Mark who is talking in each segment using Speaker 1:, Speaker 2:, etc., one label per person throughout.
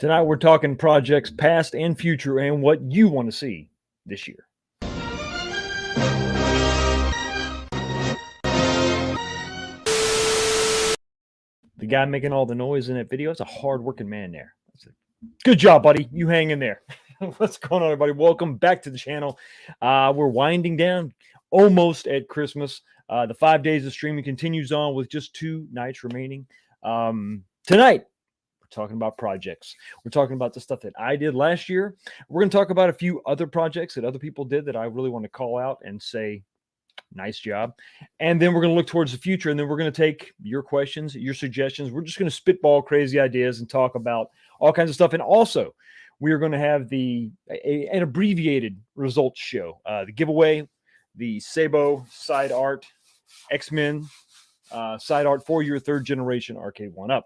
Speaker 1: Tonight we're talking projects past and future and what you want to see this year. The guy making all the noise in that video, that's a hard-working man there. Good job, buddy. You hang in there. What's going on, everybody? Welcome back to the channel. We're winding down, almost at Christmas. The 5 days of streaming continues on with just 2 nights remaining. Tonight, talking about projects. We're talking about the stuff that I did last year. We're going to talk about a few other projects that other people did that I really want to call out and say, nice job. And then we're going to look towards the future, and then we're going to take your questions, your suggestions. We're just going to spitball crazy ideas and talk about all kinds of stuff. And also, we are going to have an abbreviated results show. The giveaway, the Sabo side art, X-Men side art for your 3rd generation Arcade1up.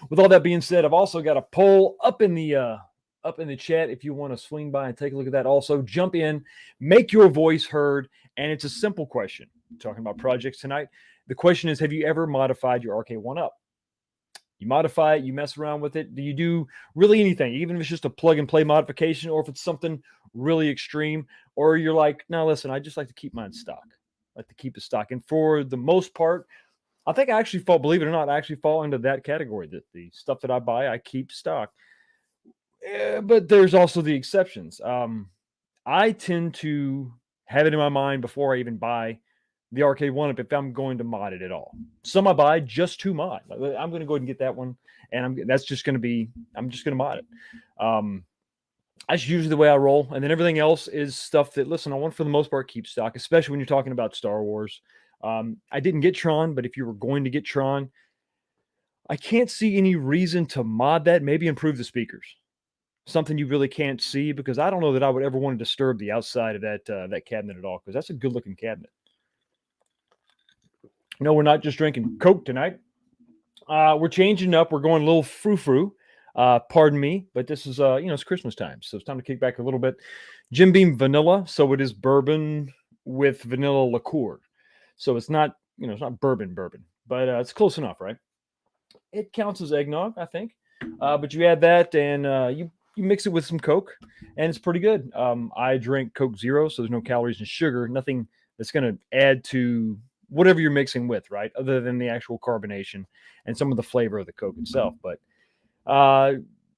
Speaker 1: With all that being said, I've also got a poll up in the chat if you want to swing by and take a look at that. Also, jump in, make your voice heard, and it's a simple question. I'm talking about projects tonight. The question is, have you ever modified your Arcade1up? You modify it, you mess around with it. Do you do really anything, even if it's just a plug-and-play modification, or if it's something really extreme, or you're like, no, listen, I just like to keep mine stock. I like to keep it stock. And for the most part, I think I actually fall, believe it or not, I actually fall into that category, that the stuff that I buy, I keep stock. But there's also the exceptions. I tend to have it in my mind before I even buy the Arcade1up if I'm going to mod it at all. Some I buy just to mod. I'm going to go ahead and get that one, and I'm just going to mod it. That's usually the way I roll. And then everything else is stuff that, listen, I want for the most part keep stock, especially when you're talking about Star Wars. I didn't get Tron, but if you were going to get Tron, I can't see any reason to mod that. Maybe improve the speakers. Something you really can't see, because I don't know that I would ever want to disturb the outside of that cabinet at all, because that's a good looking cabinet. No, we're not just drinking Coke tonight. We're changing up. We're going a little frou-frou. Pardon me, but this is it's Christmas time, so it's time to kick back a little bit. Jim Beam vanilla, so it is bourbon with vanilla liqueur. So it's not, it's not bourbon, but it's close enough, right? It counts as eggnog, I think. But you add that, and you mix it with some Coke, and it's pretty good. I drink Coke Zero, so there's no calories and sugar, nothing that's going to add to whatever you're mixing with, right? Other than the actual carbonation and some of the flavor of the Coke itself. But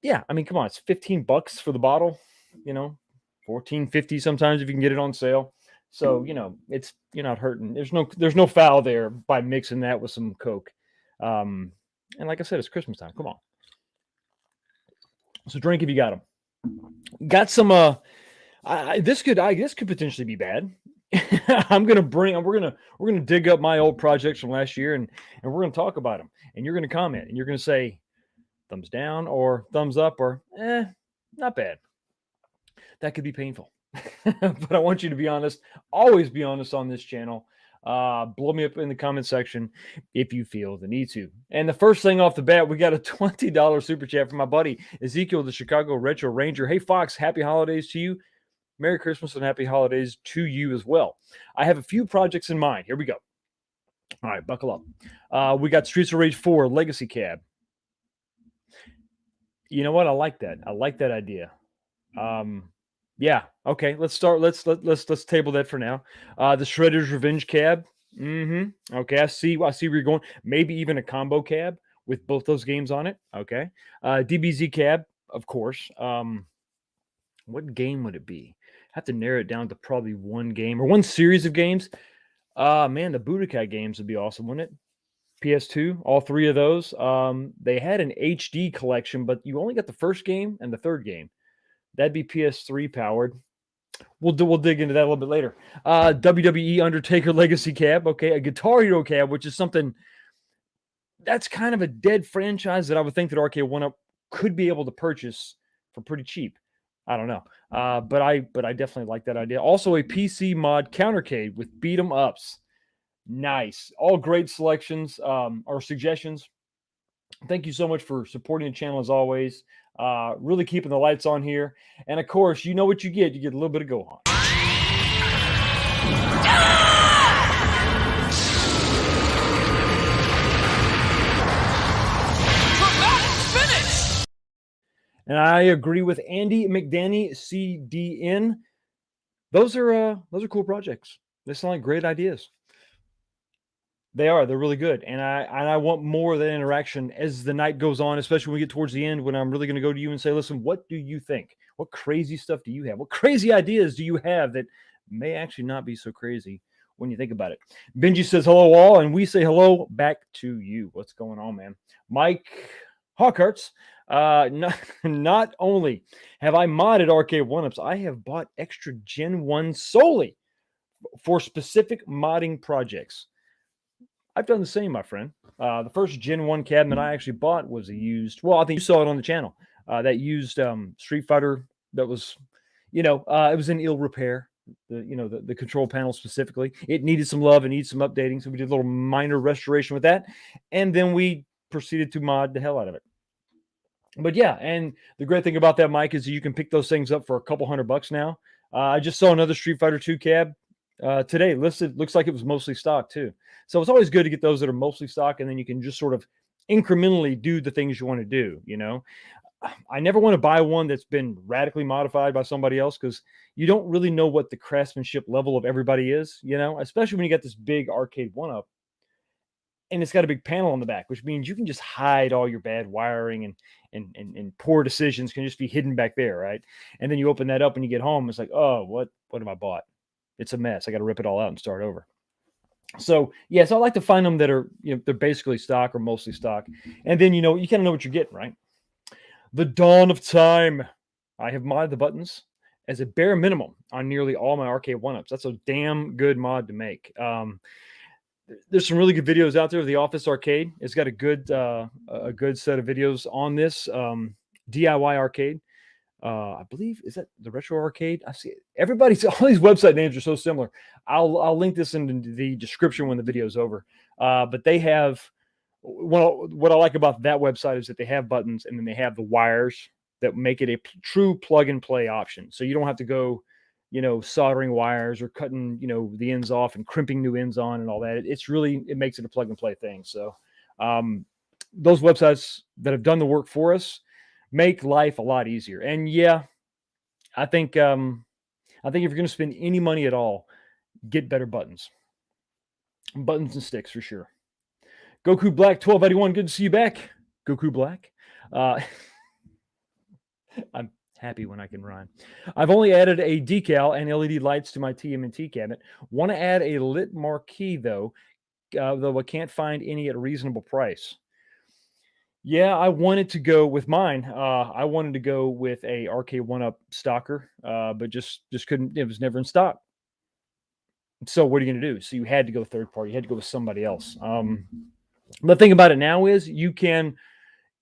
Speaker 1: yeah, I mean, come on, it's $15 for the bottle, $14.50 sometimes if you can get it on sale. So, you're not hurting. There's no foul there by mixing that with some Coke. And like I said, it's Christmas time. Come on. So drink if you got them. Got some, this could potentially be bad. we're going to dig up my old projects from last year, and we're going to talk about them, and you're going to comment, and you're going to say thumbs down or thumbs up or, not bad. That could be painful. But I want you to be honest. Always be honest on this channel. Blow me up in the comment section if you feel the need to. And the first thing off the bat, we got a $20 super chat from my buddy Ezekiel, the Chicago Retro Ranger. Hey, Fox, happy holidays to you. Merry Christmas and happy holidays to you as well. I have a few projects in mind. Here we go. All right, buckle up. We got Streets of Rage 4 Legacy Cab. You know what? I like that. I like that idea. Yeah. Okay. Let's start. Let's table that for now. The Shredder's Revenge cab. Okay. I see where you're going. Maybe even a combo cab with both those games on it. Okay. DBZ cab, of course. What game would it be? Have to narrow it down to probably one game or one series of games. Man, the Budokai games would be awesome, wouldn't it? PS2, all 3 of those. They had an HD collection, but you only got the first game and the 3rd game. That'd be PS3 powered. We'll dig into that a little bit later. WWE Undertaker Legacy cab. Okay, a Guitar Hero cab, which is something that's kind of a dead franchise that I would think that Arcade1up could be able to purchase for pretty cheap. I don't know, but I definitely like that idea. Also, a PC mod Countercade with beat 'em ups. Nice, all great selections or suggestions. Thank you so much for supporting the channel as always. Really keeping the lights on here. And of course, you know what you get. You get a little bit of Gohan. And I agree with Andy McDanny, CDN. Those are cool projects. They sound like great ideas. They are. They're really good, and I want more of that interaction as the night goes on, especially when we get towards the end, when I'm really going to go to you and say, "Listen, what do you think? What crazy stuff do you have? What crazy ideas do you have that may actually not be so crazy when you think about it?" Benji says hello all, and we say hello back to you. What's going on, man? Mike Hawkarts. Not only have I modded Arcade1ups, I have bought extra Gen 1 solely for specific modding projects. I've done the same, my friend. The first Gen 1 cabinet I actually bought was a used, well, I think you saw it on the channel, that used Street Fighter that was, it was in ill repair. The control panel specifically. It needed some love and needed some updating. So we did a little minor restoration with that. And then we proceeded to mod the hell out of it. But yeah, and the great thing about that, Mike, is you can pick those things up for a couple $100 now. I just saw another Street Fighter 2 cab today listed. Looks like it was mostly stock too. So it's always good to get those that are mostly stock, and then you can just sort of incrementally do the things you want to do. I never want to buy one that's been radically modified by somebody else, because you don't really know what the craftsmanship level of everybody is, especially when you got this big Arcade1up and it's got a big panel on the back, which means you can just hide all your bad wiring and poor decisions can just be hidden back there, right? And then you open that up and you get home, it's like, oh, what have I bought? It's a mess. I got to rip it all out and start over. So yeah, so I like to find them that are, they're basically stock or mostly stock. And then, you kind of know what you're getting, right? The dawn of time. I have modded the buttons as a bare minimum on nearly all my Arcade1ups. That's a damn good mod to make. There's some really good videos out there of the Office Arcade. It's got a good set of videos on this DIY arcade. I believe, is that the Retro Arcade? I see it. Everybody's, all these website names are so similar. I'll link this in the description when the video's over. But they have, what I like about that website is that they have buttons, and then they have the wires that make it a true plug and play option. So you don't have to go, soldering wires or cutting, the ends off and crimping new ends on and all that. It makes it a plug and play thing. So those websites that have done the work for us make life a lot easier. And yeah, I think if you're going to spend any money at all, get better buttons and sticks for sure. Goku Black 1281, good to see you back, Goku Black. I'm happy when I can rhyme. I've only added a decal and LED lights to my TMNT cabinet. Want to add a lit marquee though I can't find any at a reasonable price. Yeah, I wanted to go with mine. I wanted to go with a Arcade1up stalker, but just couldn't. It was never in stock. So what are you going to do? So you had to go third party. You had to go with somebody else. The thing about it now is you can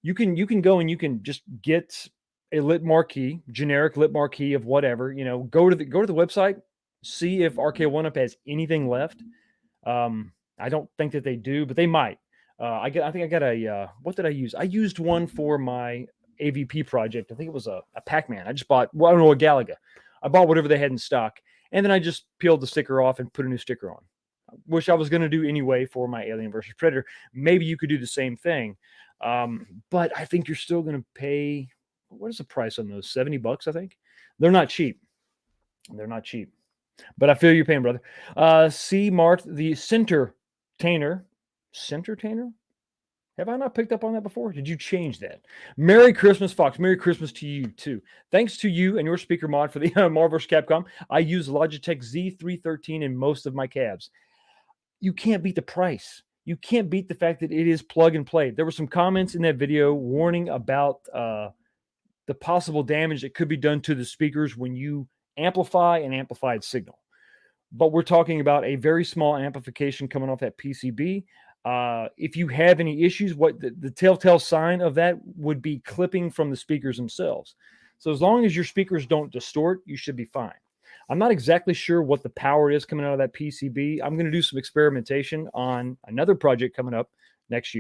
Speaker 1: go and you can just get a lit marquee, generic lit marquee of whatever. Go to the website, see if Arcade1up has anything left. I don't think that they do, but they might. I think I got a, what did I use? I used one for my AVP project. I think it was a Pac-Man. I just bought, well, I don't know, a Galaga. I bought whatever they had in stock, and then I just peeled the sticker off and put a new sticker on, which I was going to do anyway for my Alien versus Predator. Maybe you could do the same thing. But I think you're still going to pay, what is the price on those? $70, I think. They're not cheap. But I feel your pain, brother. C. Mart, the Center Tainer. Have I not picked up on that before? Did you change that? Merry Christmas, Fox. Merry Christmas to you, too. Thanks to you and your speaker mod for the Marvel vs. Capcom, I use Logitech Z313 in most of my cabs. You can't beat the price. You can't beat the fact that it is plug and play. There were some comments in that video warning about the possible damage that could be done to the speakers when you amplify an amplified signal. But we're talking about a very small amplification coming off that PCB. If you have any issues, what the telltale sign of that would be clipping from the speakers themselves. So as long as your speakers don't distort, you should be fine. I'm not exactly sure what the power is coming out of that PCB. I'm going to do some experimentation on another project coming up next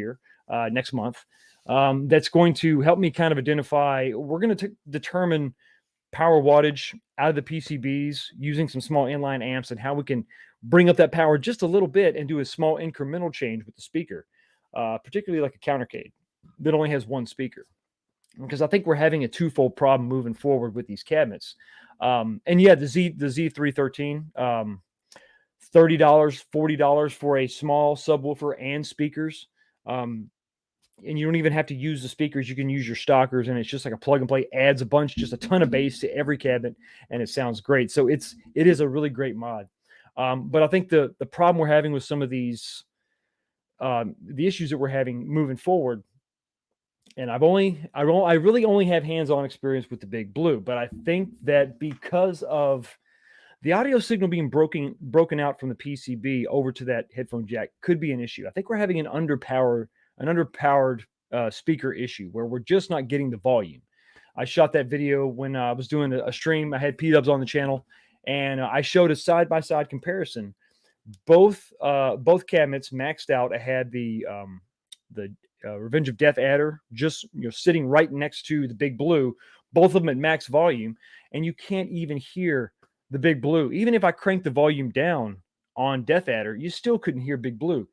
Speaker 1: month. That's going to help me kind of identify, we're going to determine power wattage out of the PCBs using some small inline amps and how we can bring up that power just a little bit and do a small incremental change with the speaker, particularly like a Countercade that only has one speaker. because I think we're having a twofold problem moving forward with these cabinets. And yeah, the Z313, $30, $40 for a small subwoofer and speakers. And you don't even have to use the speakers. You can use your stockers, and it's just like a plug and play. Adds just a ton of bass to every cabinet, and it sounds great. So it is a really great mod. But I think the problem we're having with some of these, the issues that we're having moving forward, and I really only have hands-on experience with the Big Blue, but I think that because of the audio signal being broken out from the PCB over to that headphone jack could be an issue. I think we're having an underpowered speaker issue where we're just not getting the volume. I shot that video when I was doing a stream. I had P-Dubs on the channel, and I showed a side-by-side comparison. Both cabinets maxed out. I had the Revenge of Death adder just sitting right next to the Big Blue. Both of them at max volume, and you can't even hear the Big Blue. Even if I cranked the volume down on Death Adder, you still couldn't hear Big Blue.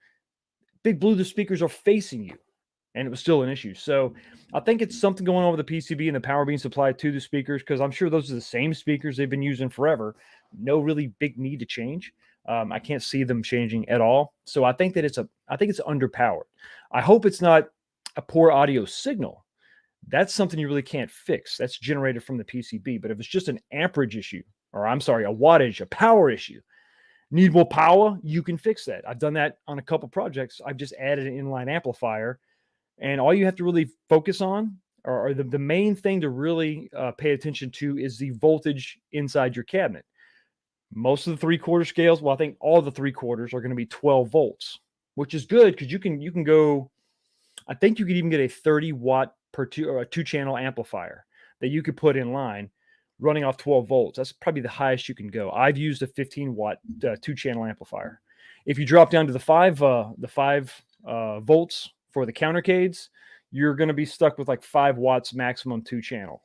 Speaker 1: Big Blue, the speakers are facing you, and it was still an issue. So I think it's something going on with the PCB and the power being supplied to the speakers, because I'm sure those are the same speakers they've been using forever. No really big need to change. I can't see them changing at all. So I think that it's underpowered. I hope it's not a poor audio signal. That's something you really can't fix. That's generated from the PCB. But if it's just an amperage issue, or I'm sorry, a wattage, a power issue, need more power, you can fix that. I've done that on a couple projects. I've just added an inline amplifier, and all you have to really focus on, or the main thing to really pay attention to, is the voltage inside your cabinet. Most of the 3/4 scales, well, I think all the 3/4 are going to be 12 volts, which is good because you can go, I think you could even get a 30 watt per two channel amplifier that you could put in line running off 12 volts. That's probably the highest you can go. I've used a 15 watt 2-channel amplifier. If you drop down to the 5 volts for the countercades, you're going to be stuck with like 5 watts maximum 2-channel.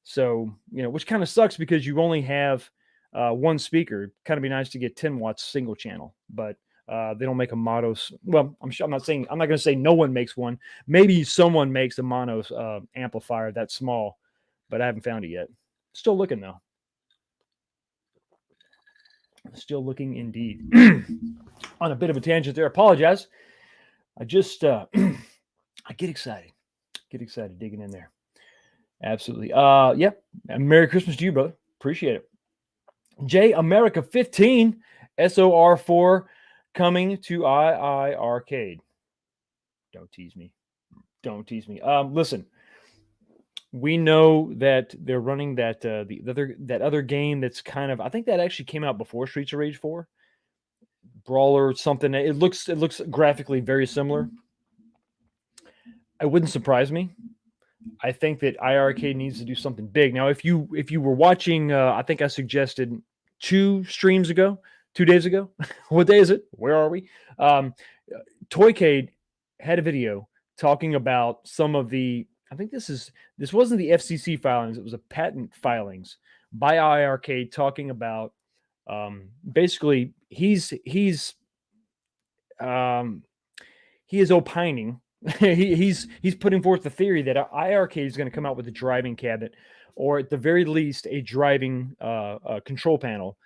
Speaker 1: So, which kind of sucks because you only have one speaker. Kind of be nice to get 10 watts single channel, but they don't make a mono. Well, I'm not going to say no one makes one. Maybe someone makes a mono amplifier that small, but I haven't found it yet. Still looking though. Still looking indeed. On a bit of a tangent there. Apologize. I just I get excited. Digging in there. Absolutely. Yeah. Merry Christmas to you, brother. Appreciate it. J America 15 SOR4 coming to II Arcade. Don't tease me. Listen. We know that they're running that that other game that's kind of, I think that actually came out before Streets of Rage 4. Brawler something. It looks graphically very similar. It wouldn't surprise me. I think that II Arcade needs to do something big. Now, if you were watching, I think I suggested 2 days ago. What day is it? Where are we? Toycade had a video talking about some of the, I think this wasn't the FCC filings, it was a patent filings by II Arcade talking about basically he is opining. he's putting forth the theory that II Arcade is going to come out with a driving cabinet, or at the very least a driving control panel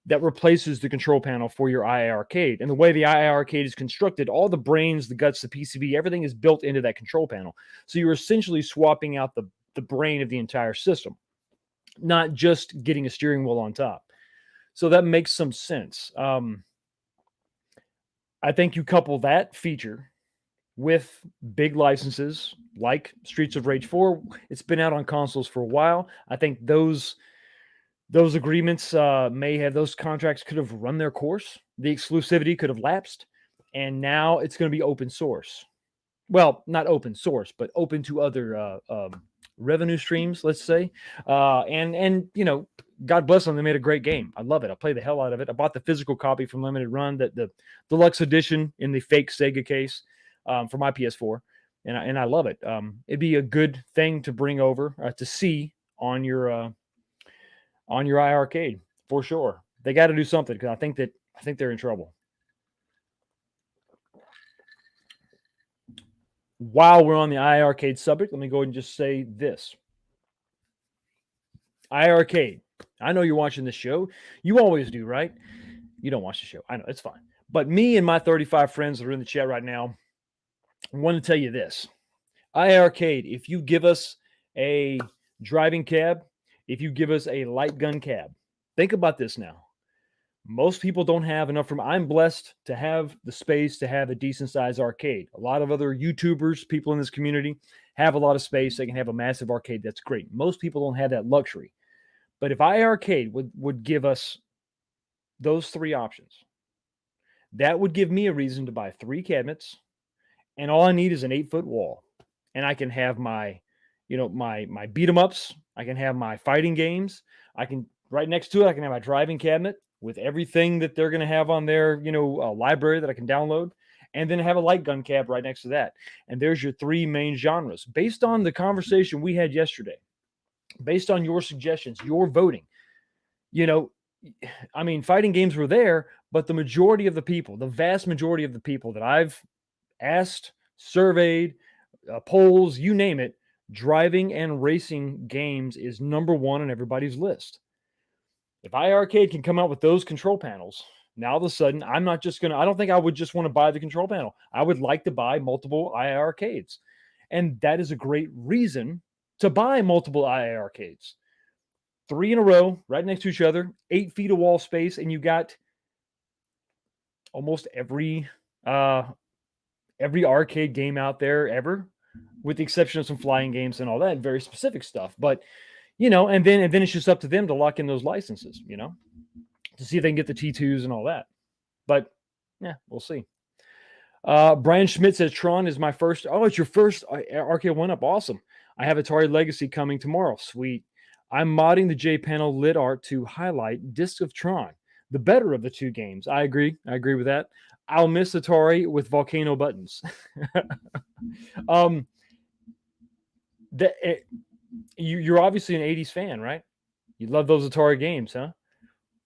Speaker 1: that replaces the control panel for your II Arcade. And the way the II Arcade is constructed, all the brains, the guts, the PCB, everything is built into that control panel. So you're essentially swapping out the brain of the entire system, not just getting a steering wheel on top. So that makes some sense. I think you couple that feature with big licenses like Streets of Rage 4. It's been out on consoles for a while. I think those agreements those contracts could have run their course. The exclusivity could have lapsed, and now it's going to be open source. Well, not open source, but open to other revenue streams, let's say. And God bless them. They made a great game. I love it. I play the hell out of it. I bought the physical copy from Limited Run, the deluxe edition in the fake Sega case for my PS4, and I love it. It'd be a good thing to bring over to see on your II Arcade for sure. They got to do something, because I think they're in trouble. While we're on the iArcade subject, let me go ahead and just say this. iArcade, I know you're watching this show. You always do, right? You don't watch the show. I know, it's fine. But me and my 35 friends that are in the chat right now, I want to tell you this. iArcade, if you give us a driving cab, if you give us a light gun cab, think about this now. Most people don't have enough room. I'm blessed to have the space to have a decent sized arcade. A lot of other YouTubers, people in this community, have a lot of space. They can have a massive arcade. That's great. Most people don't have that luxury. But if iArcade would give us those three options, that would give me a reason to buy 3 cabinets, and all I need is an 8-foot wall. And I can have my, my beat 'em ups. I can have my fighting games. I can right next to it. I can have my driving cabinet with everything that they're going to have on their, library that I can download, and then have a light gun cab right next to that. And there's your 3 main genres based on the conversation we had yesterday, based on your suggestions, your voting. Fighting games were there, but the majority of the people, the vast majority of the people that I've asked, surveyed, polls, you name it, driving and racing games is number 1 on everybody's list. If iArcade can come out with those control panels, now all of a sudden, I don't think I would just want to buy the control panel. I would like to buy multiple iArcades. And that is a great reason to buy multiple iArcades. 3 in a row, right next to each other, 8 feet of wall space, and you got almost every arcade game out there ever, with the exception of some flying games and all that, very specific stuff. But, and then it's just up to them to lock in those licenses, to see if they can get the T2s and all that. But, yeah, we'll see. Brian Schmidt says, Tron is my first. Oh, it's your first Arcade1up. Awesome. I have Atari Legacy coming tomorrow. Sweet. I'm modding the J-panel lit art to highlight Disc of Tron, the better of the 2 games. I agree with that. I'll miss Atari with volcano buttons. You're obviously an 80s fan, right? You love those Atari games, huh?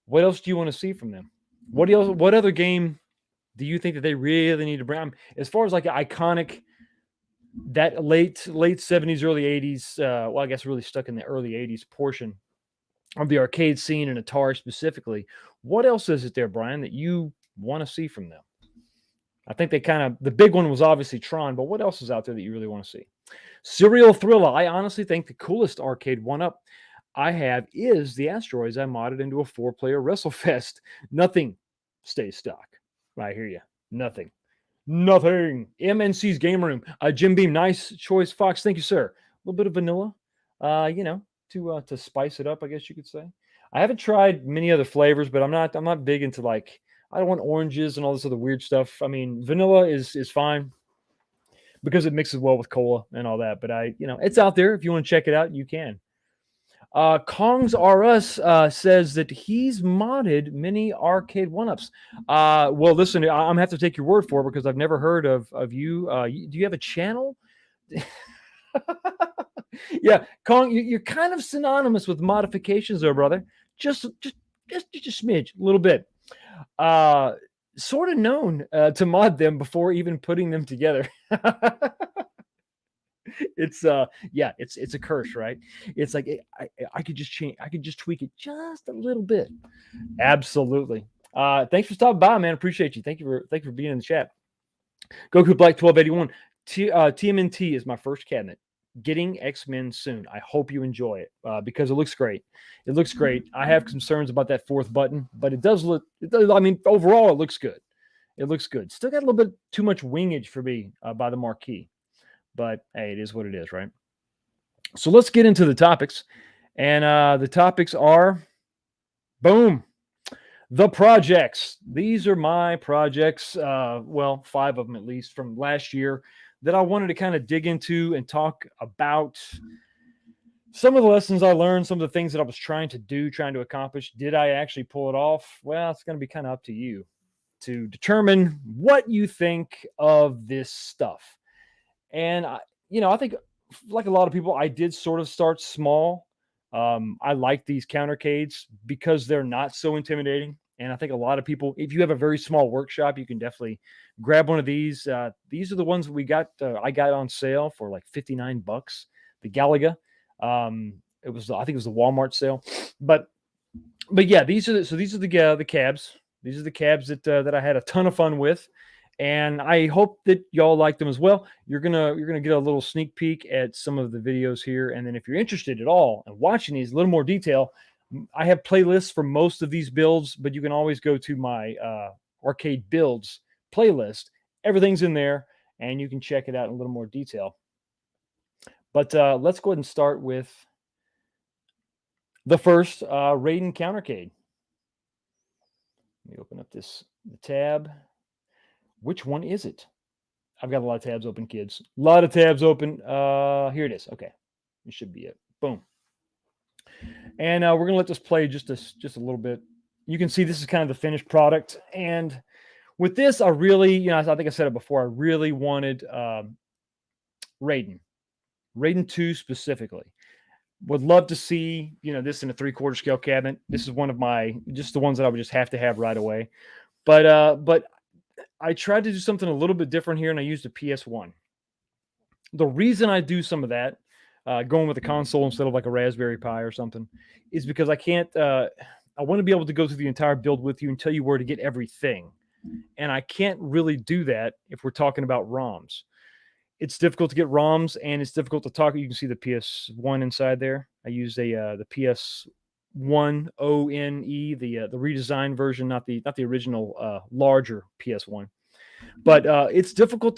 Speaker 1: What else do you want to see from them? What other game do you think that they really need to bring? As far as like iconic, that late 70s, early 80s, I guess really stuck in the early 80s portion of the arcade scene and Atari specifically. What else is it there, Brian, that you want to see from them? I think the big one was obviously Tron, but what else is out there that you really want to see? Serial Thriller. I honestly think the coolest Arcade1up I have is the Asteroids I modded into a 4-player WrestleFest. Nothing stays stock. I hear you. Nothing. MNC's Game Room. Jim Beam, nice choice, Fox. Thank you, sir. A little bit of vanilla, to spice it up, I guess you could say. I haven't tried many other flavors, but I'm not big into I don't want oranges and all this other weird stuff. I mean, vanilla is fine because it mixes well with cola and all that. But it's out there. If you want to check it out, you can. Kongs R Us says that he's modded many Arcade1ups. Well, listen, I'm gonna have to take your word for it because I've never heard of you. Do you have a channel? Yeah, Kong, you're kind of synonymous with modifications, there, brother. Just a smidge, a little bit. Sort of known to mod them before even putting them together. It's a curse, right? It's like I could just change, I could just tweak it just a little bit. Absolutely. Thanks for stopping by, man. Appreciate you. Thank you for being in the chat. Goku Black 1281. TMNT is my first cabinet. Getting X-Men soon. I hope you enjoy it because it looks great. It looks great. I have concerns about that 4th button, but it does look. Overall, it looks good. It looks good. Still got a little bit too much wingage for me by the marquee. But hey, it is what it is, right? So let's get into the topics. And the topics are, boom, the projects. These are my projects, 5 of them at least from last year that I wanted to kind of dig into and talk about some of the lessons I learned, some of the things that I was trying to accomplish. Did I actually pull it off? Well, it's going to be kind of up to you to determine what you think of this stuff. And, I think like a lot of people, I did sort of start small. I like these countercades because they're not so intimidating And I think a lot of people, if you have a very small workshop, you can definitely grab one of these. These are the ones we got. I got on sale for like $59. The Galaga. It was, I think it was the Walmart sale, but yeah, these are the cabs. These are the cabs that I had a ton of fun with, and I hope that y'all like them as well. You're gonna get a little sneak peek at some of the videos here, and then if you're interested at all in watching these a little more detail, I have playlists for most of these builds, but you can always go to my arcade builds playlist. Everything's in there, and you can check it out in a little more detail. But let's go ahead and start with the first Raiden Countercade. Let me open up the tab. Which one is it? I've got a lot of tabs open, kids. A lot of tabs open. Here it is. Okay, it should be it. Boom. And we're gonna let this play just a little bit. You can see this is kind of the finished product. And with this, I really, I think I said it before. I really wanted Raiden 2 specifically. Would love to see, this in a 3/4 scale cabinet. This is one of my, just the ones that I would just have to have right away. But I tried to do something a little bit different here, and I used a PS1. The reason I do some of that, going with a console instead of like a Raspberry Pi or something, is because I can't, I want to be able to go through the entire build with you and tell you where to get everything. And I can't really do that if we're talking about ROMs. It's difficult to get ROMs, and it's difficult to talk. You can see the PS1 inside there. I used the PS1 ONE, the redesigned version, not the original larger PS1. But it's difficult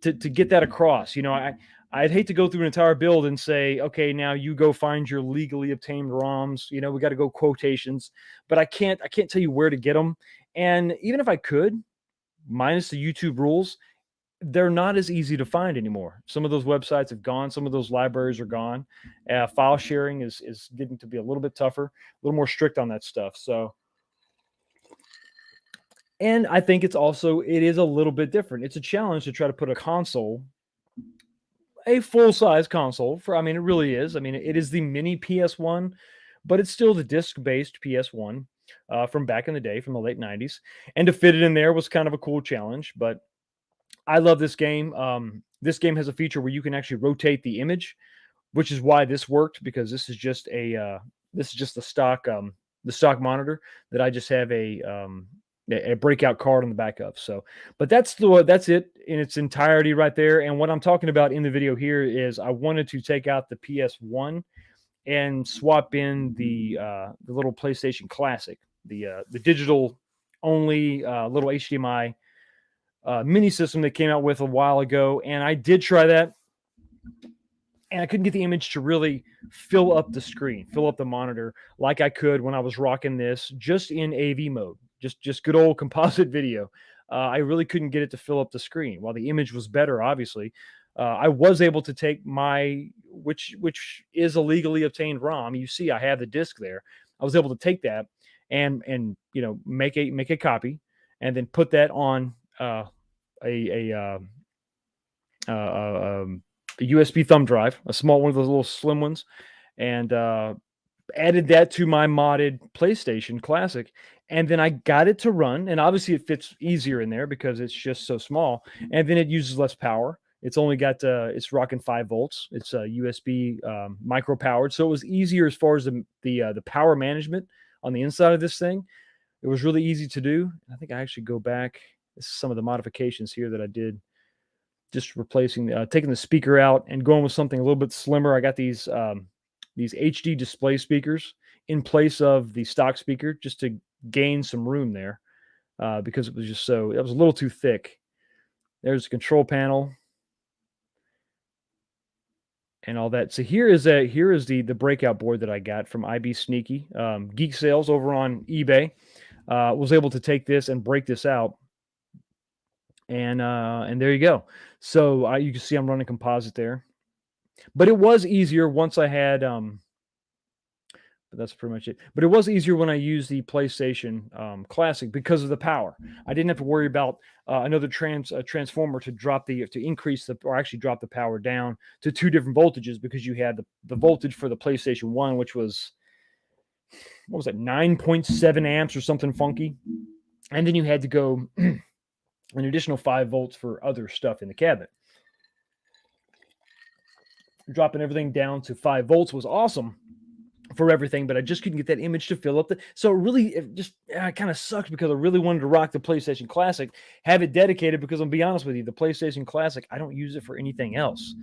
Speaker 1: to get that across. I'd hate to go through an entire build and say, okay, now you go find your legally obtained ROMs. We got to go quotations, but I can't tell you where to get them. And even if I could, minus the YouTube rules, they're not as easy to find anymore. Some of those websites have gone. Some of those libraries are gone. File sharing is getting to be a little bit tougher, a little more strict on that stuff. So, and I think it is a little bit different. It's a challenge to try to put a console, a full-size console it really is. It is the mini PS1, but it's still the disc-based PS1 from back in the day, from the late 90s. And to fit it in there was kind of a cool challenge, but I love this game. This game has a feature where you can actually rotate the image, which is why this worked, because this is just the stock monitor that I just have a breakout card on the back of. So, but that's it in its entirety right there. And what I'm talking about in the video here is I wanted to take out the PS1 and swap in the little PlayStation Classic, the digital only little HDMI mini system they came out with a while ago. And I did try that, and I couldn't get the image to really fill up the screen, fill up the monitor like I could when I was rocking this just in AV mode, just good old composite video. I really couldn't get it to fill up the screen. While the image was better, obviously, I was able to take my, which is a legally obtained ROM. You see, I have the disc there. I was able to take that and make a copy, and then put that on a USB thumb drive, a small one of those little slim ones, and added that to my modded PlayStation Classic. And then I got it to run, and obviously it fits easier in there because it's just so small, and then it uses less power. It's only got it's rocking 5 volts. It's USB micro powered, so it was easier as far as the power management on the inside of this thing. It was really easy to do. I think I actually go back. This is some of the modifications here that I did, just replacing, taking the speaker out and going with something a little bit slimmer. I got these HD display speakers in place of the stock speaker, just to gain some room there, because it was a little too thick. There's the control panel and all that. So here is the breakout board that I got from IB Sneaky Geek Sales over on eBay. Was able to take this and break this out. And there you go. So you can see I'm running composite there, but it was easier once I had, but that's pretty much it. But it was easier when I used the PlayStation Classic because of the power. I didn't have to worry about another transformer to increase or actually drop the power down to 2 different voltages, because you had the voltage for the PlayStation 1, which was what was it, 9.7 amps or something funky. And then you had to go an additional 5 volts for other stuff in the cabinet. Dropping everything down to 5 volts was awesome for everything, but I just couldn't get that image to fill up so it just kind of sucked because I really wanted to rock the PlayStation Classic, have it dedicated, because I'll be honest with you, the PlayStation Classic, I don't use it for anything else.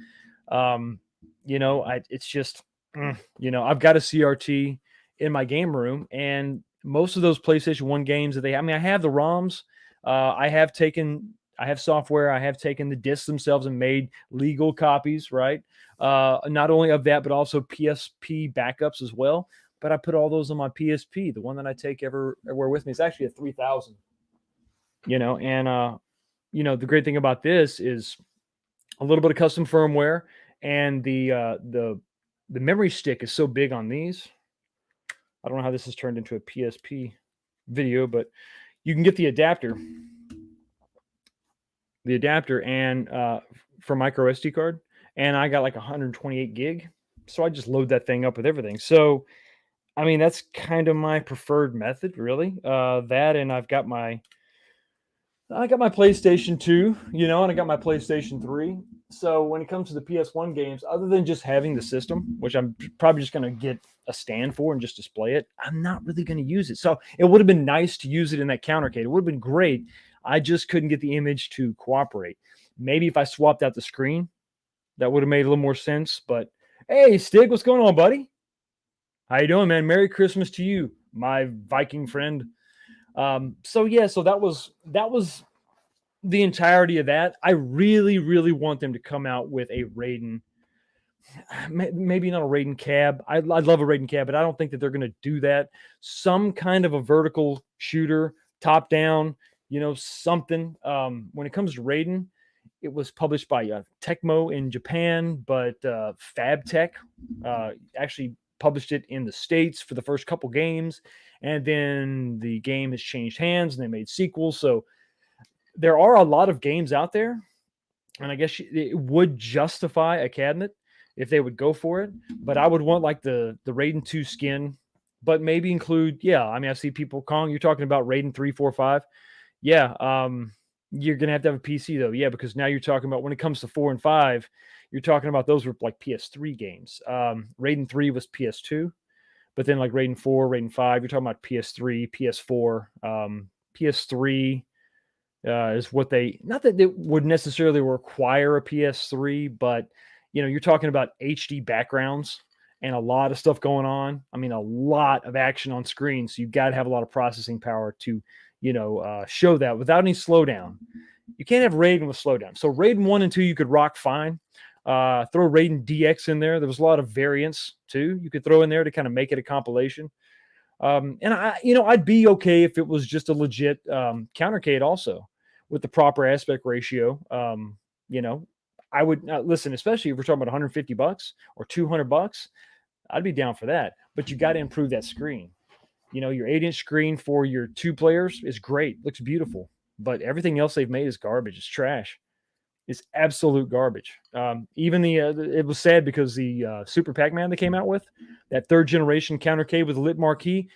Speaker 1: It's just, I've got a CRT in my game room, and most of those PlayStation 1 games that I have the ROMs. I have software. I have taken the discs themselves and made legal copies, right? Not only of that, but also PSP backups as well. But I put all those on my PSP. The one that I take everywhere with me is actually a 3000. The great thing about this is a little bit of custom firmware, and the memory stick is so big on these. I don't know how this has turned into a PSP video, but you can get the adapter and for micro SD card, and I got like 128 gig, so I just load that thing up with everything. So that's kind of my preferred method, really. That, and I got my PlayStation 2, and I got my PlayStation 3. So when it comes to the PS1 games, other than just having the system, which I'm probably just going to get a stand for and just display it, I'm not really going to use it. So it would have been nice to use it in that Countercade. It would have been great. I just couldn't get the image to cooperate. Maybe if I swapped out the screen, that would have made a little more sense. But hey, Stig, what's going on, buddy? How you doing, man? Merry Christmas to you, my Viking friend. So that was the entirety of that. I really, really want them to come out with a Raiden, maybe not a Raiden cab. I'd love a Raiden cab, but I don't think that they're going to do that. Some kind of a vertical shooter, top down, something. When it comes to Raiden, it was published by Tecmo in Japan, but FabTech actually published it in the States for the first couple games, and then the game has changed hands and they made sequels. So there are a lot of games out there, and I guess it would justify a cabinet if they would go for it. But I would want like the Raiden 2 skin, but maybe include, I see people, Kong, you're talking about Raiden 3, 4, 5. Yeah, you're going to have a PC though. Yeah, because now you're talking about, when it comes to 4 and 5, you're talking about those were like PS3 games. Raiden 3 was PS2, but then like Raiden 4, Raiden 5, you're talking about PS3, PS4, PS3 is what not that it would necessarily require a PS3, but you're talking about HD backgrounds and a lot of stuff going on. A lot of action on screen. So you've got to have a lot of processing power to, show that without any slowdown. You can't have Raiden with slowdown. So Raiden 1 and 2, you could rock fine. Throw Raiden DX in there. There was a lot of variants too. You could throw in there to kind of make it a compilation. And I'd be okay if it was just a legit Countercade also with the proper aspect ratio. I would listen, especially if we're talking about $150 or $200, I'd be down for that. But you got to improve that screen. Your 8-inch screen for your 2 players is great, looks beautiful, but everything else they've made is garbage. It's trash. It's absolute garbage. Even it was sad because the Super Pac-Man they came out with, that 3rd generation Countercade with a lit marquee,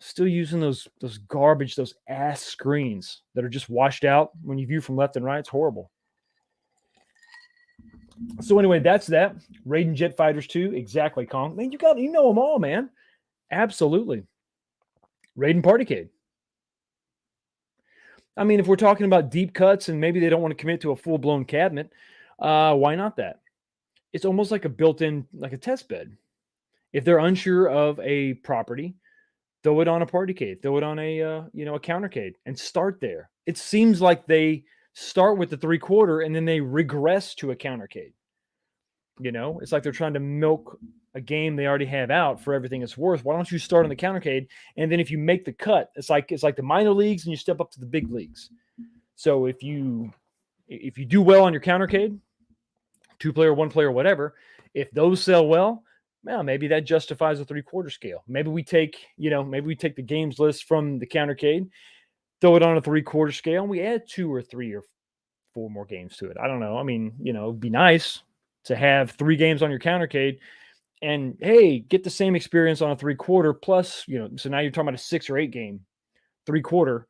Speaker 1: still using those garbage, those ass screens that are just washed out when you view from left and right. It's horrible. So anyway, that's that. Raiden Jet Fighters 2, exactly, Kong. Man, you know them all, man. Absolutely. Raiden Partycade. If we're talking about deep cuts and maybe they don't want to commit to a full-blown cabinet, why not that? It's almost like a built-in, like a test bed. If they're unsure of a property, throw it on a Partycade, throw it on a Countercade, and start there. It seems like they start with the 3/4 and then they regress to a Countercade. It's like they're trying to milk a game they already have out for everything it's worth. Why don't you start on the Countercade, and then if you make the cut, it's like the minor leagues and you step up to the big leagues. So if you do well on your Countercade, 2-player, 1-player, whatever, if those sell well, maybe that justifies a 3/4 scale. Maybe we take the games list from the Countercade, throw it on a 3/4 scale, and we add 2 or 3 or 4 more games to it. I don't know. It'd be nice to have 3 games on your Countercade and hey, get the same experience on a 3/4 plus, so now you're talking about a 6 or 8 game 3/4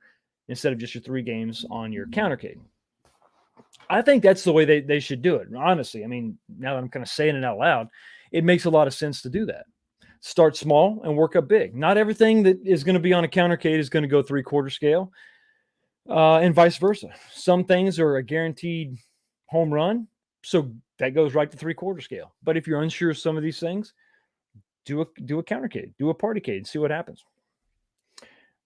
Speaker 1: instead of just your 3 games on your countercade. I think that's the way they should do it. Honestly, I mean, now that I'm kind of saying it out loud, it makes a lot of sense to do that. Start small and work up big. Not everything that is going to be on a countercade is going to go 3/4 scale, and vice versa. Some things are a guaranteed home run, so that goes right to 3/4 scale. But if you're unsure of some of these things, do a countercade, do a partycade, see what happens.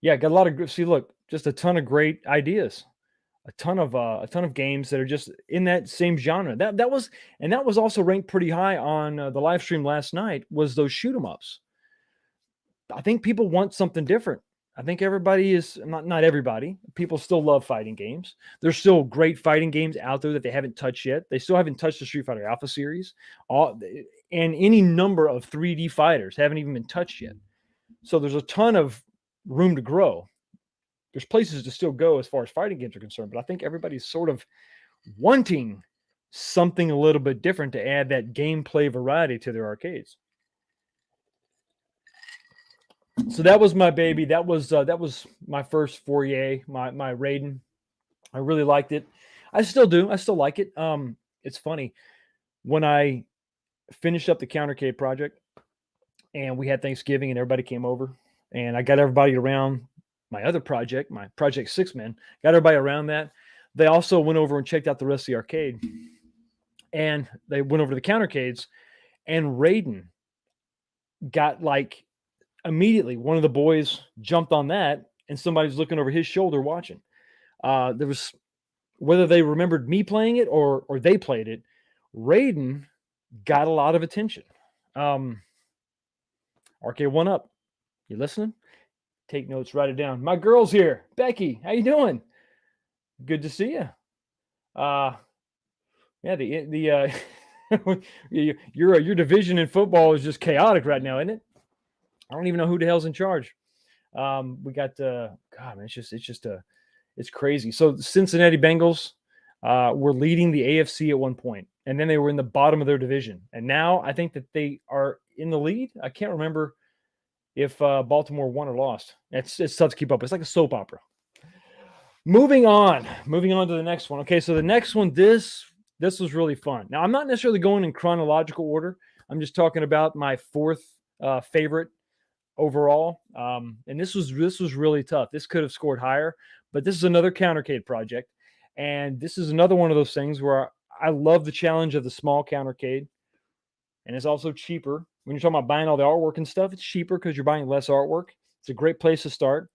Speaker 1: Yeah, got a lot of see. Look, just a ton of great ideas, a ton of games that are just in that same genre. That was also ranked pretty high on the live stream last night. Was those shoot 'em ups? I think people want something different. I think everybody is not everybody. People still love fighting games. There's still great fighting games out there that they haven't touched yet. They still haven't touched the Street Fighter Alpha series. And any number of 3D fighters haven't even been touched yet. So there's a ton of room to grow. There's places to still go as far as fighting games are concerned, but I think everybody's sort of wanting something a little bit different to add that gameplay variety to their arcades. So that was my baby. That was my first foray, my Raiden. I really liked it. I still do. I still like it. It's funny when I finished up the Countercade project and we had Thanksgiving and everybody came over and I got everybody around my other project, my Project 6 Men, got everybody around that. They also went over and checked out the rest of the arcade and they went over to the Countercades and Raiden got like immediately one of the boys jumped on that and somebody's looking over his shoulder watching. There was whether they remembered me playing it or they played it, Raiden got a lot of attention. Arcade1up, you listening? Take notes, write it down. My girl's here. Becky, how you doing? Good to see you. Yeah, your division in football is just chaotic right now, isn't it? I don't even know who the hell's in charge. We got God, man, it's crazy. So the Cincinnati Bengals were leading the AFC at one point, and then they were in the bottom of their division, and now I think that they are in the lead. I can't remember if Baltimore won or lost. It's tough to keep up. It's like a soap opera. Moving on to the next one. Okay, so the next one, this was really fun. Now I'm not necessarily going in chronological order. I'm just talking about my fourth favorite overall. And this was really tough. This could have scored higher, but this is another countercade project. And this is another one of those things where I love the challenge of the small countercade. And it's also cheaper. When you're talking about buying all the artwork and stuff, it's cheaper because you're buying less artwork. It's a great place to start.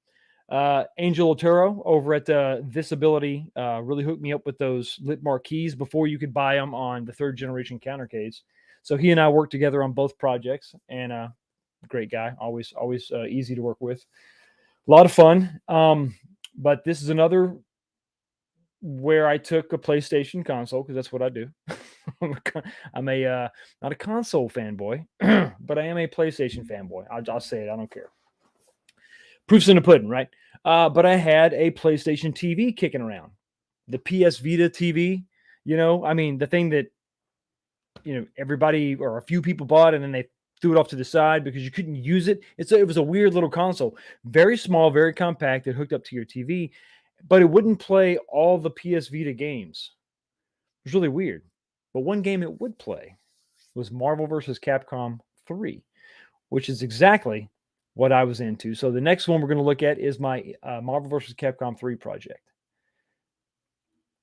Speaker 1: Angel Otero over at Visibility really hooked me up with those lit marquees before you could buy them on the third generation countercades. So he and I worked together on both projects, and great guy, always easy to work with, a lot of fun. But this is another where I took a PlayStation console because that's what I do. I'm a not a console fanboy, but I am a PlayStation fanboy. I'll say it. I don't care. Proof's in the pudding, right? But I had a PlayStation TV kicking around, the PS Vita TV. I mean, the thing that everybody or a few people bought, and then they threw it off to the side because you couldn't use it. It was a weird little console, very small, very compact. It hooked up to your TV, but it wouldn't play all the PS Vita games. It was really weird. But one game it would play was Marvel vs. Capcom 3, which is exactly what I was into. So the next one we're going to look at is my Marvel vs. Capcom 3 project.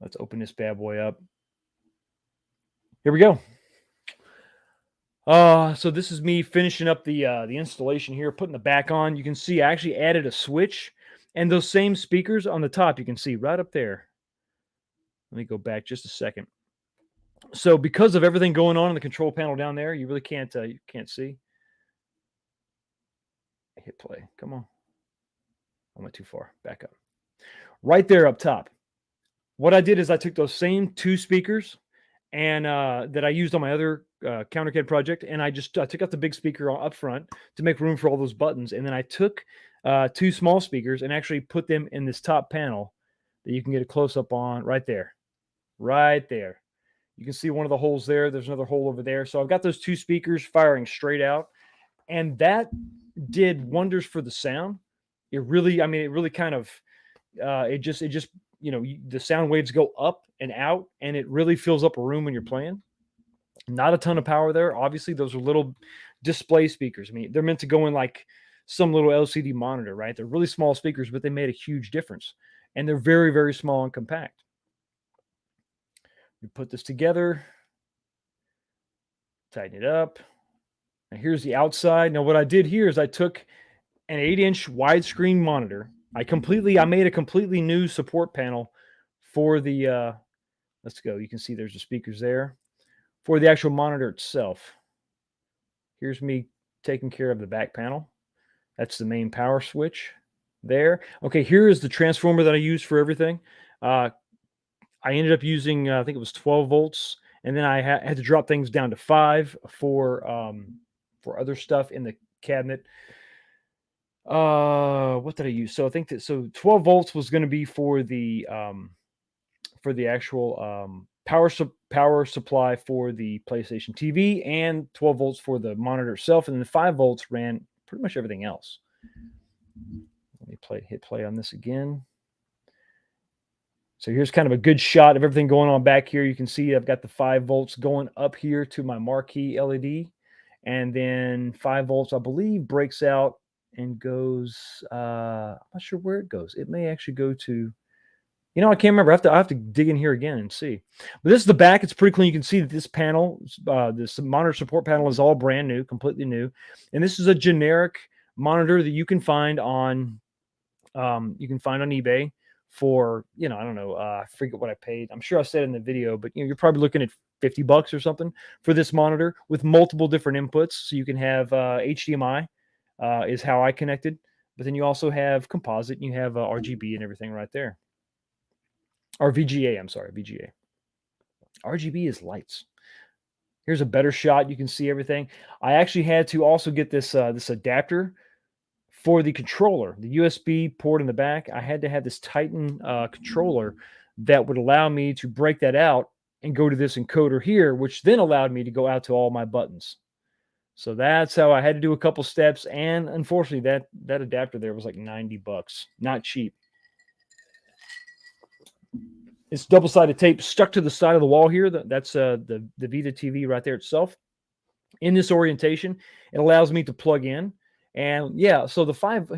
Speaker 1: Let's open this bad boy up. Here we go. So this is me finishing up the installation here, putting the back on. You can see I actually added a switch and those same speakers on the top. You can see right up there. Let me go back just a second. So because of everything going on in the control panel down there, you really can't see. Hit play. Come on. I went too far. Back up. Right there up top. What I did is I took those same two speakers and that I used on my other countercade project, and I took out the big speaker up front to make room for all those buttons, and then I took two small speakers and actually put them in this top panel that you can get a close-up on right there. You can see one of the holes there. There's another hole over there. So I've got those 2 speakers firing straight out, and that did wonders for the sound. It really, I mean, it really kind of, it just, the sound waves go up and out, and it really fills up a room when you're playing. Not a ton of power there. Obviously, those are little display speakers. I mean, they're meant to go in like some little LCD monitor, right? They're really small speakers, but they made a huge difference. And they're very, very small and compact. We put this together, tighten it up. Now here's the outside. Now what I did here is I took an 8-inch widescreen monitor. I made a completely new support panel for the, let's go. You can see there's the speakers there for the actual monitor itself. Here's me taking care of the back panel. That's the main power switch there. Okay, here is the transformer that I use for everything. I ended up using, I think it was 12 volts, and then I had to drop things down to 5 for other stuff in the cabinet. What did I use? So I think 12 volts was going to be for the actual power supply for the PlayStation TV, and 12 volts for the monitor itself, and then 5 volts ran pretty much everything else. Let me hit play on this again. So here's kind of a good shot of everything going on back here. You can see I've got the 5 volts going up here to my marquee LED, and then 5 volts, I believe, breaks out and goes, I'm not sure where it goes. It may actually go to, I can't remember. I have to dig in here again and see. But this is the back. It's pretty clean. You can see that this panel, this monitor support panel, is all brand new, completely new. And this is a generic monitor that you can find on eBay for, I don't know, I forget what I paid. I'm sure I said in the video, but you're probably looking at $50 or something for this monitor with multiple different inputs. So you can have HDMI is how I connected, but then you also have composite, and you have RGB and everything right there. Or VGA, I'm sorry, VGA. RGB is lights. Here's a better shot. You can see everything. I actually had to also get this this adapter for the controller, the USB port in the back. I had to have this Titan controller that would allow me to break that out and go to this encoder here, which then allowed me to go out to all my buttons. So that's how I had to do a couple steps. And unfortunately, that adapter there was like $90. Not cheap. It's double-sided tape stuck to the side of the wall here. That's the Vita TV right there itself. In this orientation, it allows me to plug in. And yeah, so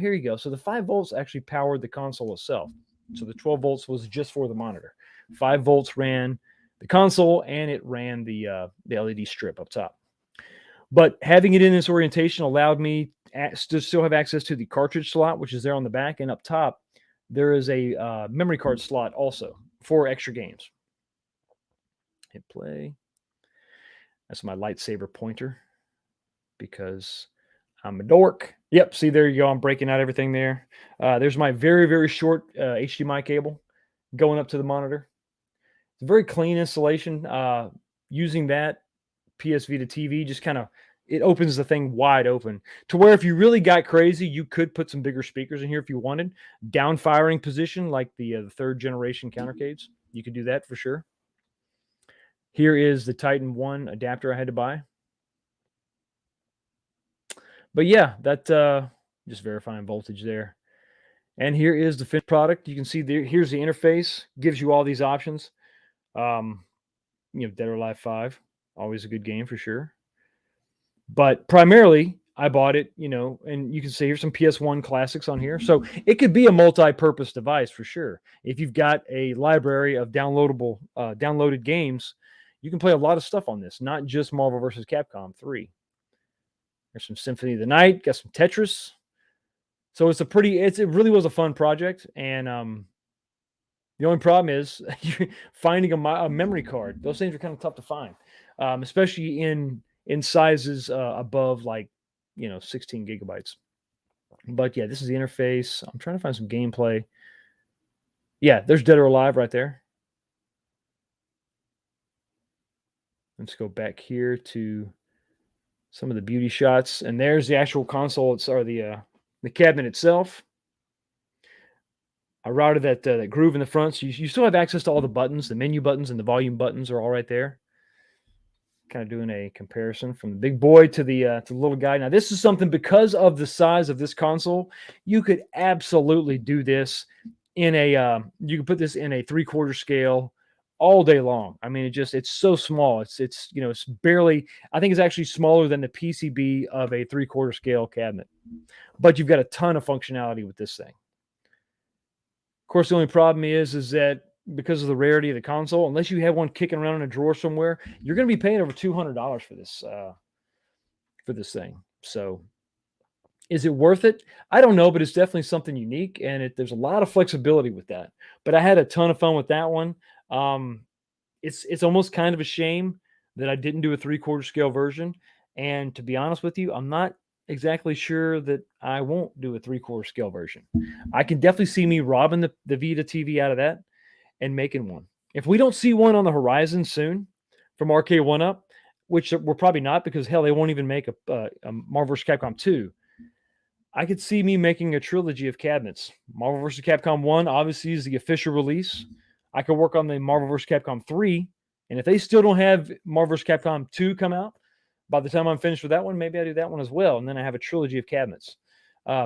Speaker 1: here you go. So the 5 volts actually powered the console itself. So the 12 volts was just for the monitor. 5 volts ran the console, and it ran the LED strip up top. But having it in this orientation allowed me to still have access to the cartridge slot, which is there on the back, and up top, there is a memory card slot also for extra games. Hit play. That's my lightsaber pointer because I'm a dork. Yep, see, there you go. I'm breaking out everything there. There's my very, very short HDMI cable going up to the monitor. It's a very clean installation. Using that PS Vita TV just kind of, it opens the thing wide open to where if you really got crazy, you could put some bigger speakers in here if you wanted. Down firing position like the third generation Countercades. You could do that for sure. Here is the Titan 1 adapter I had to buy. But yeah, that just verifying voltage there. And here is the finished product. You can see here's the interface. Gives you all these options. Dead or Alive 5. Always a good game for sure. But primarily, I bought it, and you can see here's some PS1 classics on here. So it could be a multi-purpose device for sure. If you've got a library of downloaded games, you can play a lot of stuff on this, not just Marvel vs. Capcom 3. There's some Symphony of the Night, got some Tetris. So it really was a fun project. And the only problem is finding a memory card. Those things are kind of tough to find, especially in sizes above 16 gigabytes. But yeah, this is the interface. I'm trying to find some gameplay. Yeah, there's Dead or Alive right there. Let's go back here to some of the beauty shots, and there's the actual console. Or the cabinet itself. I routed that groove in the front, so you still have access to all the buttons. The menu buttons and the volume buttons are all right there. kind of doing a comparison from the big boy to the little guy. Now, this is something, because of the size of this console, you could absolutely do this in a you can put this in a 3/4 scale all day long. I mean, it's so small. It's it's barely, I think it's actually smaller than the PCB of a 3/4 scale cabinet. But you've got a ton of functionality with this thing. Of course, the only problem is that because of the rarity of the console, unless you have one kicking around in a drawer somewhere, you're going to be paying over $200 for this thing. So, is it worth it? I don't know, but it's definitely something unique, and there's a lot of flexibility with that. But I had a ton of fun with that one. It's almost kind of a shame that I didn't do a 3/4 scale version. And to be honest with you, I'm not exactly sure that I won't do a 3/4 scale version. I can definitely see me robbing the Vita TV out of that and making one. If we don't see one on the horizon soon from Arcade1up, which we're probably not, because hell, they won't even make a Marvel vs. Capcom 2. I could see me making a trilogy of cabinets. Marvel vs. Capcom 1 obviously is the official release. I could work on the Marvel vs. Capcom 3. And if they still don't have Marvel vs. Capcom 2 come out, by the time I'm finished with that one, maybe I do that one as well. And then I have a trilogy of cabinets,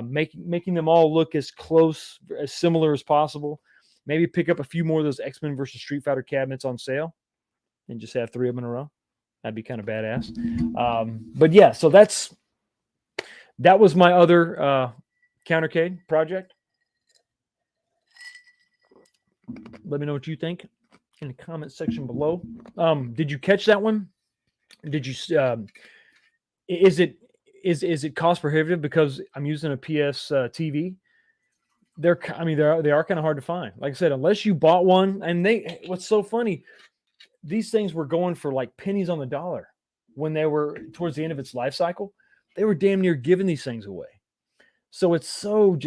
Speaker 1: making them all look as close, as similar as possible. Maybe pick up a few more of those X-Men versus Street Fighter cabinets on sale and just have 3 of them in a row. That'd be kind of badass. But yeah, so that was my other Countercade project. Let me know what you think in the comment section below. Did you catch that one? Did you? Is it cost prohibitive because I'm using a PS TV? They are kind of hard to find. Like I said, unless you bought one, and what's so funny, these things were going for like pennies on the dollar when they were towards the end of its life cycle. They were damn near giving these things away. So it's so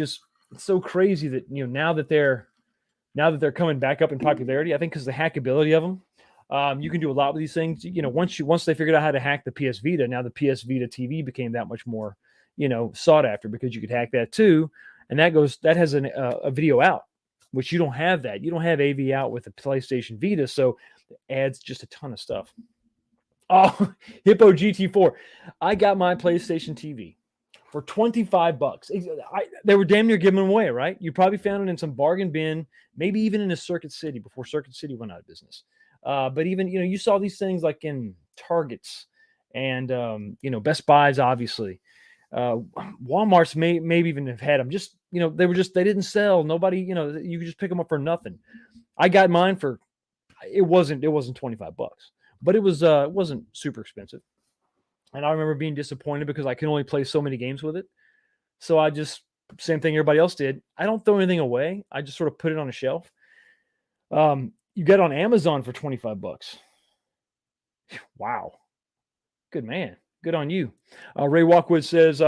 Speaker 1: crazy that now that they're coming back up in popularity. I think because the hackability of them, you can do a lot with these things. Once they figured out how to hack the PS Vita, now the PS Vita TV became that much more sought after, because you could hack that too. And that has a video out, which you don't have that. You don't have AV out with the PlayStation Vita, so it adds just a ton of stuff. Oh, Hippo GT4. I got my PlayStation TV for $25. They were damn near giving them away, right? You probably found it in some bargain bin, maybe even in a Circuit City before Circuit City went out of business. But even, you saw these things like in Targets and, Best Buys, obviously. Walmart's maybe even have had them. Just, they didn't sell. Nobody, you could just pick them up for nothing. I got mine for, it wasn't $25, but it wasn't super expensive. And I remember being disappointed because I can only play so many games with it. So I just, same thing everybody else did. I don't throw anything away. I just sort of put it on a shelf. You get it on Amazon for $25. Wow. Good man. Good on you. Ray Rockwood says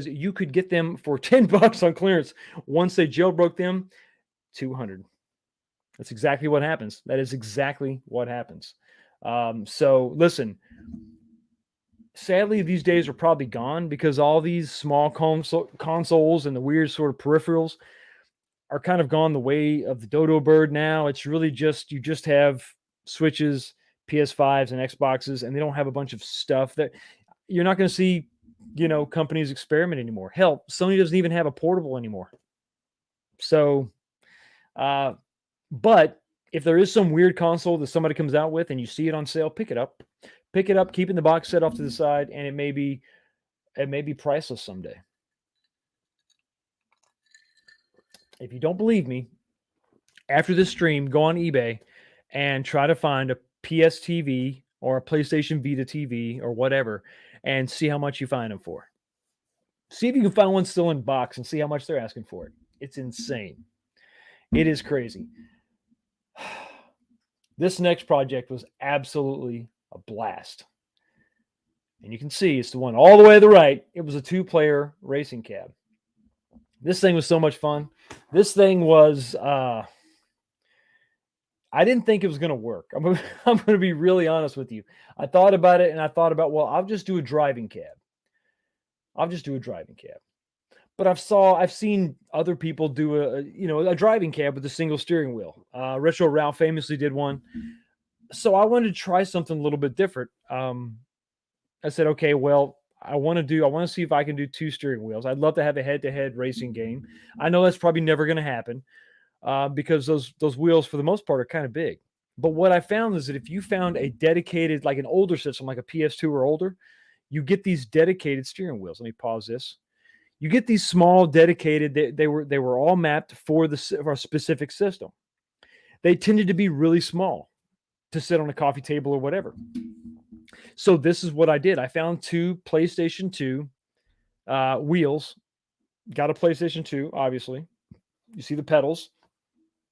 Speaker 1: you could get them for $10 on clearance. Once they jailbroke them, $200. That's exactly what happens. That is exactly what happens. So listen, sadly, these days are probably gone because all these small consoles and the weird sort of peripherals are kind of gone the way of the dodo bird now. It's really you just have Switches, PS5s, and Xboxes, and they don't have a bunch of stuff that you're not going to see, companies experiment anymore. Hell, Sony doesn't even have a portable anymore. So, but if there is some weird console that somebody comes out with and you see it on sale, pick it up. Pick it up, keeping the box set off to the side, and it may be priceless someday. If you don't believe me, after this stream, go on eBay and try to find a PS TV or a PlayStation Vita TV or whatever, and see how much you find them for. See if you can find one still in box and see how much they're asking for it. It's insane. It is crazy. This next project was absolutely a blast. And you can see it's the one all the way to the right. It was a 2-player racing cab. This thing was so much fun. This thing was, I didn't think it was going to work. I'm going to be really honest with you. I thought about it and I thought about, well, I'll just do a driving cab. But I've seen other people do a driving cab with a single steering wheel. Retro Ralph famously did one. So I wanted to try something a little bit different. I said, okay, well, I want to see if I can do 2 steering wheels. I'd love to have a head-to-head racing game. I know that's probably never going to happen because those wheels, for the most part, are kind of big. But what I found is that if you found a dedicated, like an older system, like a PS2 or older, you get these dedicated steering wheels. Let me pause this. You get these small, dedicated. They were all mapped for a specific system. They tended to be really small to sit on a coffee table or whatever. So this is what I did. I found 2 PlayStation 2 wheels. Got a PlayStation 2, obviously. You see the pedals.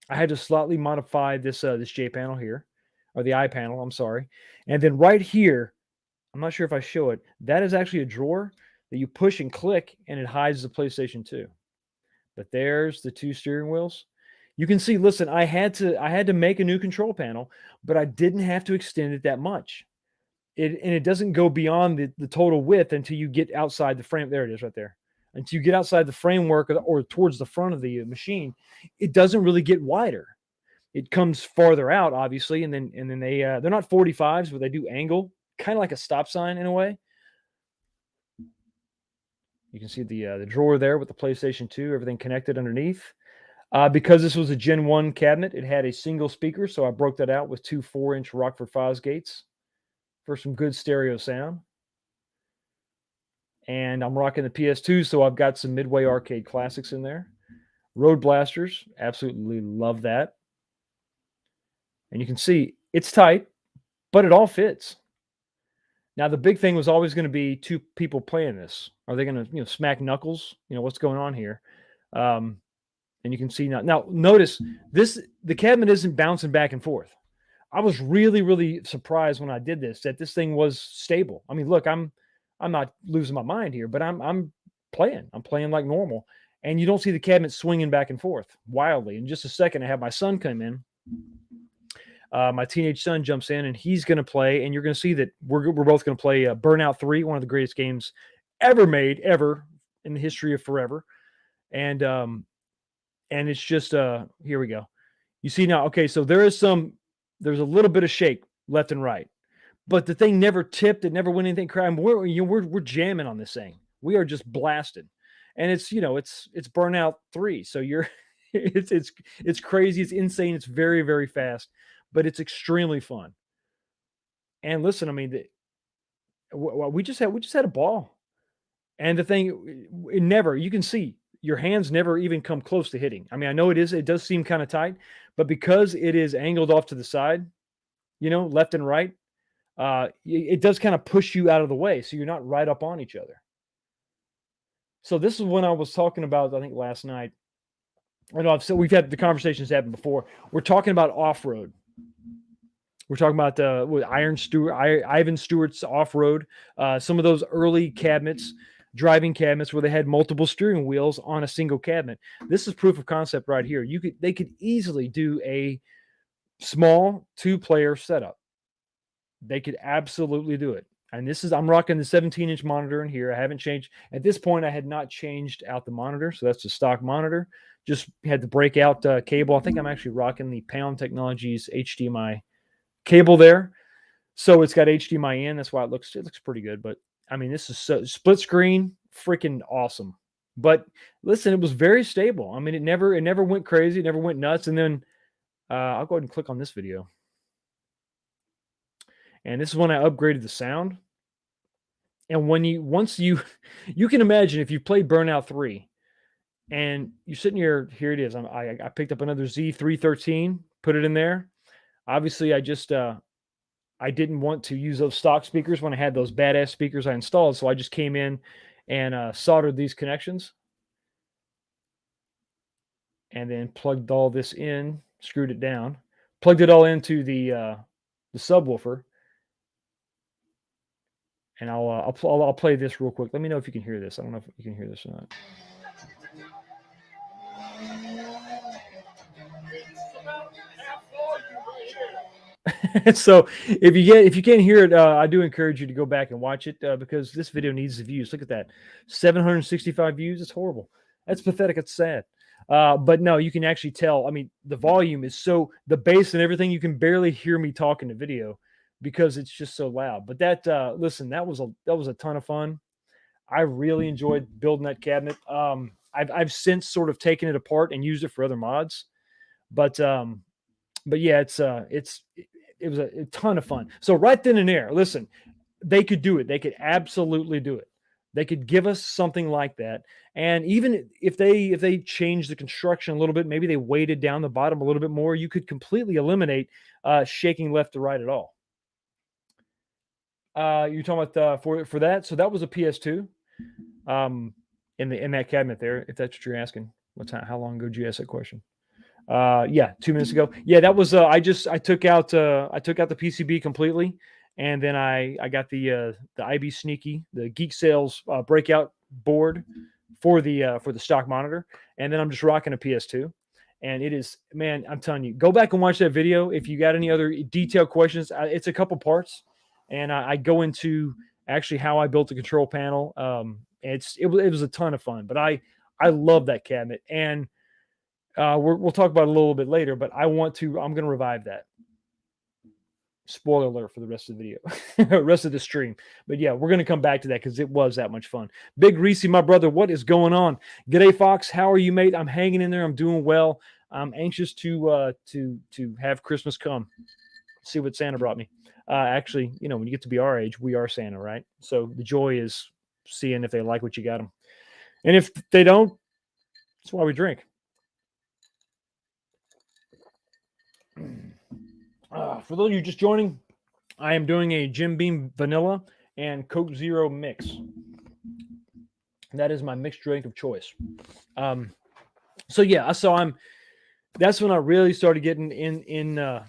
Speaker 1: I had to slightly modify this J panel here, or the I panel. I'm sorry. And then right here, I'm not sure if I show it. That is actually a drawer that you push and click, and it hides the PlayStation 2. But there's the 2 steering wheels. You can see. Listen, I had to make a new control panel, but I didn't have to extend it that much. It doesn't go beyond the total width until you get outside the frame. There it is, right there. Until you get outside the framework or towards the front of the machine, it doesn't really get wider. It comes farther out, obviously, and then they're not 45s, but they do angle, kind of like a stop sign in a way. You can see the drawer there with the PlayStation 2, everything connected underneath. Because this was a Gen 1 cabinet, it had a single speaker, so I broke that out with 2 4-inch Rockford Fosgates for some good stereo sound. And I'm rocking the PS2, so I've got some Midway Arcade classics in there. Road Blasters, absolutely love that. And you can see it's tight, but it all fits. Now, the big thing was always going to be 2 people playing this. Are they going to, smack knuckles? What's going on here? And you can see now. Now, notice the cabinet isn't bouncing back and forth. I was really, really surprised when I did this that this thing was stable. I mean, look, I'm not losing my mind here, but I'm playing. I'm playing like normal, and you don't see the cabinet swinging back and forth wildly. In just a second, I have my son come in. My teenage son jumps in, and he's going to play, and you're going to see that we're both going to play Burnout 3, one of the greatest games ever made, ever in the history of forever. And it's just here we go. You see now, okay, so there's a little bit of shake left and right, but the thing never tipped. It never went anything crazy. We're jamming on this thing. We are just blasted, and it's Burnout 3. So you're it's crazy. It's insane. It's very, very fast, but it's extremely fun. And listen, I mean, we just had a ball, and the thing, it never. You can see your hands never even come close to hitting. I mean, I know it does seem kind of tight, but because it is angled off to the side, left and right, it does kind of push you out of the way, so you're not right up on each other. So this is when I was talking about, I think last night. I know we've had the conversations happen before. We're talking about off-road. We're talking about Ivan Stewart's off-road. Some of those early cabinets, driving cabinets, where they had multiple steering wheels on a single cabinet. This is proof of concept right here. They could easily do a small 2-player setup. They could absolutely do it. And I'm rocking the 17-inch monitor in here. I haven't changed. At this point, I had not changed out the monitor. So that's the stock monitor. Just had the breakout cable. I think I'm actually rocking the Pound Technologies HDMI cable there. So it's got HDMI in. That's why it looks pretty good. But I mean, this is split screen, freaking awesome. But listen, it was very stable. I mean, it never went crazy. It never went nuts. And then I'll go ahead and click on this video. And this is when I upgraded the sound. And once you can imagine if you played Burnout 3 and you're sitting here it is. I picked up another Z313, put it in there. Obviously, I just I didn't want to use those stock speakers when I had those badass speakers I installed. So I just came in and soldered these connections and then plugged all this in, screwed it down, plugged it all into the subwoofer. And I'll play this real quick. Let me know if you can hear this. I don't know if you can hear this or not. So if you can't hear it, I do encourage you to go back and watch it because this video needs the views. Look at that, 765 views. It's horrible. That's pathetic. It's sad. But no, you can actually tell. I mean, the volume is so, the bass and everything, you can barely hear me talk in the video because it's just so loud. But that, listen, that was a ton of fun. I really enjoyed building that cabinet. I've since sort of taken it apart and used it for other mods, but yeah, it was a ton of fun. So right then and there, listen, they could do it. They could absolutely do it. They could give us something like that. And even if they changed the construction a little bit, maybe they weighted down the bottom a little bit more, you could completely eliminate shaking left to right at all. You're talking about for that. So that was a PS2 in that cabinet there, if that's what you're asking. How long ago did you ask that question? Yeah, 2 minutes ago. Yeah, that was I took out the PCB completely, and then I got the IB Sneaky, the Geek Sales Breakout Board for the stock monitor, and then I'm just rocking a PS2. And it is, man, I'm telling you, go back and watch that video if you got any other detailed questions. It's a couple parts, and I go into actually how I built the control panel. It was a ton of fun, but I love that cabinet, and we'll talk about it a little bit later. But I'm going to revive that. Spoiler alert for the rest of the video, rest of the stream. But yeah, we're going to come back to that because it was that much fun. Big Reese, my brother, what is going on? G'day, Fox. How are you, mate? I'm hanging in there. I'm doing well. I'm anxious to have Christmas come. See what Santa brought me. Actually, when you get to be our age, we are Santa, right? So the joy is seeing if they like what you got them, and if they don't, that's why we drink. For those of you just joining, I am doing a Jim Beam Vanilla and Coke Zero mix. That is my mixed drink of choice. So yeah, that's when I really started getting in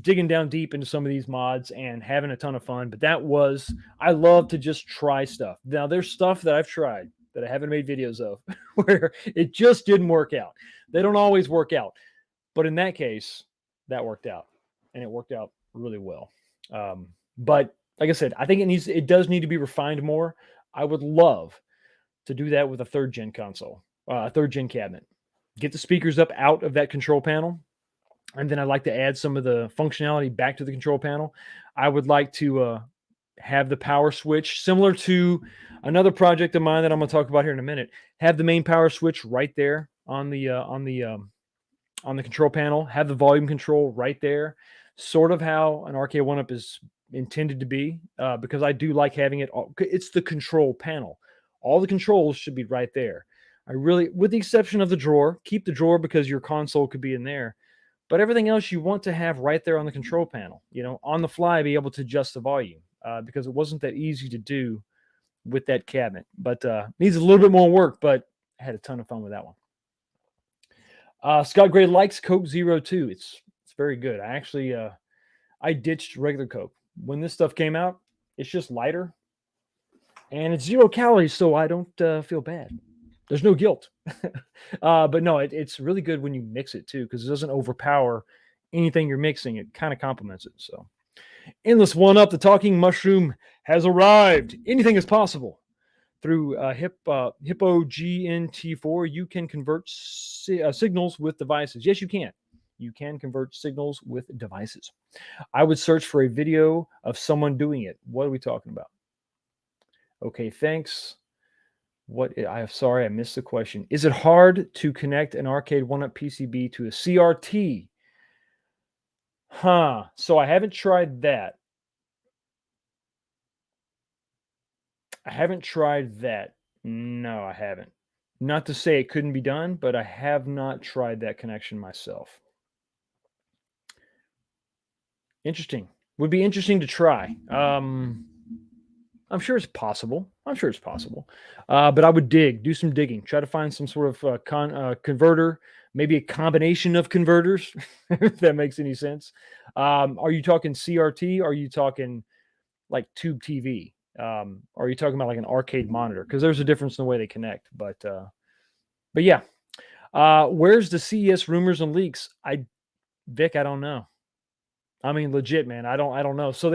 Speaker 1: digging down deep into some of these mods and having a ton of fun. But I love to just try stuff. Now there's stuff that I've tried that I haven't made videos of where it just didn't work out. They don't always work out. But in that case, that worked out. And it worked out really well. But like I said, I think it does need to be refined more. I would love to do that with a third gen console, a third gen cabinet. Get the speakers up out of that control panel. And then I'd like to add some of the functionality back to the control panel. I would like to have the power switch similar to another project of mine that I'm going to talk about here in a minute. Have the main power switch right there on the control panel. Have the volume control right there. Sort of how an Arcade1up is intended to be, because I do like having it. It's the control panel. All the controls should be right there. With the exception of the drawer, keep the drawer because your console could be in there. But everything else you want to have right there on the control panel. On the fly, be able to adjust the volume, because it wasn't that easy to do with that cabinet. But needs a little bit more work, but I had a ton of fun with that one. Scott Gray likes Coke Zero too. It's very good. I actually I ditched regular Coke when this stuff came out. It's just lighter and it's 0 calories, so I don't feel bad. There's no guilt. But no, it's really good when you mix it too, because it doesn't overpower anything you're mixing. It kind of complements it. So Endless One Up, the talking mushroom has arrived. Anything is possible. Through Hippo GNT4, you can convert signals with devices. Yes, you can. You can convert signals with devices. I would search for a video of someone doing it. What are we talking about? Okay, thanks. Sorry, I missed the question. Is it hard to connect an Arcade1up PCB to a CRT? So I haven't tried that. No, I haven't. Not to say it couldn't be done, but I have not tried that connection myself. Interesting. Would be interesting to try. I'm sure it's possible. But I would do some digging, try to find some sort of converter, maybe a combination of converters, if that makes any sense. Are you talking CRT? Are you talking like tube TV? Are you talking about like an arcade monitor? Because there's a difference in the way they connect. But yeah. Where's the CES rumors and leaks? Vic, I don't know. I mean, legit, man. I don't know. So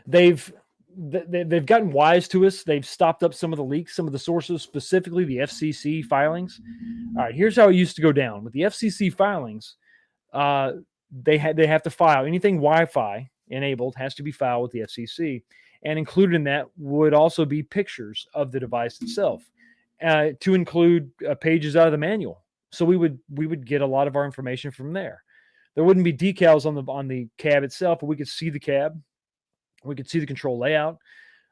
Speaker 1: they've they've gotten wise to us. They've stopped up some of the leaks, some of the sources, specifically the FCC filings. All right, here's how it used to go down with the FCC filings. They have to file anything Wi-Fi enabled has to be filed with the FCC, and included in that would also be pictures of the device itself, to include pages out of the manual. So we would get a lot of our information from there. There wouldn't be decals on the cab itself, but we could see the cab. We could see the control layout,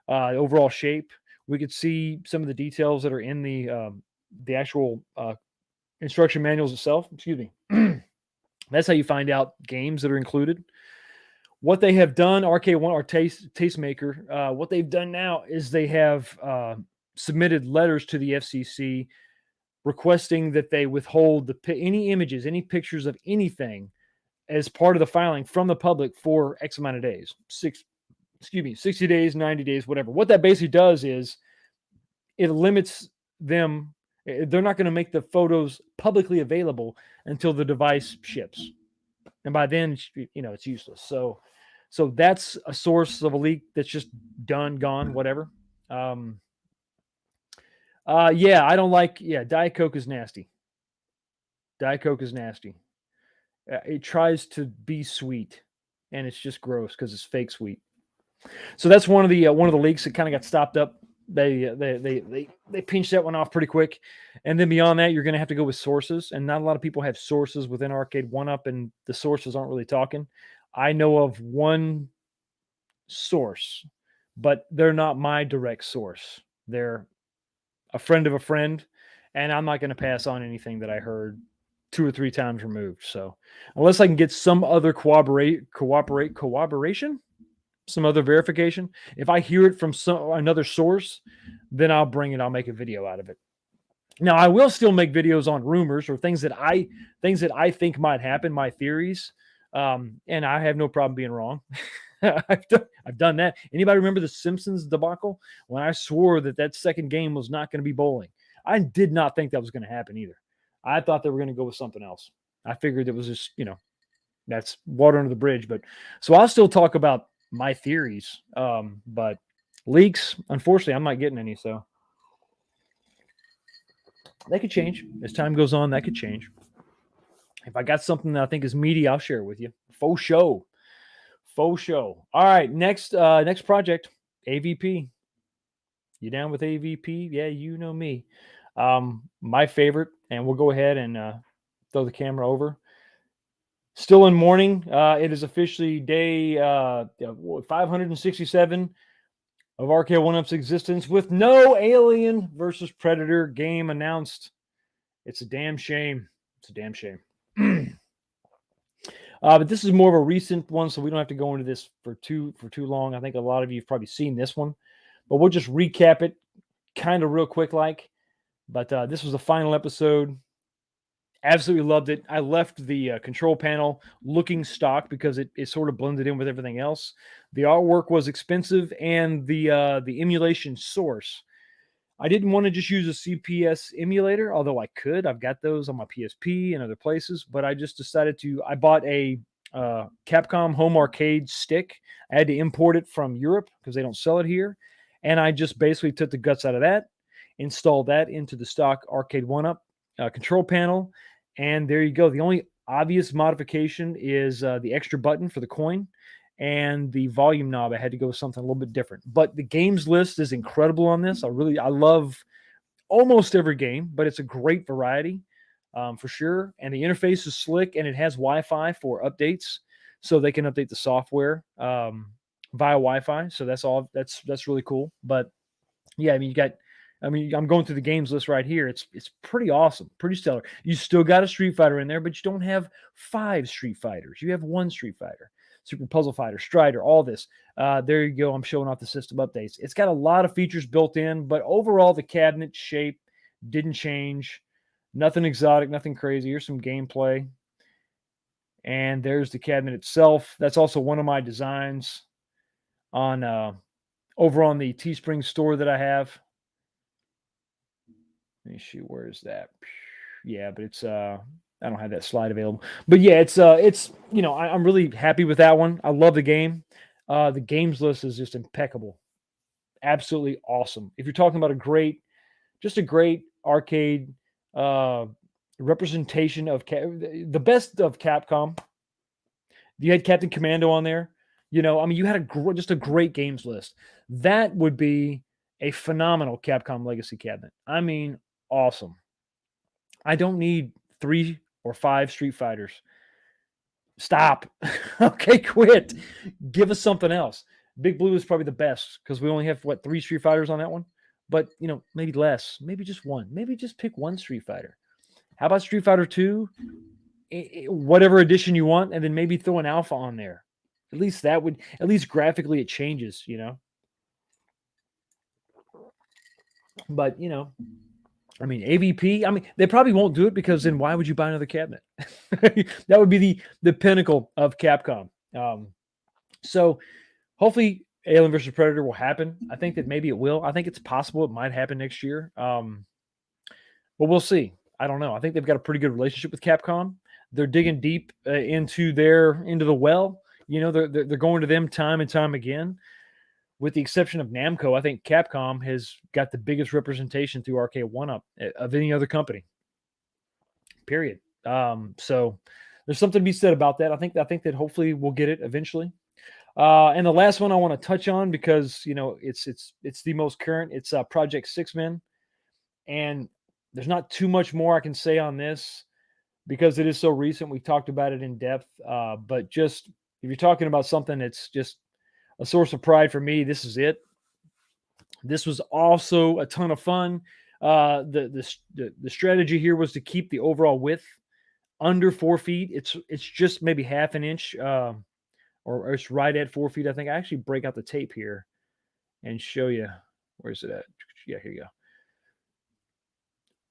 Speaker 1: overall shape. We could see some of the details that are in the actual instruction manuals itself. Excuse me. That's how you find out games that are included. What they have done, Arcade1up, our tastemaker, what they've done now is they have submitted letters to the FCC requesting that they withhold any images, any pictures of anything as part of the filing from the public for X amount of days. 60 days, 90 days, whatever. What that basically does is it limits them. They're not going to make the photos publicly available until the device ships. And by then, it's useless. So that's a source of a leak that's just done, gone, whatever. I don't like, Diet Coke is nasty. Diet Coke is nasty. It tries to be sweet, and it's just gross because it's fake sweet. So that's one of the leaks that kind of got stopped up. They pinched that one off pretty quick, and then beyond that, you're going to have to go with sources, and not a lot of people have sources within Arcade1up, and the sources aren't really talking. I know of one source, but they're not my direct source. They're a friend of a friend, and I'm not going to pass on anything that I heard 2 or 3 times removed. So unless I can get some other cooperation, some other verification, if I hear it from another source, then I'll bring it. I'll make a video out of it. Now I will still make videos on rumors or things that I think might happen, my theories, and I have no problem being wrong. I've done that. Anybody remember the Simpsons debacle when I swore that second game was not going to be bowling? I did not think that was going to happen either. I thought they were going to go with something else. I figured it was just, that's water under the bridge. But so I'll still talk about my theories. But leaks, unfortunately, I'm not getting any. So that could change as time goes on. That could change. If I got something that I think is meaty, I'll share it with you. Faux show. All right, next project, AVP. You down with AVP? Yeah, you know me. My favorite, and we'll go ahead and throw the camera over. Still in mourning. It is officially day 567 of Arcade1up's existence with no Alien versus Predator game announced. It's a damn shame. But this is more of a recent one, so we don't have to go into this for too long. I think a lot of you have probably seen this one, but we'll just recap it kind of real quick like. But this was the final episode. Absolutely loved it. I left the control panel looking stock because it sort of blended in with everything else. The artwork was expensive, and the emulation source, I didn't want to just use a CPS emulator, although I could. I've got those on my PSP and other places, but I just decided I bought a Capcom home arcade stick. I had to import it from Europe because they don't sell it here. And I just basically took the guts out of that, installed that into the stock Arcade1up control panel. And there you go. The only obvious modification is the extra button for the coin and the volume knob. I had to go with something a little bit different. But the games list is incredible on this. I love almost every game, but it's a great variety for sure. And the interface is slick, and it has Wi-Fi for updates, so they can update the software via Wi-Fi. So that's really cool. But yeah, I'm going through the games list right here. It's pretty awesome, pretty stellar. You still got a Street Fighter in there, but you don't have 5 Street Fighters. You have 1 Street Fighter. Super Puzzle Fighter, Strider, all this. There you go. I'm showing off the system updates. It's got a lot of features built in, but overall the cabinet shape didn't change. Nothing exotic, nothing crazy. Here's some gameplay. And there's the cabinet itself. That's also one of my designs on over on the Teespring store that I have. Let me see, where is that? Yeah, but it's I don't have that slide available. But yeah, it's I'm really happy with that one. I love the game. The games list is just impeccable. absolutely awesome. If you're talking about just a great arcade representation of the best of Capcom. You had Captain Commando on there. I mean, you had just a great games list. That would be a phenomenal Capcom Legacy cabinet. I mean, awesome. I don't need 3 or 5 Street Fighters. Stop. Okay, quit. Give us something else. Big Blue is probably the best because we only have 3 Street Fighters on that one. But maybe less. Maybe just one. Maybe just pick one Street Fighter. How about Street Fighter 2? Whatever edition you want, and then maybe throw an alpha on there. At least graphically it changes, But I mean, AVP. I mean, they probably won't do it because then why would you buy another cabinet? That would be the pinnacle of Capcom. So hopefully, Alien vs Predator will happen. I think that maybe it will. I think it's possible it might happen next year. But we'll see. I don't know. I think they've got a pretty good relationship with Capcom. They're digging deep into the well. They're going to them time and time again. With the exception of Namco, I think Capcom has got the biggest representation through Arcade1up of any other company. Period. So there's something to be said about that. I think that hopefully we'll get it eventually. And the last one I want to touch on because it's the most current. It's Project 6Men, and there's not too much more I can say on this because it is so recent. We talked about it in depth, but just if you're talking about something that's just a source of pride for me, this is it. This was also a ton of fun. The strategy here was to keep the overall width under 4 feet. It's just maybe half an inch, or it's right at 4 feet. I think I actually break out the tape here and show you. Where's it at? Yeah, here you go.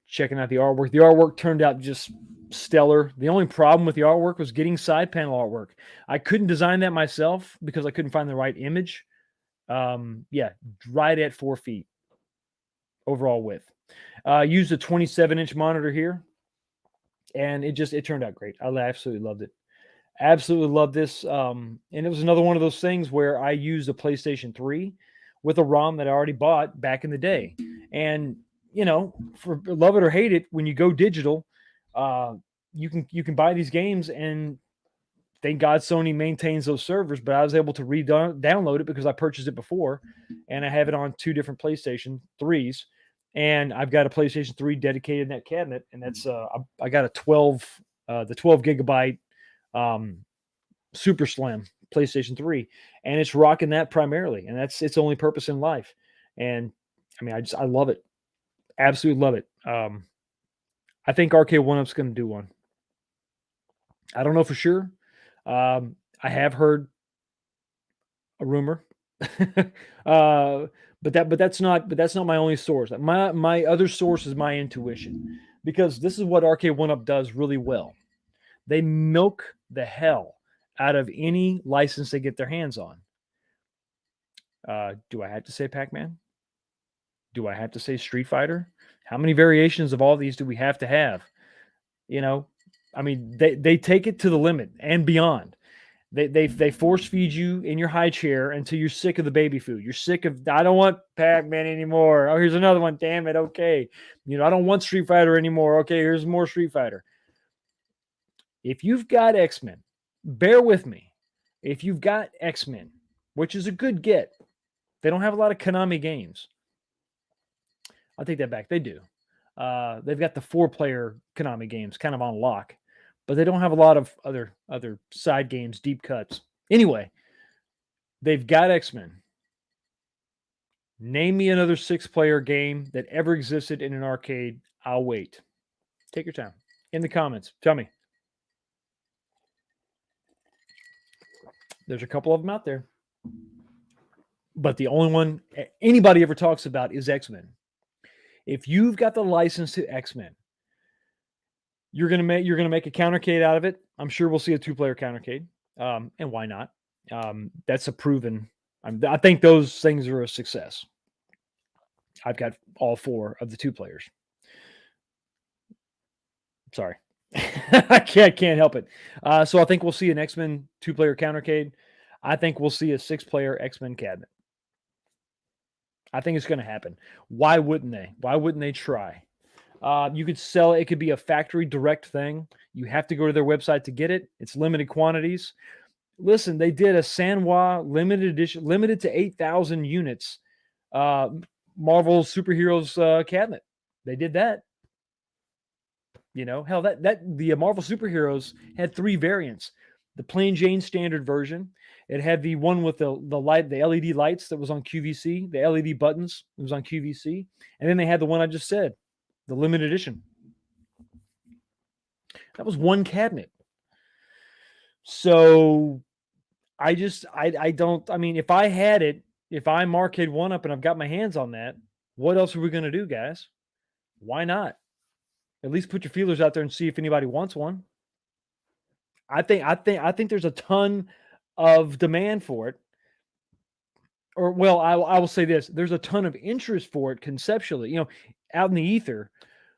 Speaker 1: Checking out the artwork. The artwork turned out just stellar. The only problem with the artwork was getting side panel artwork. I couldn't design that myself because I couldn't find the right image. Yeah, right at 4 feet overall width. Used a 27-inch monitor here, and it turned out great. I absolutely loved it. Absolutely loved this. And it was another one of those things where I used a PlayStation 3 with a ROM that I already bought back in the day. And for love it or hate it, when you go digital, you can buy these games, and thank God Sony maintains those servers. But I was able to download it because I purchased it before, and I have it on 2 different PlayStation 3s, and I've got a PlayStation 3 dedicated in that cabinet, and that's I got the 12 gigabyte Super Slim PlayStation 3, and it's rocking that primarily, and that's its only purpose in life. And I mean, I love it. Absolutely love it. I think Arcade1up's going to do one. I don't know for sure. I have heard a rumor, but that's not my only source. My other source is my intuition, because this is what Arcade1up does really well. They milk the hell out of any license they get their hands on. Do I have to say Pac-Man? Do I have to say Street Fighter? How many variations of all these do we have to have? I mean, they take it to the limit and beyond. They force feed you in your high chair until you're sick of the baby food. You're sick of, I don't want Pac-Man anymore. Oh, here's another one. Damn it. Okay. I don't want Street Fighter anymore. Okay, here's more Street Fighter. If you've got X-Men, bear with me. If you've got X-Men, which is a good get, they don't have a lot of Konami games. I'll take that back. They do. They've got the 4-player Konami games kind of on lock, but they don't have a lot of other side games, deep cuts. Anyway, they've got X-Men. Name me another 6-player game that ever existed in an arcade. I'll wait. Take your time. In the comments, tell me. There's a couple of them out there, but the only one anybody ever talks about is X-Men. If you've got the license to X-Men, you're gonna make a countercade out of it. I'm sure we'll see a 2-player countercade, and why not? That's a proven. I think those things are a success. I've got all 4 of the 2 players. Sorry, I can't help it. So I think we'll see an X-Men 2-player countercade. I think we'll see a 6-player X-Men cabinet. I think it's going to happen. Why wouldn't they? Why wouldn't they try? You could sell it. It could be a factory direct thing. You have to go to their website to get it. It's limited quantities. Listen, they did a Sanwa limited edition, limited to 8,000 units, Marvel superheroes cabinet. They did that. You know, hell, that the Marvel superheroes had 3 variants: the plain Jane standard version. It had the one with the LED lights that was on QVC, the LED buttons that was on QVC, and then they had the one I just said, the limited edition. That was one cabinet. So I mean, if I had it, if I'm Arcade1up and I've got my hands on that, what else are we going to do, guys? Why not? At least put your feelers out there and see if anybody wants one. I think there's a ton of demand for it. Or, well, I will say this: there's a ton of interest for it conceptually, out in the ether.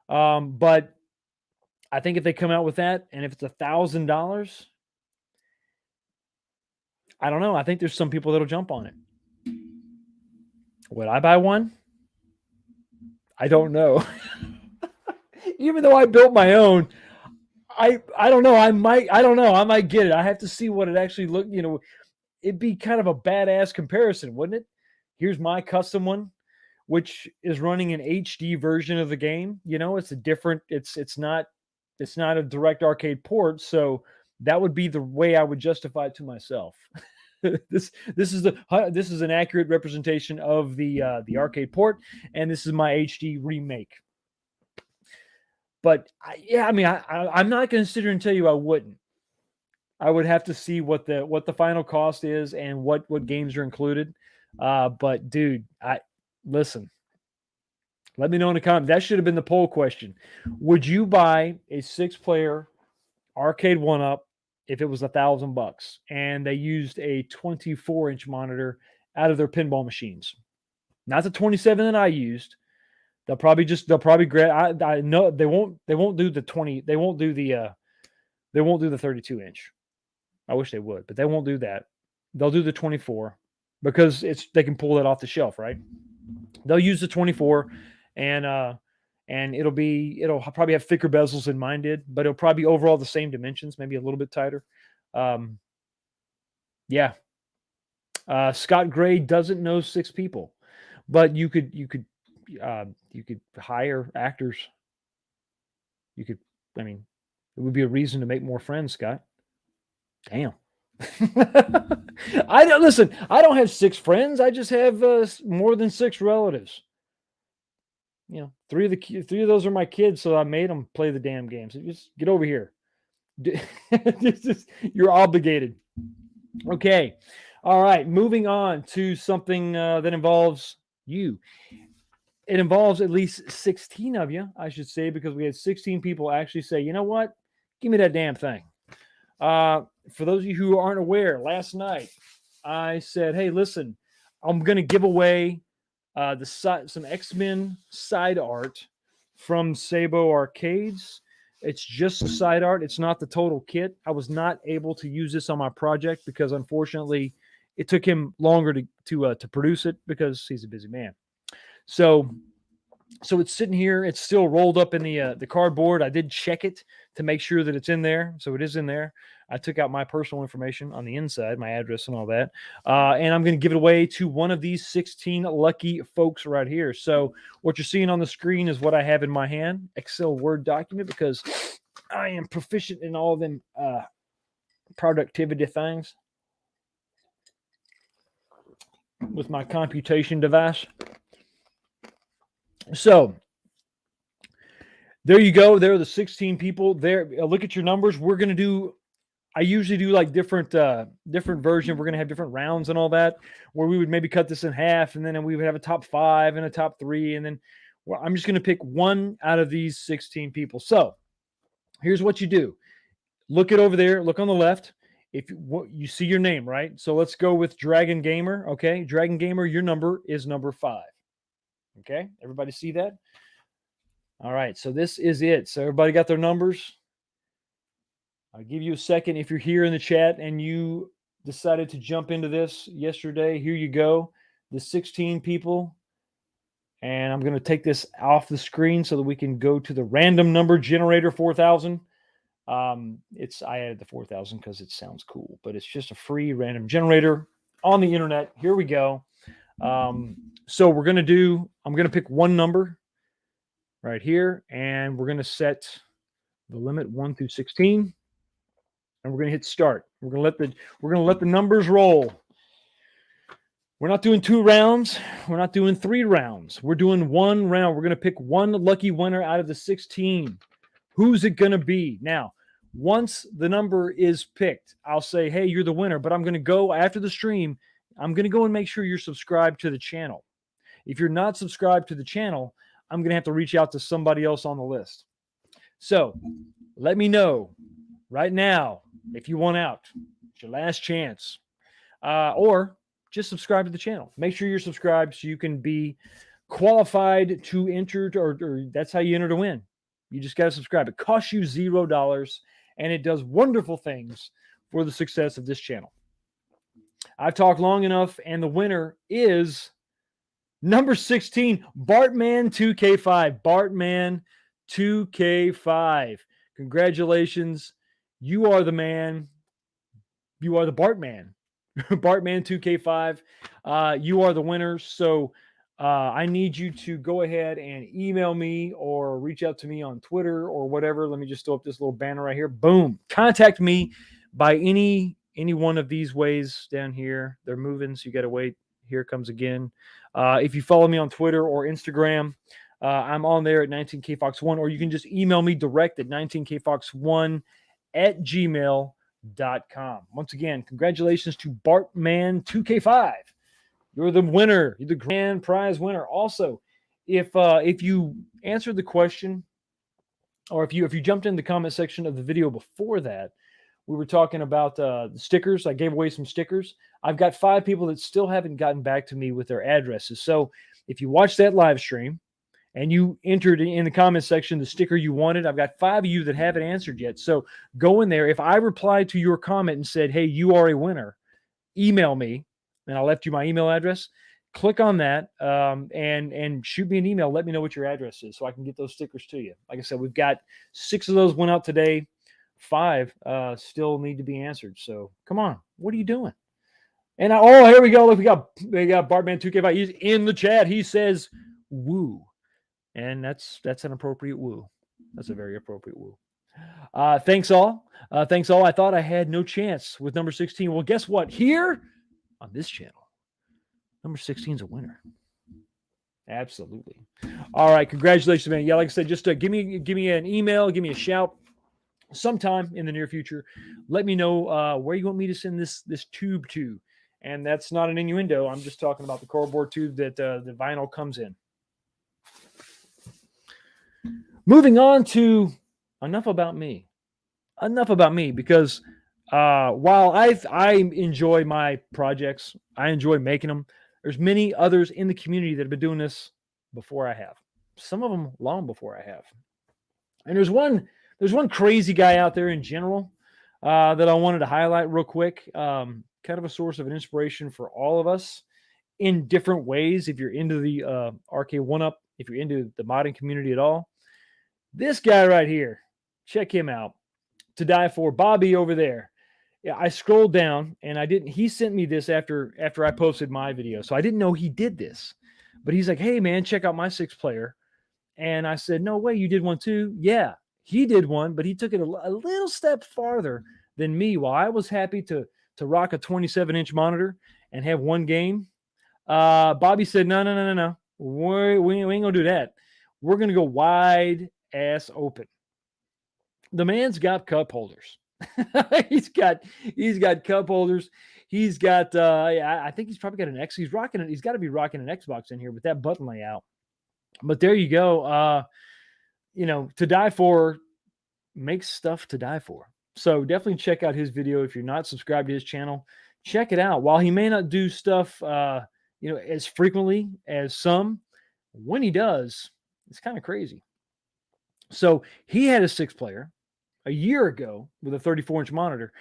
Speaker 1: But I think if they come out with that, and if it's $1,000, I don't know. I think there's some people that'll jump on it. Would I buy one? I don't know. Even though I built my own, I don't know. I don't know. I might get it. I have to see what it actually look. It'd be kind of a badass comparison, wouldn't it? Here's my custom one, which is running an HD version of the game. It's a different. It's not a direct arcade port, so that would be the way I would justify it to myself. This is an accurate representation of the arcade port, and this is my HD remake. But I'm not going to sit here and tell you I wouldn't. I would have to see what the final cost is and what games are included. But dude, listen. Let me know in the comments. That should have been the poll question. Would you buy a 6-player Arcade1up if it was $1,000 and they used a 24-inch monitor out of their pinball machines? Not the 27 that I used. They'll probably grab. I know they won't do the 20. They won't do the 32-inch. I wish they would, but they won't do that. They'll do the 24 because they can pull that off the shelf, right? They'll use the 24, and it'll probably have thicker bezels than mine did, but it'll probably be overall the same dimensions, maybe a little bit tighter. Yeah. Scott Gray doesn't know 6 people, but you could hire actors. It would be a reason to make more friends, Scott. Damn. I don't have 6 friends. I just have more than 6 relatives. 3 of those are my kids, so I made them play the damn game. So just get over here. You're obligated. Okay. All right. Moving on to something that involves you. It involves at least 16 of you, I should say, because we had 16 people actually say, you know what? Give me that damn thing. For those of you who aren't aware, last night I said, hey, listen, I'm going to give away some X-Men side art from Sabo Arcades. It's just the side art. It's not the total kit. I was not able to use this on my project because, unfortunately, it took him longer to produce it because he's a busy man. So it's sitting here. It's still rolled up in the cardboard. I did check it to make sure that it's in there. So it is in there. I took out my personal information on the inside, my address and all that. And I'm going to give it away to one of these 16 lucky folks right here. So what you're seeing on the screen is what I have in my hand, Excel Word document, because I am proficient in all of them productivity things with my computation device. So there you go. There are the 16 people there. Look at your numbers. We're going to do, I usually do like different version. We're going to have different rounds and all that, where we would maybe cut this in half, and then we would have a top 5 and a top 3. And then I'm just going to pick one out of these 16 people. So here's what you do. Look it over there. Look on the left. If you see your name, right? So let's go with Dragon Gamer. Okay. Dragon Gamer, your number is number 5. Okay. Everybody see that? All right. So this is it. So everybody got their numbers. I'll give you a second. If you're here in the chat and you decided to jump into this yesterday, here you go. The 16 people And I'm going to take this off the screen so that we can go to the random number generator 4000. I added the 4000 because it sounds cool, but it's just a free random generator on the internet. Here we go. So I'm going to pick one number right here, and we're going to set the limit 1 through 16, and we're going to hit start. We're going to let the numbers roll. We're not doing 2 rounds. We're not doing 3 rounds. We're doing 1 round. We're going to pick one lucky winner out of the 16. Who's it going to be? Now, once the number is picked, I'll say, hey, you're the winner. But I'm going to go after the stream. I'm going to go and make sure you're subscribed to the channel. If you're not subscribed to the channel, I'm going to have to reach out to somebody else on the list. So let me know right now if you want out. It's your last chance. Or just subscribe to the channel. Make sure you're subscribed so you can be qualified to enter, or that's how you enter to win. You just got to subscribe. It costs you $0, and it does wonderful things for the success of this channel. I've talked long enough, and the winner is number 16, Bartman2K5. Bartman2K5. Congratulations. You are the man. You are the Bartman. Bartman2K5. You are the winner. So I need you to go ahead and email me or reach out to me on Twitter or whatever. Let me just throw up this little banner right here. Boom. Contact me by any one of these ways down here. They're moving, so you got to wait. Here it comes again. If you follow me on Twitter or Instagram, I'm on there at 19kfox1, or you can just email me direct at 19kfox1@gmail.com. Once again, congratulations to Bartman2K5. You're the winner. You're the grand prize winner. Also, if you answered the question, or if you jumped in the comment section of the video before that, we were talking about the stickers. I gave away some stickers. I've got 5 people that still haven't gotten back to me with their addresses. So if you watched that live stream and you entered in the comment section the sticker you wanted, I've got 5 of you that haven't answered yet. So go in there. If I replied to your comment and said, hey, you are a winner, email me, and I left you my email address. Click on that and shoot me an email. Let me know what your address is so I can get those stickers to you. Like I said, we've got 6 of those went out today. 5 still need to be answered. So come on, what are you doing? And here we go. Look, we got Bartman2K5. He's in the chat. He says woo. And that's an appropriate woo. That's a very appropriate woo. Thanks all. Thanks all. I thought I had no chance with number 16. Well, guess what? Here on this channel, number 16 is a winner. Absolutely. All right. Congratulations, man. Yeah, like I said, just give me an email, give me a shout sometime in the near future. Let me know where you want me to send this tube to. And that's not an innuendo. I'm just talking about the cardboard tube that the vinyl comes in. Moving on to enough about me. Enough about me, because while I enjoy my projects, I enjoy making them, there's many others in the community that have been doing this before I have. Some of them long before I have. And there's one crazy guy out there in general that I wanted to highlight real quick. Kind of a source of an inspiration for all of us in different ways. If you're into the Arcade1up, if you're into the modding community at all, this guy right here, check him out. To Die For, Bobby over there. Yeah, I scrolled down and he sent me this after I posted my video. So I didn't know he did this. But he's like, hey man, check out my 6-player. And I said, no way, you did one too? Yeah, he did one, but he took it a little step farther than me. While I was happy to rock a 27-inch monitor and have one game, Bobby said, no. We ain't gonna do that. We're gonna go wide ass open. The man's got cup holders. he's got cup holders. He's got I think he's probably got an X. He's got to be rocking an Xbox in here with that button layout. But there you go. To Die For makes stuff to die for. So definitely check out his video. If you're not subscribed to his channel, check it out. While he may not do stuff as frequently as some, when he does, it's kind of crazy. So he had a 6-player. a year ago with a 34-inch monitor.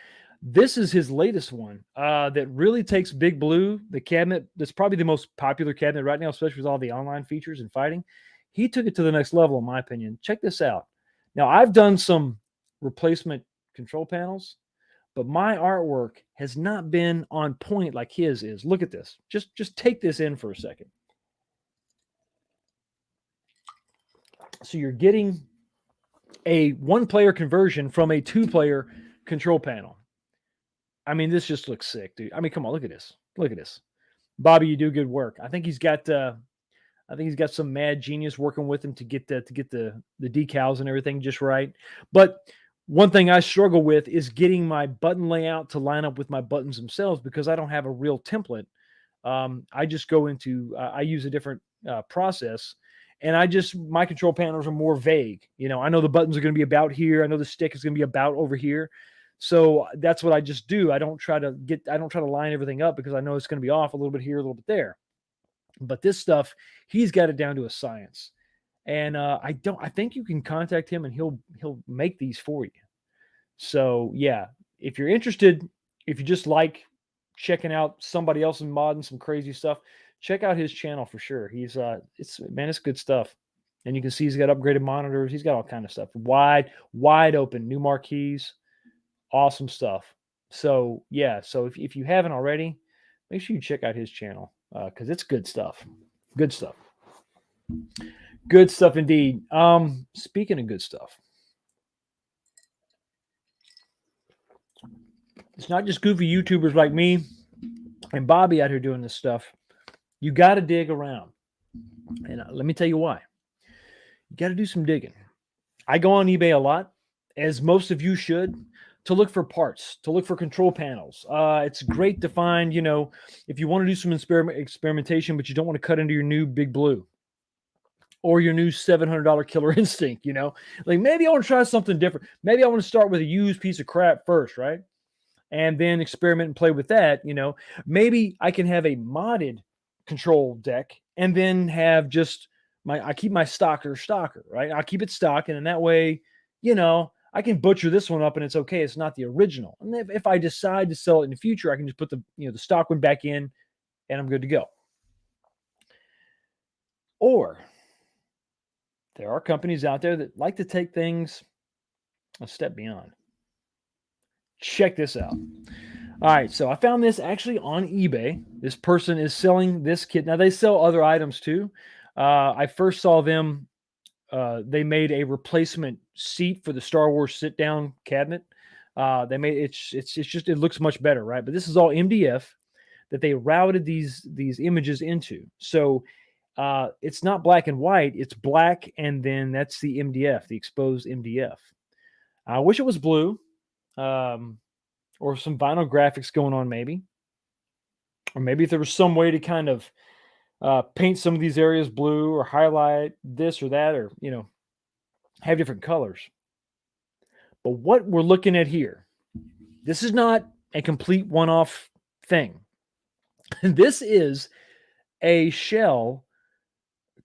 Speaker 1: This is his latest one that really takes Big Blue, the cabinet that's probably the most popular cabinet right now, especially with all the online features and fighting. He took it to the next level, in my opinion. Check this out. Now, I've done some replacement control panels, but my artwork has not been on point like his is. Look at this. Just take this in for a second. So you're getting a one-player conversion from a two-player control panel. I mean, this just looks sick, dude. I mean, come on, look at this. Look at this. Bobby, you do good work. I think he's got some mad genius working with him to get the decals and everything just right. But one thing I struggle with is getting my button layout to line up with my buttons themselves because I don't have a real template. I just go into I use a different process, and my control panels are more vague. You know, I know the buttons are going to be about here. I know the stick is going to be about over here. So that's what I just do. I don't try to line everything up because I know it's going to be off a little bit here, a little bit there. But this stuff, he's got it down to a science. And I think you can contact him and he'll make these for you. So yeah, if you're interested, if you just like checking out somebody else's mod and some crazy stuff, check out his channel for sure. He's it's good stuff. And you can see he's got upgraded monitors. He's got all kind of stuff. Wide open, new marquees. Awesome stuff. So yeah, so if you haven't already, make sure you check out his channel because it's good stuff. Good stuff. Good stuff indeed. Speaking of good stuff, it's not just goofy YouTubers like me and Bobby out here doing this stuff. You got to dig around, and let me tell you why. You got to do some digging. I go on eBay a lot, as most of you should, to look for parts, to look for control panels. It's great to find, you know, if you want to do some experimentation, but you don't want to cut into your new Big Blue or your new $700 Killer Instinct, you know, like maybe I want to try something different. Maybe I want to start with a used piece of crap first, right? And then experiment and play with that, you know. Maybe I can have a modded control deck and then have just I keep my stocker, right? I'll keep it stock, and in that way, you know, I can butcher this one up and it's okay. It's not the original. And if I decide to sell it in the future, I can just put the stock one back in and I'm good to go. Or there are companies out there that like to take things a step beyond. Check this out. All right, so I found this actually on eBay. This person is selling this kit. Now, they sell other items too. I first saw them. They made a replacement seat for the Star Wars sit-down cabinet. They made it looks much better, right? But this is all MDF that they routed these images into. So it's not black and white; it's black, and then that's the MDF, the exposed MDF. I wish it was blue, or some vinyl graphics going on, maybe, or maybe if there was some way to kind of paint some of these areas blue or highlight this or that, or, you know, have different colors. But what we're looking at here, this is not a complete one-off thing. This is a shell,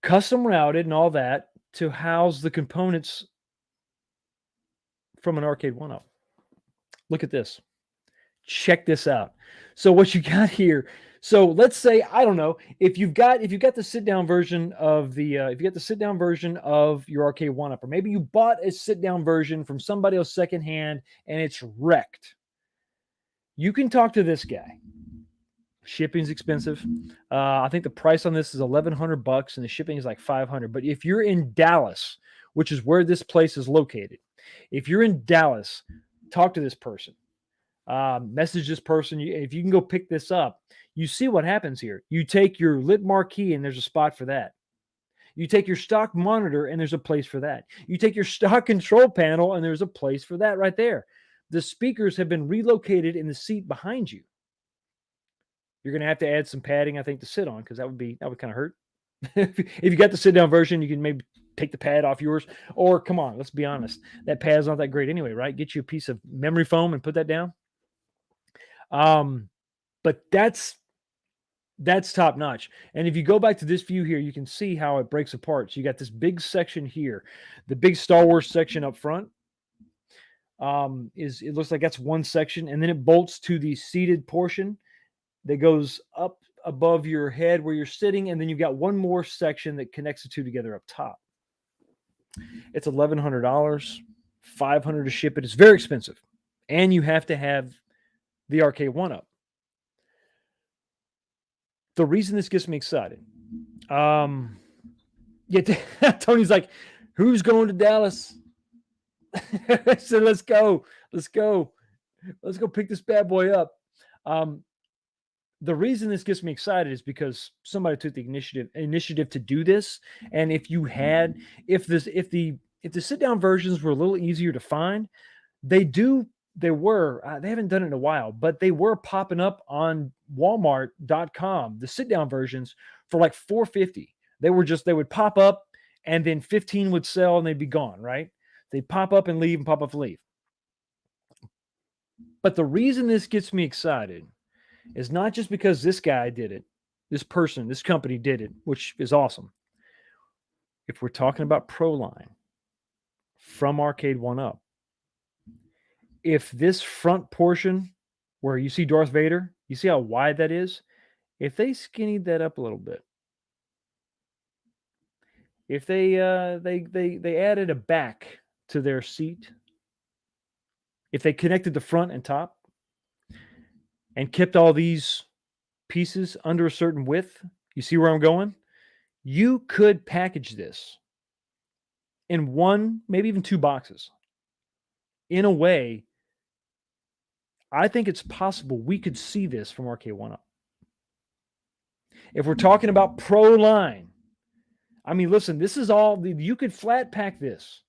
Speaker 1: custom routed and all that, to house the components from an Arcade1up. Look at this. Check this out. So what you got here. So let's say, I don't know, if you've got the sit-down version of the if you got the sit-down version of your Arcade1up, or maybe you bought a sit-down version from somebody else secondhand and it's wrecked. You can talk to this guy. Shipping's expensive. I think the price on this is $1,100 and the shipping is like $500. But if you're in Dallas, which is where this place is located, if you're in Dallas, talk to this person. Message this person. If you can go pick this up, you see what happens here. You take your lit marquee and there's a spot for that. You take your stock monitor and there's a place for that. You take your stock control panel and there's a place for that right there. The speakers have been relocated in the seat behind you. You're going to have to add some padding, I think, to sit on, because that would kind of hurt. If you got the sit down version, you can maybe take the pad off yours. Or come on, let's be honest, that pad's not that great anyway, right? Get you a piece of memory foam and put that down. But that's top notch. And if you go back to this view here, you can see how it breaks apart. So you got this big section here, the big Star Wars section up front. Is it looks like that's one section, and then it bolts to the seated portion that goes up above your head where you're sitting, and then you've got one more section that connects the two together up top. It's $1,100, $500 to ship it. It's very expensive, and you have to have the Arcade1up. The reason this gets me excited, yeah, Tony's like, "Who's going to Dallas?" So let's go pick this bad boy up. The reason this gets me excited is because somebody took the initiative to do this. And if the sit down versions were a little easier to find, they haven't done it in a while, but they were popping up on Walmart.com, the sit down versions, for like $4.50. They would pop up, and then 15 would sell and they'd be gone, right? They'd pop up and leave and pop up and leave. But the reason this gets me excited is not just because this guy did it, this company did it, which is awesome. If we're talking about Proline from Arcade1up, if this front portion where you see Darth Vader, you see how wide that is? If they skinnied that up a little bit, if they added a back to their seat, if they connected the front and top and kept all these pieces under a certain width, you see where I'm going? You could package this in one, maybe even two boxes. In a way, I think it's possible we could see this from Arcade1up. If we're talking about Proline, I mean, listen, this is all, you could flat pack this.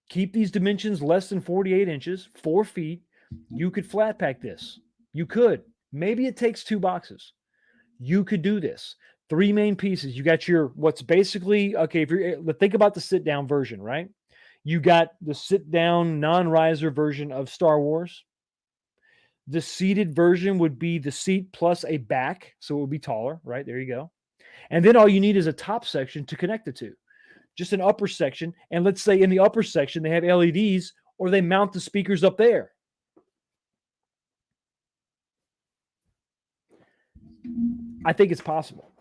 Speaker 1: Keep these dimensions less than 48 inches, 4 feet. You could flat pack this. You could. Maybe it takes 2 boxes. You could do this. 3 main pieces. You got your, what's basically, okay, think about the sit down version, right? You got the sit down non-riser version of Star Wars. The seated version would be the seat plus a back, so it would be taller, right? There you go. And then all you need is a top section to connect the two. Just an upper section. And let's say in the upper section, they have LEDs, or they mount the speakers up there. I think it's possible.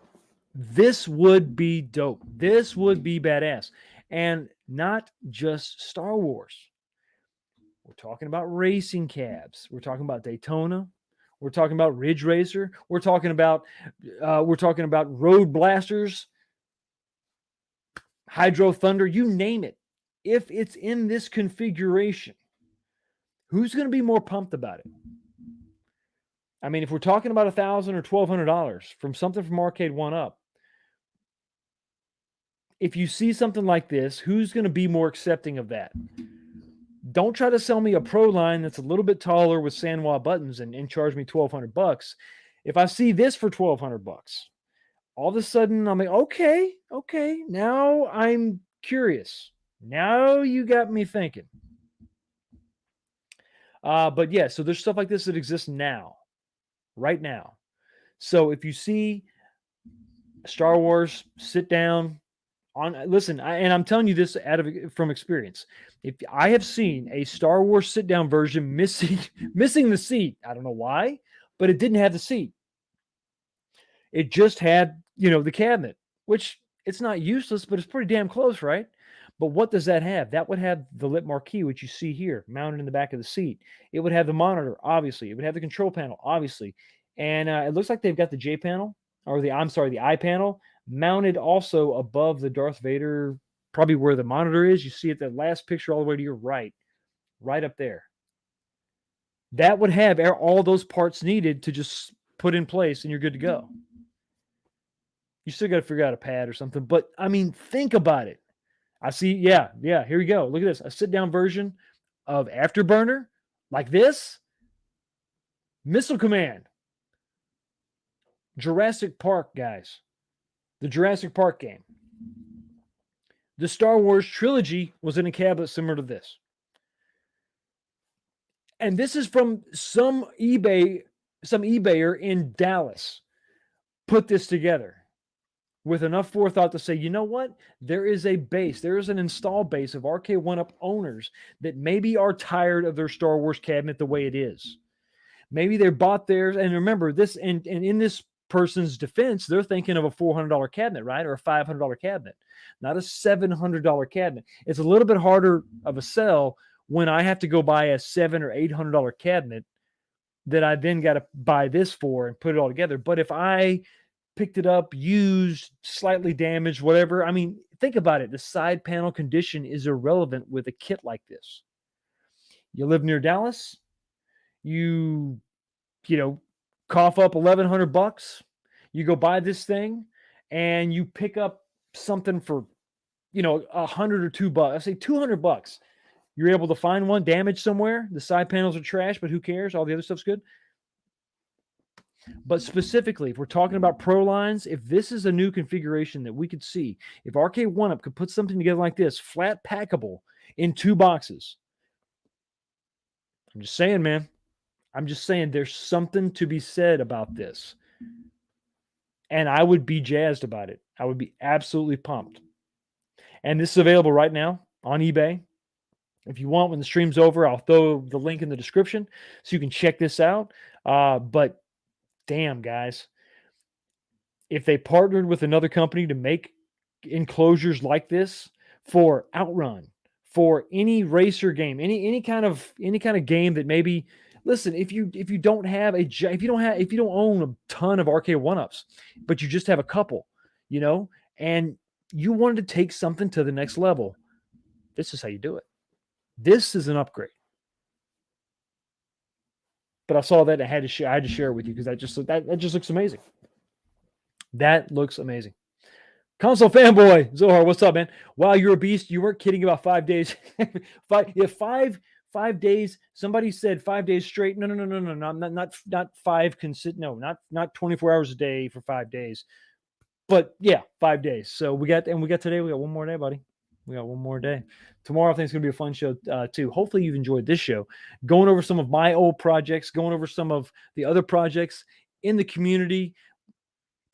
Speaker 1: This would be dope. This would be badass. And not just Star Wars. We're talking about racing cabs. We're talking about Daytona. We're talking about Ridge Racer. We're talking about Road Blasters, Hydro Thunder, you name it. If it's in this configuration, who's going to be more pumped about it? I mean, if we're talking about $1,000 or $1,200 from something from Arcade1up, if you see something like this, who's going to be more accepting of that? Don't try to sell me a Proline that's a little bit taller with Sanwa buttons and charge me $1,200. If I see this for $1,200, all of a sudden I'm like, okay, now I'm curious. Now you got me thinking. But yeah, so there's stuff like this that exists now, right now. So if you see Star Wars, sit down listen, and I'm telling you this from experience. If I have seen a Star Wars sit down version missing the seat, I don't know why, but it didn't have the seat. It just had, the cabinet, which it's not useless, but it's pretty damn close, right? But what does that have? That would have the lit marquee, which you see here, mounted in the back of the seat. It would have the monitor, obviously. It would have the control panel, obviously. And it looks like they've got the J panel, or the I panel, mounted also above the Darth Vader, probably where the monitor is. You see it, that last picture all the way to your right up there. That would have all those parts needed to just put in place, and you're good to go. You still got to figure out a pad or something. But, I mean, think about it. I see, yeah, here we go. Look at this. A sit-down version of Afterburner like this. Missile Command. Jurassic Park, guys. The Jurassic Park game. The Star Wars Trilogy was in a cabinet similar to this. And this is from some eBayer in Dallas put this together. with enough forethought to say, you know what? There is a base, there is an install base of Arcade1up owners that maybe are tired of their Star Wars cabinet the way it is. Maybe they bought theirs, and remember this, and in this person's defense, they're thinking of a $400 cabinet, right? Or a $500 cabinet, not a $700 cabinet. It's a little bit harder of a sell when I have to go buy a $700 or $800 cabinet that I then got to buy this for and put it all together. But if I picked it up, used, slightly damaged, whatever, I mean, think about it. The side panel condition is irrelevant with a kit like this. You live near Dallas, you cough up $1,100, you go buy this thing, and you pick up something for, $100 or $2. I say $200. You're able to find one damaged somewhere. The side panels are trash, but who cares? All the other stuff's good. But specifically, if we're talking about pro lines, if this is a new configuration that we could see, if Arcade1up could put something together like this, flat packable in 2 boxes, I'm just saying, man. I'm just saying there's something to be said about this. And I would be jazzed about it. I would be absolutely pumped. And this is available right now on eBay. If you want, when the stream's over, I'll throw the link in the description so you can check this out. But damn, guys, if they partnered with another company to make enclosures like this for Outrun, for any racer game, any kind of game that maybe, listen, if you don't own a ton of Arcade1ups, but you just have a couple, and you wanted to take something to the next level, this is how you do it. This is an upgrade. But I saw that and I had to share it with you because that just looks amazing. That looks amazing. Console fanboy Zohar, what's up, man? Wow, you're a beast. You weren't kidding about 5 days. five days. Somebody said 5 days straight. No, not five. Not 24 hours a day for 5 days. But yeah, 5 days. So we got today. We got one more day, buddy. We got one more day. Tomorrow, I think it's going to be a fun show, too. Hopefully, you've enjoyed this show. Going over some of my old projects, going over some of the other projects in the community.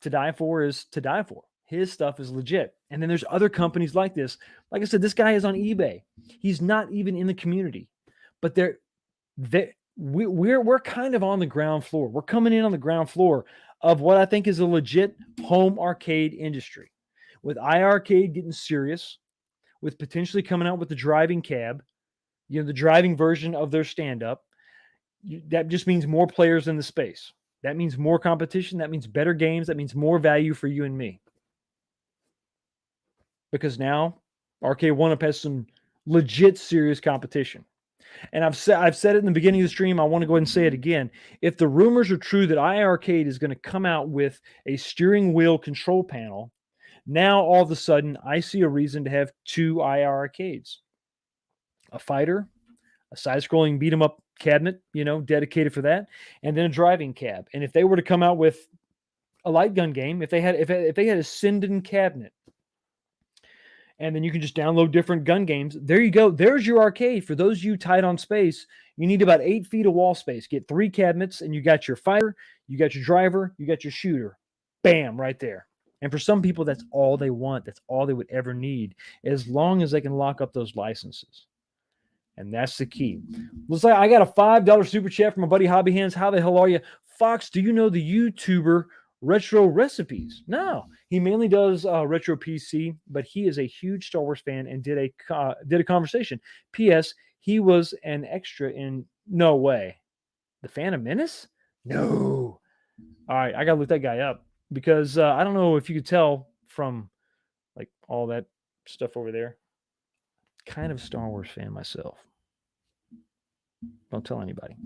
Speaker 1: To Die For is To Die For. His stuff is legit. And then there's other companies like this. Like I said, this guy is on eBay. He's not even in the community. But we're kind of on the ground floor. We're coming in on the ground floor of what I think is a legit home arcade industry. With iArcade getting serious, with potentially coming out with the driving cab, the driving version of their stand-up, that just means more players in the space. That means more competition. That means better games. That means more value for you and me. Because now Arcade1up has some legit serious competition. And I've said it in the beginning of the stream. I want to go ahead and say it again. If the rumors are true that iArcade is going to come out with a steering wheel control panel, now all of a sudden I see a reason to have 2 iArcades. A fighter, a side-scrolling beat-em-up cabinet, dedicated for that, and then a driving cab. And if they were to come out with a light gun game, if they had a Sinden cabinet, and then you can just download different gun games, there you go. There's your arcade. For those of you tight on space, you need about 8 feet of wall space. Get 3 cabinets, and you got your fighter, you got your driver, you got your shooter. Bam, right there. And for some people, that's all they want. That's all they would ever need, as long as they can lock up those licenses. And that's the key. Looks like I got a $5 super chat from my buddy Hobby Hands. How the hell are you? Fox, do you know the YouTuber Retro Recipes? No. He mainly does Retro PC, but he is a huge Star Wars fan and did a conversation. P.S. He was an extra in No Way. The Phantom Menace? No. All right, I got to look that guy up because I don't know if you could tell from like all that stuff over there. Kind of Star Wars fan myself. Don't tell anybody.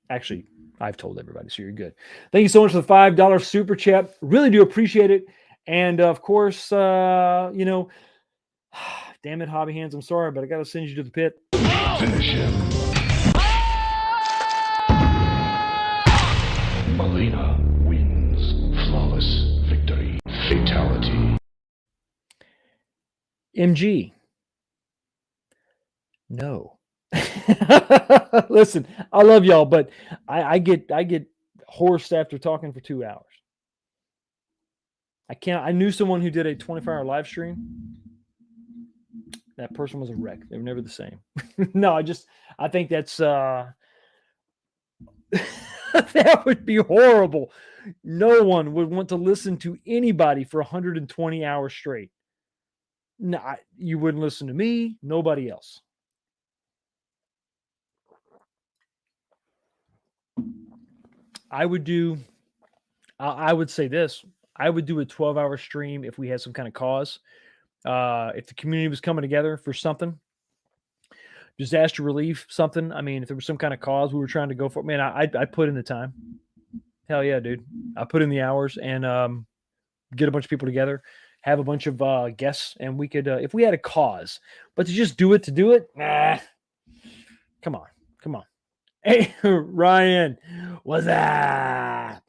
Speaker 1: Actually, I've told everybody, so you're good. Thank you so much for the $5 super chat. Really do appreciate it. And of course, damn it, Hobby Hands, I'm sorry, but I got to send you to the pit.
Speaker 2: Finish him. Melina wins. Flawless victory. Fatality.
Speaker 1: MG. No. Listen, I love y'all, but I get hoarse after talking for 2 hours. I knew someone who did a 24-hour live stream. That person was a wreck. They were never the same. No, I think that's that would be horrible. No one would want to listen to anybody for 120 hours straight. No, you wouldn't listen to me, nobody else. I would say this. I would do a 12-hour stream if we had some kind of cause. If the community was coming together for something, disaster relief, something. I mean, if there was some kind of cause we were trying to go for, man, I put in the time. Hell yeah, dude. I put in the hours and get a bunch of people together, have a bunch of guests, and we could, if we had a cause, but to just do it, nah. Come on. Hey, Ryan, what's that?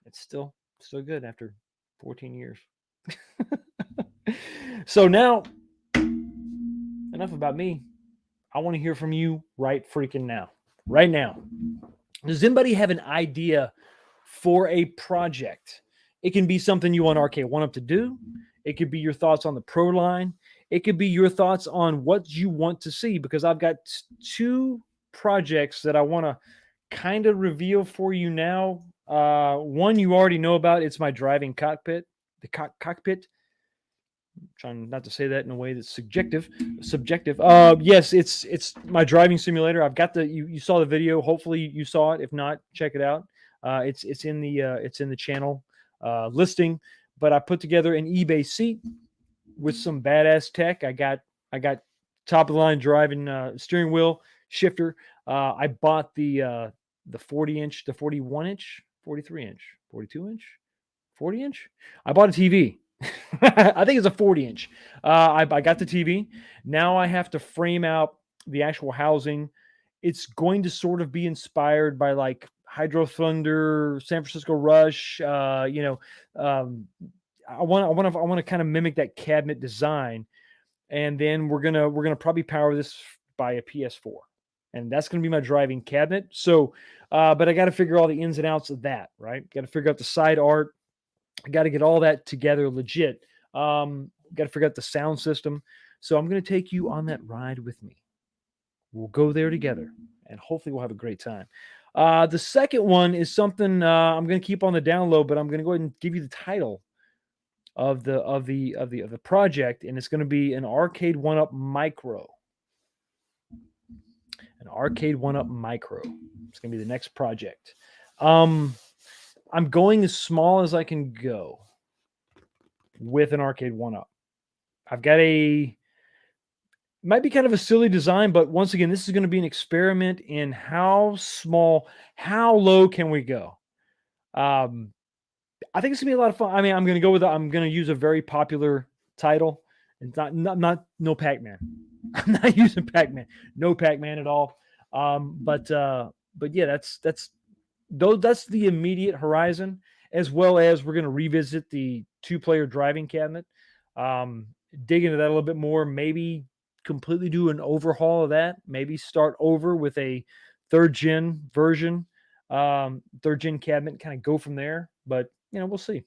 Speaker 1: It's still good after 14 years. So now, enough about me. I want to hear from you right freaking now. Right now. Does anybody have an idea for a project? It can be something you want Arcade1up to do. It could be your thoughts on the pro line. It could be your thoughts on what you want to see, because I've got two projects that I want to kind of reveal for you now. One you already know about. It's my driving cockpit. The cockpit. I'm trying not to say that in a way that's subjective. Yes, it's my driving simulator. I've got you saw the video. Hopefully you saw it. If not, check it out. It's in the channel listing. But I put together an eBay seat with some badass tech. I got top of the line driving steering wheel, shifter. I bought the 40-inch, the 41-inch, 43-inch, 42-inch, 40-inch. I bought a TV. I think it's a 40-inch. I got the TV. Now I have to frame out the actual housing. It's going to sort of be inspired by like Hydro Thunder, San Francisco Rush. I want to kind of mimic that cabinet design, and then we're gonna probably power this by a PS4, and that's gonna be my driving cabinet. So, but I got to figure all the ins and outs of that. Right? Got to figure out the side art. I got to get all that together legit. Got to figure out the sound system. So I'm going to take you on that ride with me. We'll go there together, and hopefully we'll have a great time. The second one is something I'm going to keep on the down low, but I'm going to go ahead and give you the title of the project, and it's going to be an Arcade1up Micro. An Arcade1up Micro. It's going to be the next project. I'm going as small as I can go with an Arcade1up. I've got might be kind of a silly design, but once again, this is going to be an experiment in how low can we go? I think it's gonna be a lot of fun. I mean, I'm going to use a very popular title. It's not no Pac-Man. I'm not using Pac-Man. No Pac-Man at all. But yeah, that's the immediate horizon, as well as we're going to revisit the 2-player driving cabinet, dig into that a little bit more, maybe completely do an overhaul of that, maybe start over with a 3rd gen version, 3rd gen cabinet, kind of go from there. But, we'll see.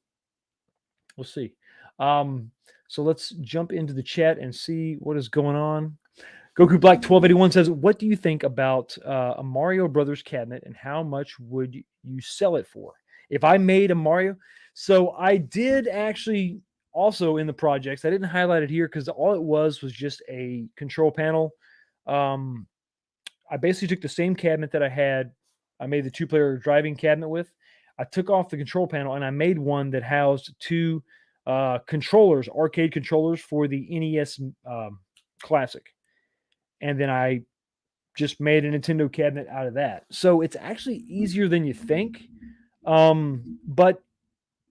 Speaker 1: So let's jump into the chat and see what is going on. Goku Black 1281 says, what do you think about a Mario Brothers cabinet, and how much would you sell it for? If I made a Mario, so I did actually also in the projects, I didn't highlight it here because all it was just a control panel. I basically took the same cabinet that I made the 2-player driving cabinet with. I took off the control panel and I made one that housed 2 controllers, arcade controllers for the NES Classic. And then I just made a Nintendo cabinet out of that. So it's actually easier than you think. But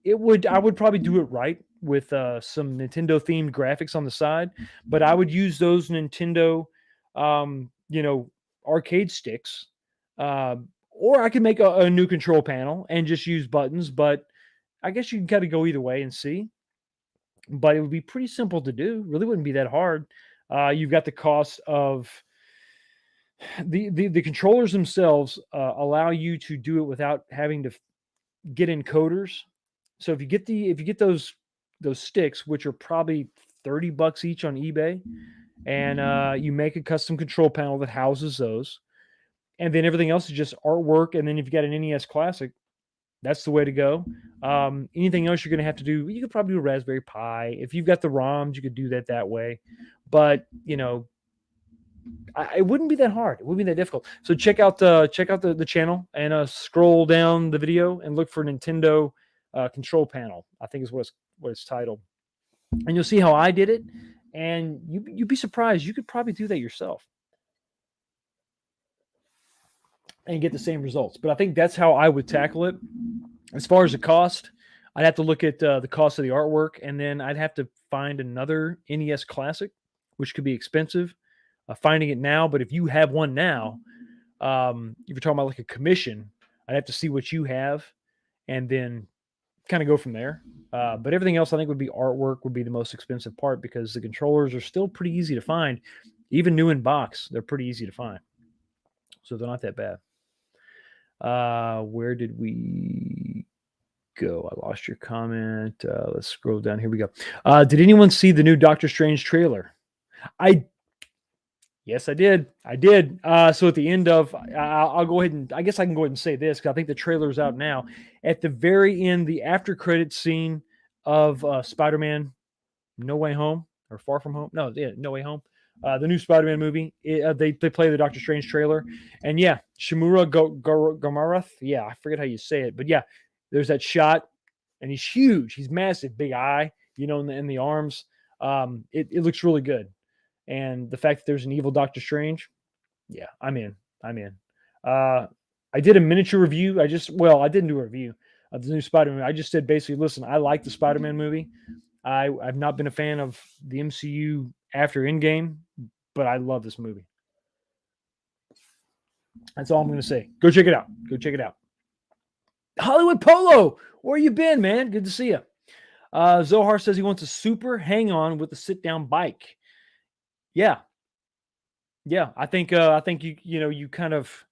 Speaker 1: I would probably do it right with some Nintendo themed graphics on the side. But I would use those Nintendo, arcade sticks. Or I could make a new control panel and just use buttons. But I guess you can kind of go either way and see. But it would be pretty simple to do. Really wouldn't be that hard. You've got the cost of the controllers themselves allow you to do it without having to get encoders. So if you get those sticks, which are probably $30 each on eBay, and you make a custom control panel that houses those, and then everything else is just artwork. And then if you got an NES Classic, that's the way to go. Anything else you're going to have to do, you could probably do a Raspberry Pi. If you've got the ROMs, you could do that way. But it wouldn't be that hard. It wouldn't be that difficult. So check out the channel and scroll down the video and look for Nintendo control panel. I think is what it's titled, and you'll see how I did it. And you'd be surprised. You could probably do that yourself and get the same results. But I think that's how I would tackle it. As far as the cost, I'd have to look at the cost of the artwork, and then I'd have to find another NES Classic, which could be expensive. Finding it now, but if you have one now, if you're talking about like a commission, I'd have to see what you have, and then kind of go from there. But everything else, I think, would be artwork would be the most expensive part, because the controllers are still pretty easy to find, even new in box. They're pretty easy to find, so they're not that bad. Where did we go? I lost your comment. Let's scroll down. Here we go. Did anyone see the new Doctor Strange trailer? Yes, I did. So at the end of, I'll go ahead and I guess I can go ahead and say this, because I think the trailer's out now. At the very end, the after credit scene of Spider-Man No Way Home, or Far From Home. No Way Home. The new Spider-Man movie. They play the Doctor Strange trailer, and yeah, Shimura Gamarath. Yeah, I forget how you say it, but yeah, there's that shot, and he's huge. He's massive, big eye, in the arms. It looks really good. And the fact that there's an evil Doctor Strange, yeah, I'm in. I did a miniature review. I didn't do a review of the new Spider-Man. I just said basically, listen, I like the Spider-Man movie. I've not been a fan of the MCU after Endgame, but I love this movie. That's all I'm going to say. Go check it out. Hollywood Polo, where you been, man? Good to see you. Zohar says he wants a super hang-on with a sit-down bike. Yeah. I think you kind of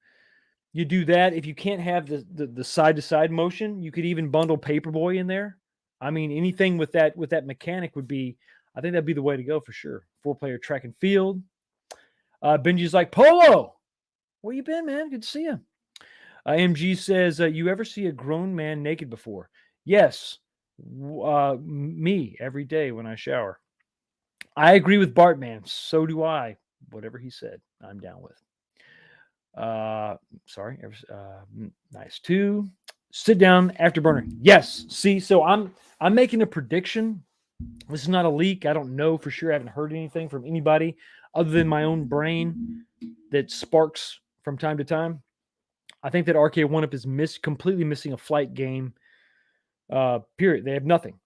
Speaker 1: you do that. If you can't have the side to side motion, you could even bundle Paperboy in there. I mean, anything with that mechanic would be. I think that'd be the way to go for sure. 4-player track and field. Benji's like, Polo, where you been, man? Good to see you. MG says, you ever see a grown man naked before? Yes, me every day when I shower. I agree with Bartman. So do I. Whatever he said, I'm down with. Nice too. Sit down afterburner. Yes. See, so I'm making a prediction. This is not a leak. I don't know for sure. I haven't heard anything from anybody other than my own brain that sparks from time to time. I think that Arcade1up is completely missing a flight game. Period. They have nothing.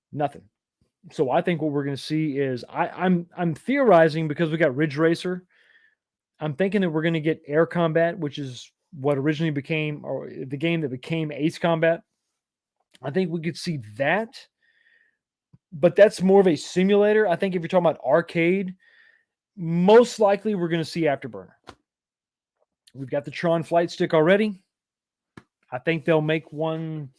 Speaker 1: So I think what we're going to see is I'm theorizing, because we got Ridge Racer. I'm thinking that we're going to get Air Combat, which is what originally became, or the game that became Ace Combat. I think we could see that, but that's more of a simulator. I think if you're talking about arcade, most likely we're going to see Afterburner. We've got the Tron flight stick already. I think they'll make one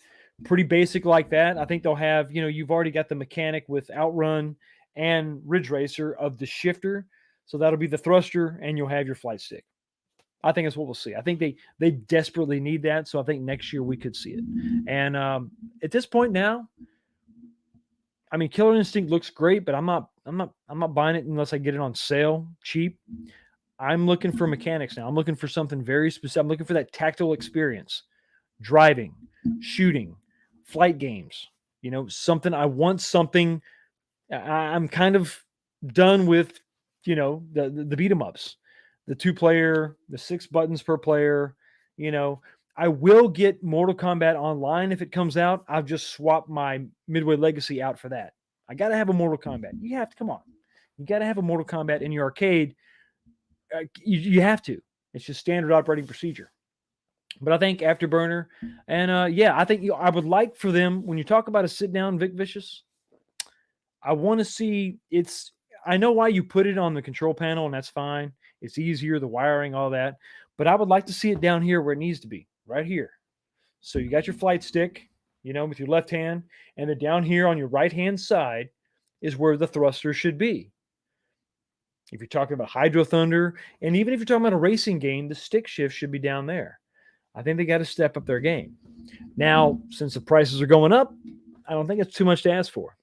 Speaker 1: pretty basic like that. I think they'll have, you've already got the mechanic with Outrun and Ridge Racer of the shifter. So that'll be the thruster, and you'll have your flight stick. I think that's what we'll see. I think they desperately need that. So I think next year we could see it. And at this point now, I mean, Killer Instinct looks great, but I'm not buying it unless I get it on sale cheap. I'm looking for mechanics now. I'm looking for something very specific. I'm looking for that tactile experience, driving, shooting, flight games. Something. I want something. I'm kind of done with, the beat 'em ups, the 2-player, the 6 buttons per player. I will get Mortal Kombat Online if it comes out. I'll just swap my Midway Legacy out for that. I got to have a Mortal Kombat. You have to, come on. You got to have a Mortal Kombat in your arcade. You have to. It's just standard operating procedure. But I think Afterburner, and I think I would like for them, when you talk about a sit down Vic Vicious, I want to see I know why you put it on the control panel, and that's fine. It's easier, the wiring, all that. But I would like to see it down here where it needs to be, right here. So you got your flight stick. with your left hand, and then down here on your right hand side is where the thruster should be. If you're talking about Hydro Thunder, and even if you're talking about a racing game, the stick shift should be down there. I think they got to step up their game. Now, since the prices are going up, I don't think it's too much to ask for.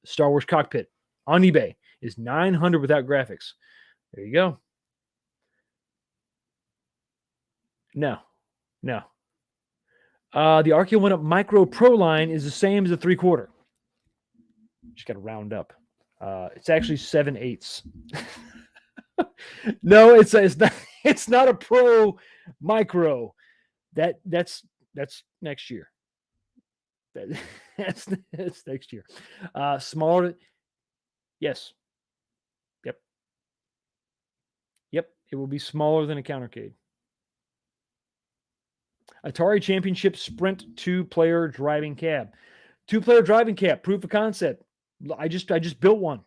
Speaker 1: Star Wars Cockpit on eBay is $900 without graphics. There you go. No. The Arcade1up Micro Pro line is the same as the 3/4. Just got to round up. It's actually 7/8. No, it's not. It's not a Pro Micro. That's next year. That's next year. Smaller. Yes. Yep. It will be smaller than a Countercade. Atari Championship Sprint 2-player driving cab. 2-player driving cab. Proof of concept. I just built one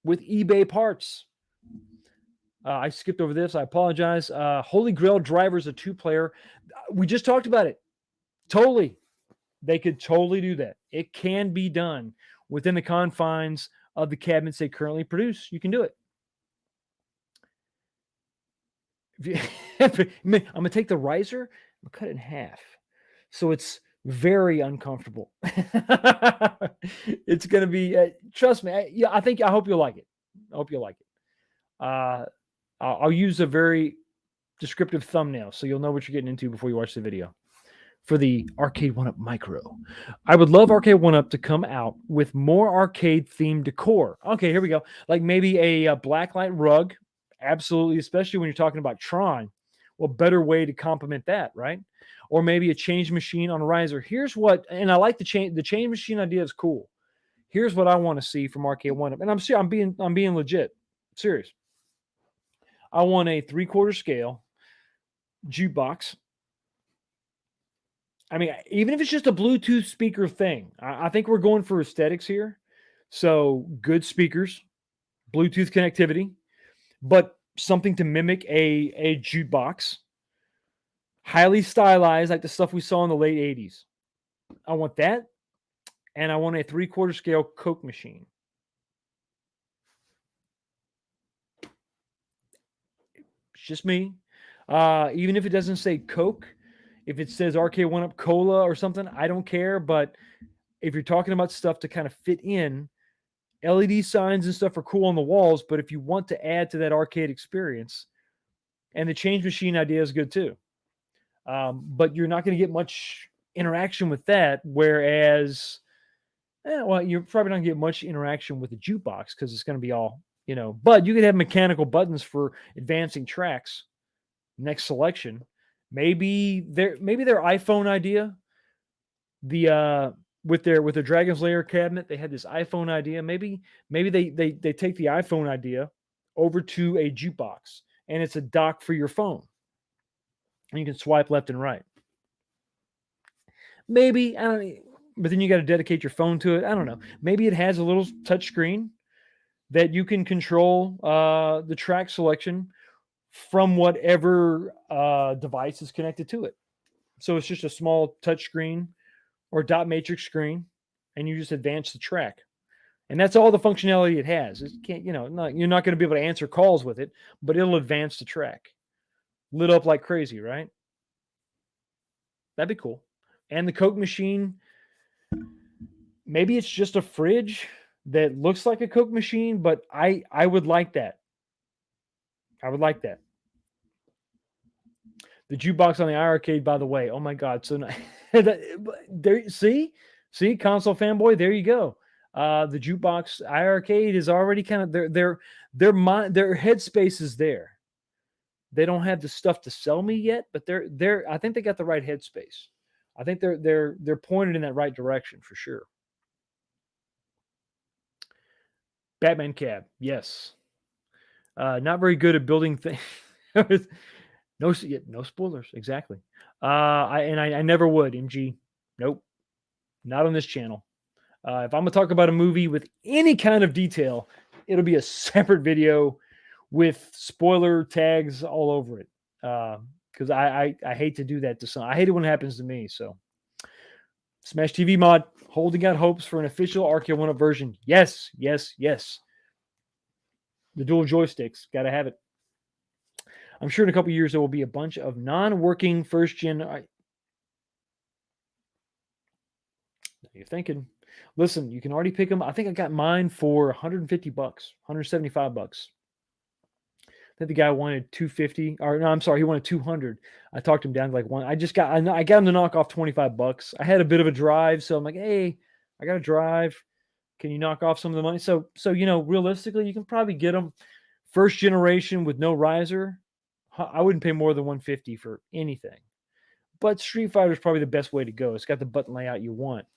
Speaker 1: with eBay parts. I skipped over this. I apologize. Holy Grail Drivers, a 2-player. We just talked about it. Totally. They could totally do that. It can be done within the confines of the cabinets they currently produce. You can do it. I'm going to take the riser, I'm going to cut it in half. So it's very uncomfortable. It's going to be, trust me. I hope you'll like it. I'll use a very descriptive thumbnail so you'll know what you're getting into before you watch the video. For the Arcade1up Micro, I would love Arcade1up to come out with more arcade-themed decor. Okay, here we go. Like maybe a blacklight rug. Absolutely, especially when you're talking about Tron. Well, better way to complement that, right? Or maybe a change machine on a riser. Here's what, and I like the change machine idea is cool. Here's what I want to see from Arcade1up, and I'm being legit, serious. I want a 3/4 scale jukebox. I mean, even if it's just a Bluetooth speaker thing, I think we're going for aesthetics here. So good speakers, Bluetooth connectivity, but something to mimic a jukebox. Highly stylized, like the stuff we saw in the late 80s. I want that. And I want a 3/4 scale Coke machine. It's just me. Even if it doesn't say Coke, if it says Arcade1up Cola or something, I don't care. But if you're talking about stuff to kind of fit in, LED signs and stuff are cool on the walls. But if you want to add to that arcade experience, and the change machine idea is good too. But you're not going to get much interaction with that. Whereas, you're probably not going to get much interaction with the jukebox because it's going to be all, but you could have mechanical buttons for advancing tracks. Next selection. Maybe their iPhone idea, with their Dragon's Lair cabinet, they had this iPhone idea. Maybe they take the iPhone idea over to a jukebox, and it's a dock for your phone, and you can swipe left and right. Maybe, I don't know, but then you got to dedicate your phone to it. I don't know. Maybe it has a little touch screen that you can control the track selection from whatever device is connected to it. So it's just a small touch screen or dot matrix screen, and you just advance the track. And that's all the functionality it has. It can't, you're not going to be able to answer calls with it, but it'll advance the track. Lit up like crazy, right? That'd be cool. And the Coke machine, maybe it's just a fridge that looks like a Coke machine, but I would like that. I would like that. The jukebox on the iArcade, by the way. Oh my God! So there, see, console fanboy. There you go. The jukebox iArcade is already kind of their headspace is there. They don't have the stuff to sell me yet, but they're. I think they got the right headspace. I think they're pointed in that right direction for sure. Batman cab, yes. Not very good at building things. No spoilers, exactly. I never would, MG. Nope, not on this channel. If I'm gonna talk about a movie with any kind of detail, it'll be a separate video with spoiler tags all over it. Because I hate to do that to some. I hate it when it happens to me. So, Smash TV mod, holding out hopes for an official Arcade1up version. Yes, yes, yes. The dual joysticks, gotta have it. I'm sure in a couple years there will be a bunch of non-working first-gen. You're thinking, listen, you can already pick them. I think I got mine for 150 bucks, 175 bucks. I think the guy wanted 250, or no, I'm sorry, he wanted 200. I talked him down to like one. I got him to knock off 25 bucks. I had a bit of a drive, so I'm like, hey, I got to drive. Can you knock off some of the money? So realistically, you can probably get them first generation with no riser. I wouldn't pay more than 150 for anything. But Street Fighter is probably the best way to go. It's got the button layout you want.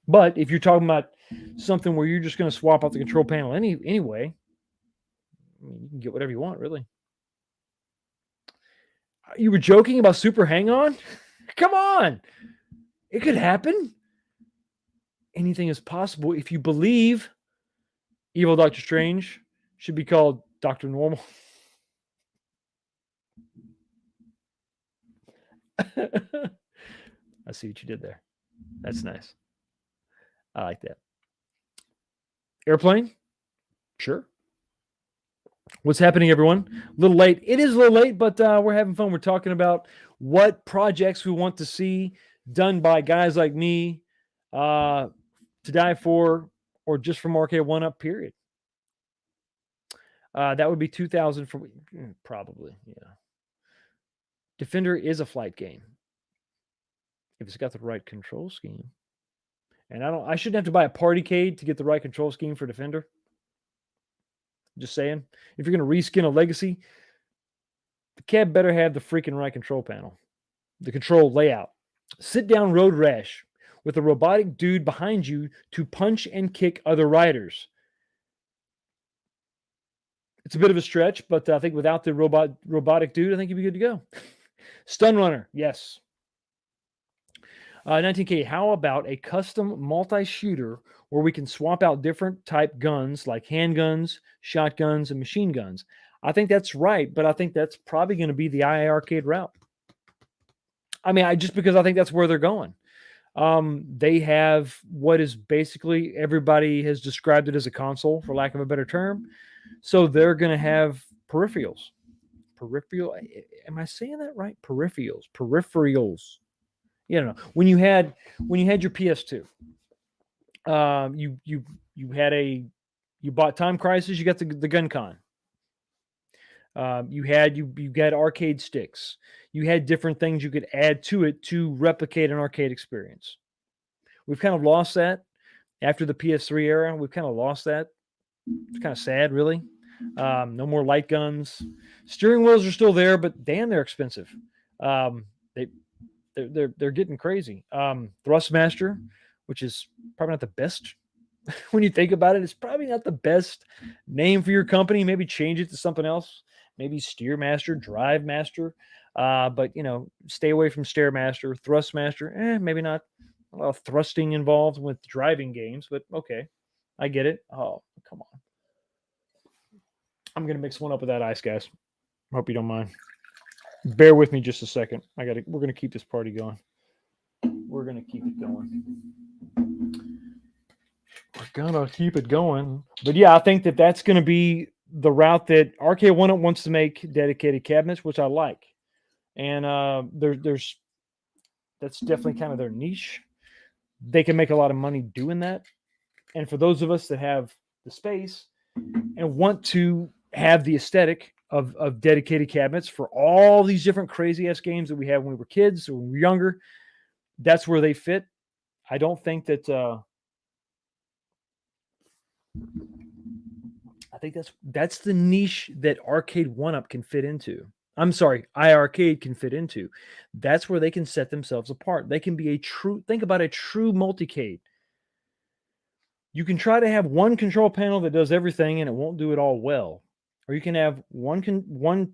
Speaker 1: But if you're talking about something where you're just going to swap out the control panel anyway, I mean, you can get whatever you want, really. You were joking about Super Hang-On? Come on. It could happen. Anything is possible if you believe Evil Doctor Strange should be called Dr. Normal. I see what you did there. That's nice. I like that. Airplane? Sure. What's happening, everyone? A little late. It is a little late, but we're having fun. We're talking about what projects we want to see done by guys like me to die for, or just from Arcade1up, period. That would be 2000 from probably, yeah. Defender is a flight game if it's got the right control scheme. And I shouldn't have to buy a Partycade to get the right control scheme for Defender. Just saying. If you're going to reskin a Legacy, the cab better have the freaking right control panel. The control layout. Sit down road rash with a robotic dude behind you to punch and kick other riders. It's a bit of a stretch, but I think without the robotic dude, I think you'd be good to go. Stun Runner, yes. 19K, how about a custom multi-shooter where we can swap out different type guns like handguns, shotguns, and machine guns? I think that's right, but I think that's probably going to be the IA Arcade route. I mean, just because I think that's where they're going. They have what is basically, everybody has described it as a console, for lack of a better term. So they're going to have peripherals. Peripheral, am I saying that right? Peripherals. You know, when you had your PS2, you bought Time Crisis, you got the Gun Con. You had arcade sticks. You had different things you could add to it to replicate an arcade experience. We've kind of lost that after the PS3 era. We've kind of lost that. It's kind of sad, really. No more light guns. Steering wheels are still there, but damn, they're expensive. They're getting crazy. Thrustmaster, which is probably not the best when you think about it. It's probably not the best name for your company. Maybe change it to something else. Maybe Steermaster, Drive Master. But stay away from Stairmaster. Thrustmaster, maybe not a lot of thrusting involved with driving games, but okay, I get it. Oh, come on. I'm gonna mix one up with that ice, guys. Hope you don't mind. Bear with me just a second. We're gonna keep this party going. We're gonna keep it going. We're gonna keep it going. But yeah, I think that's gonna be the route that Arcade1up wants to make dedicated cabinets, which I like. And that's definitely kind of their niche. They can make a lot of money doing that. And for those of us that have the space and want to have the aesthetic of dedicated cabinets for all these different crazy ass games that we had when we were kids or when we were younger, that's where they fit. I don't think that I think that's the niche that Arcade1up can fit into. I'm sorry, iArcade can fit into. That's where they can set themselves apart. They can be think about a true multicade. You can try to have one control panel that does everything and it won't do it all well. Or you can have one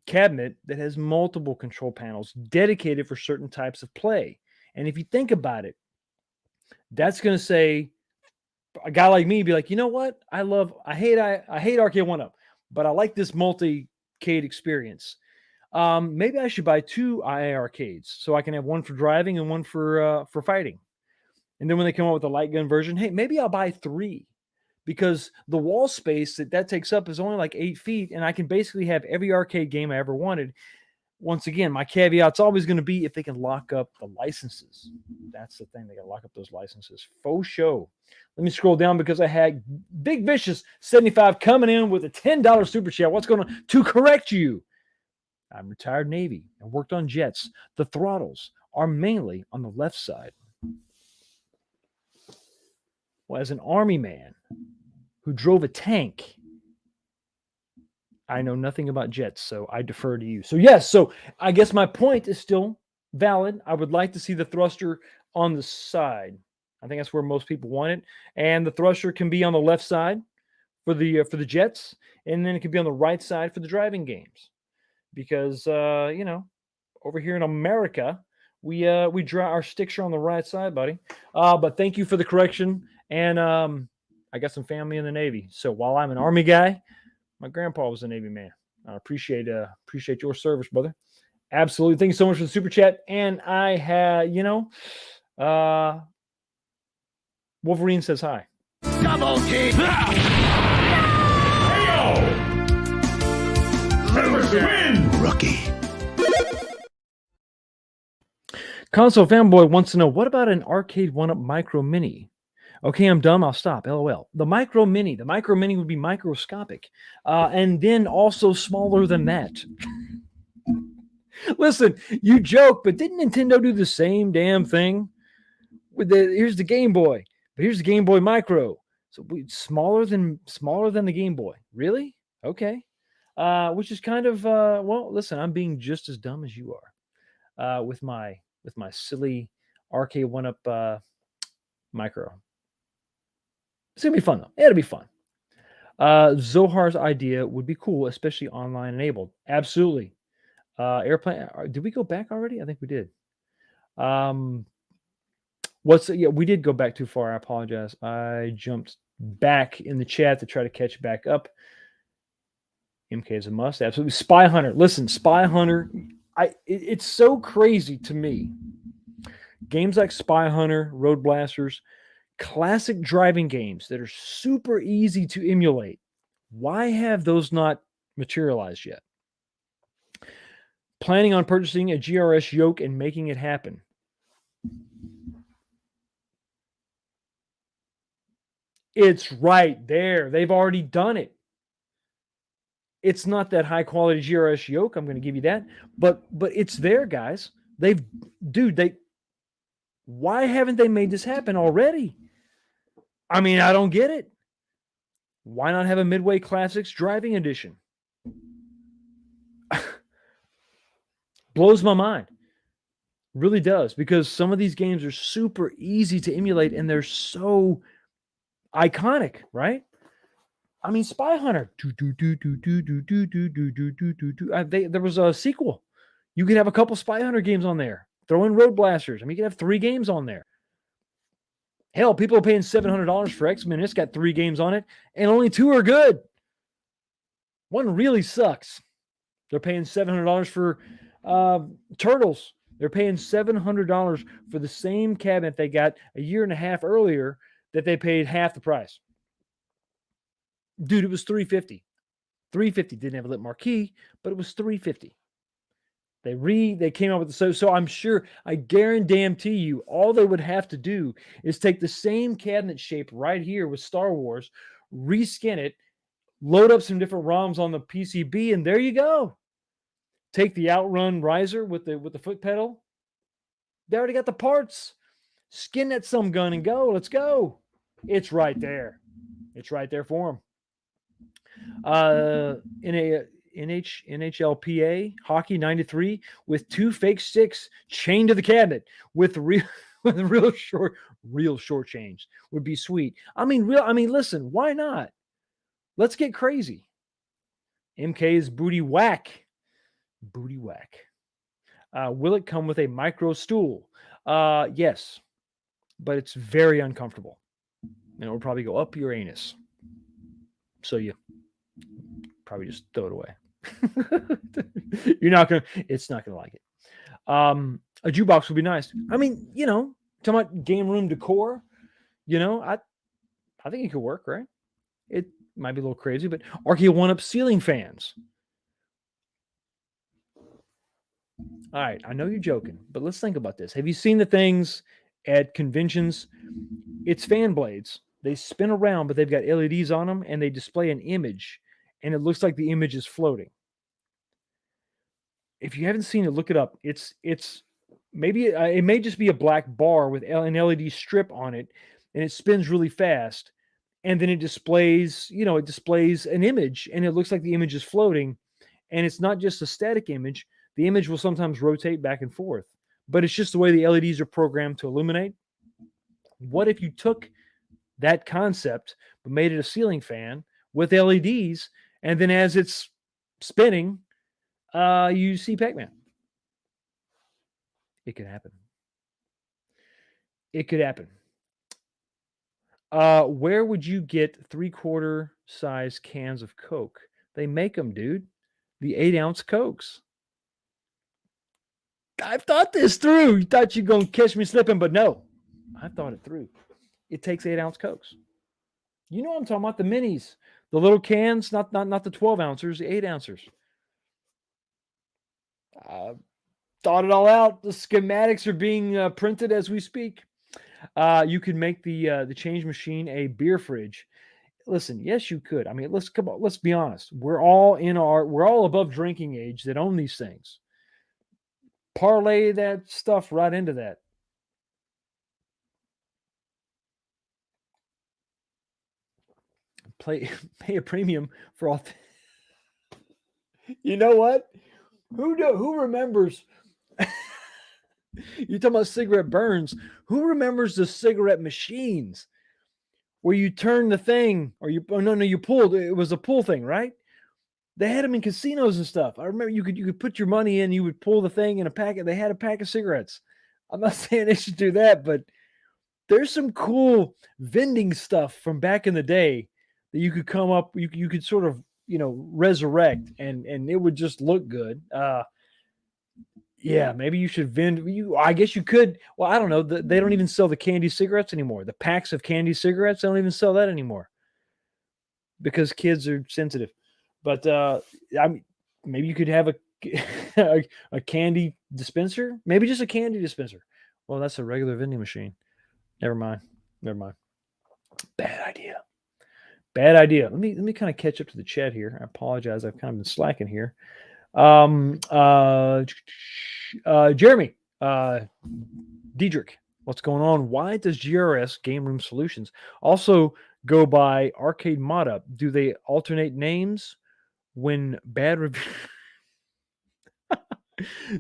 Speaker 1: cabinet that has multiple control panels dedicated for certain types of play. And if you think about it, that's going to say, a guy like me be like, you know what? I hate Arcade1up, but I like this multi-cade experience. Maybe I should buy 2 IA arcades so I can have one for driving and one for fighting. And then when they come out with the light gun version, hey, maybe I'll buy 3 because the wall space that takes up is only like 8 feet, and I can basically have every arcade game I ever wanted. Once again, my caveat's always going to be if they can lock up the licenses. That's the thing. They got to lock up those licenses. Faux show. Let me scroll down because I had Big Vicious 75 coming in with a $10 super chat. What's going on? To correct you, I'm retired Navy and worked on jets. The throttles are mainly on the left side. Well, as an Army man who drove a tank, I know nothing about jets, so I defer to you. So yes, so I guess my point is still valid. I would like to see the thruster on the side. I think that's where most people want it. And the thruster can be on the left side for the jets, and then it can be on the right side for the driving games. Because over here in America, we draw our sticks are on the right side, buddy. But thank you for the correction. And I got some family in the Navy. So while I'm an Army guy, my grandpa was a Navy man. I appreciate your service, brother. Absolutely. Thank you so much for the super chat. And I had, Wolverine says hi.
Speaker 3: Double team.
Speaker 2: Win!
Speaker 3: Rookie.
Speaker 1: Console Fanboy wants to know, what about an Arcade1up Micro Mini? Okay, I'm dumb. I'll stop. LOL. The Micro Mini would be microscopic, and then also smaller than that. Listen, you joke, but didn't Nintendo do the same damn thing? Here's the Game Boy, but here's the Game Boy Micro. So smaller than the Game Boy. Really? Okay. Which is kind of well. Listen, I'm being just as dumb as you are with my silly Arcade1up Micro. It's going to be fun, though. It'll be fun. Zohar's idea would be cool, especially online enabled. Absolutely. Airplane. Did we go back already? I think we did. We did go back too far. I apologize. I jumped back in the chat to try to catch back up. MK is a must. Absolutely. Spy Hunter. Listen, Spy Hunter. It's so crazy to me. Games like Spy Hunter, Road Blasters, classic driving games that are super easy to emulate. Why have those not materialized yet? Planning on purchasing a GRS yoke and making it happen. It's right there. They've already done it. It's not that high quality GRS yoke, I'm going to give you that, but it's there, guys. Why haven't they made this happen already? I mean, I don't get it. Why not have a Midway Classics driving edition? Blows my mind. Really does, because some of these games are super easy to emulate and they're so iconic, right? I mean, Spy Hunter. There was a sequel. You could have a couple Spy Hunter games on there. Throw in Road Blasters. I mean, you could have 3 games on there. Hell, people are paying $700 for X-Men. It's got 3 games on it, and only 2 are good. One really sucks. They're paying $700 for Turtles. They're paying $700 for the same cabinet they got a year and a half earlier that they paid half the price. Dude, it was $350. $350. Didn't have a lit marquee, but it was $350. They came out with the so I'm sure, I guarantee you, all they would have to do is take the same cabinet shape right here with Star Wars, reskin it, load up some different ROMs on the PCB, and there you go. Take the Outrun riser with the foot pedal. They already got the parts. Skin that some gun and go. Let's go. It's right there. It's right there for them. NHLPA hockey 93 with 2 fake sticks chained to the cabinet with real short change would be sweet. I mean, listen, why not? Let's get crazy. MK's booty whack. Booty whack. Will it come with a micro stool? Yes, but it's very uncomfortable. And it will probably go up your anus. So you probably just throw it away. It's not gonna like it. A jukebox would be nice. I mean, talking about game room decor, I think it could work, right? It might be a little crazy, but Arcade1up ceiling fans. All right, I know you're joking, but let's think about this. Have you seen the things at conventions? It's fan blades. They spin around, but they've got LEDs on them, and they display an image, and it looks like the image is floating. If you haven't seen it, look it up. It's maybe it may just be a black bar with an LED strip on it, and it spins really fast, and then it displays an image, and it looks like the image is floating, and it's not just a static image. The image will sometimes rotate back and forth, but it's just the way the LEDs are programmed to illuminate. What if you took that concept but made it a ceiling fan with LEDs, and then as it's spinning, you see Pac-Man? It could happen. It could happen. Where would you get 3/4 size cans of Coke? They make them, dude. The 8-ounce Cokes. I've thought this through. You thought you're going to catch me slipping, but no. I thought it through. It takes 8-ounce Cokes. You know what I'm talking about, the minis. The little cans, not the 12-ouncers, the 8-ouncers. Thought it all out. The schematics are being printed as we speak. You could make the change machine a beer fridge. Listen, yes, you could. I mean, let's be honest. We're all above drinking age that own these things. Parlay that stuff right into that. Pay a premium for all. You know what? Who remembers? You're talking about cigarette burns. Who remembers the cigarette machines where you turn the thing, or you pulled? It was a pull thing, right? They had them in casinos and stuff. I remember you could put your money in, you would pull the thing in a packet. They had a pack of cigarettes. I'm not saying they should do that, but there's some cool vending stuff from back in the day that you could come up, you could sort of, resurrect, and it would just look good. Yeah, maybe you should vend. I guess you could. Well, I don't know. They don't even sell the candy cigarettes anymore. The packs of candy cigarettes, they don't even sell that anymore because kids are sensitive. But maybe you could have a candy dispenser. Maybe just a candy dispenser. Well, that's a regular vending machine. Never mind. Bad idea. Let me kind of catch up to the chat here. I apologize. I've kind of been slacking here. Jeremy, Diedrich, what's going on? Why does GRS Game Room Solutions also go by Arcade1up? Do they alternate names when bad review?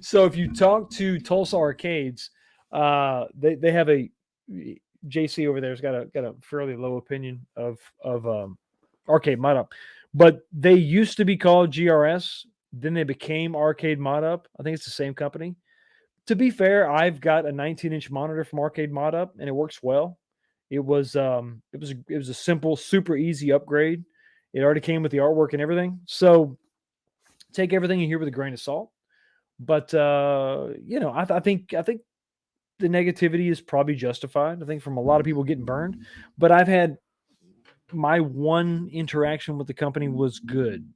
Speaker 1: So if you talk to Tulsa Arcades, they have a JC over there's got a fairly low opinion of Arcade1up, but they used to be called GRS. Then they became Arcade1up. I think it's the same company. To be fair, I've got a 19-inch monitor from Arcade1up, and it works well. It was a simple, super easy upgrade. It already came with the artwork and everything. So take everything you hear with a grain of salt. But I think the negativity is probably justified. I think from a lot of people getting burned. But I've had my one interaction with the company was good.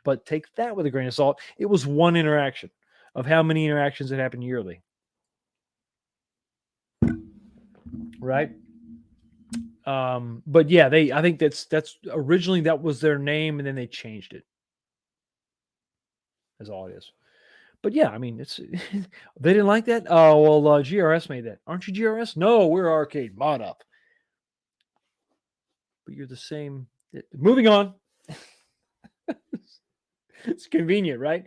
Speaker 1: But take that with a grain of salt. It was one interaction of how many interactions that happen yearly. Right? But yeah, I think that's originally that was their name, and then they changed it. That's all it is. But yeah, I mean, it's they didn't like that. Oh well, GRS made that. Aren't you GRS? No, we're Arcade1up. But you're the same. Moving on. It's convenient, right?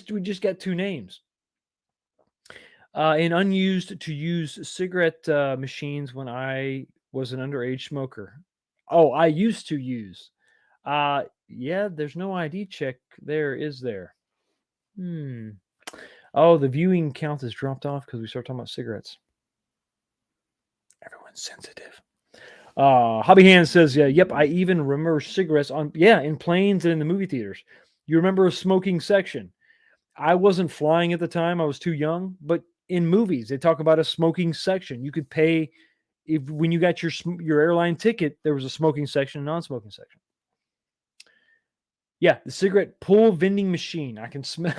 Speaker 1: We just got two names. And unused to use cigarette machines when I was an underage smoker. Oh, I used to use. Yeah, there's no ID check there, is there? Oh, the viewing count has dropped off because we started talking about cigarettes. Everyone's sensitive. Hobby Hand says, yep, I even remember cigarettes in planes and in the movie theaters. You remember a smoking section? I wasn't flying at the time. I was too young, but in movies, they talk about a smoking section. You could pay if when you got your airline ticket, there was a smoking section, a non-smoking section. Yeah, the cigarette pull vending machine. I can smell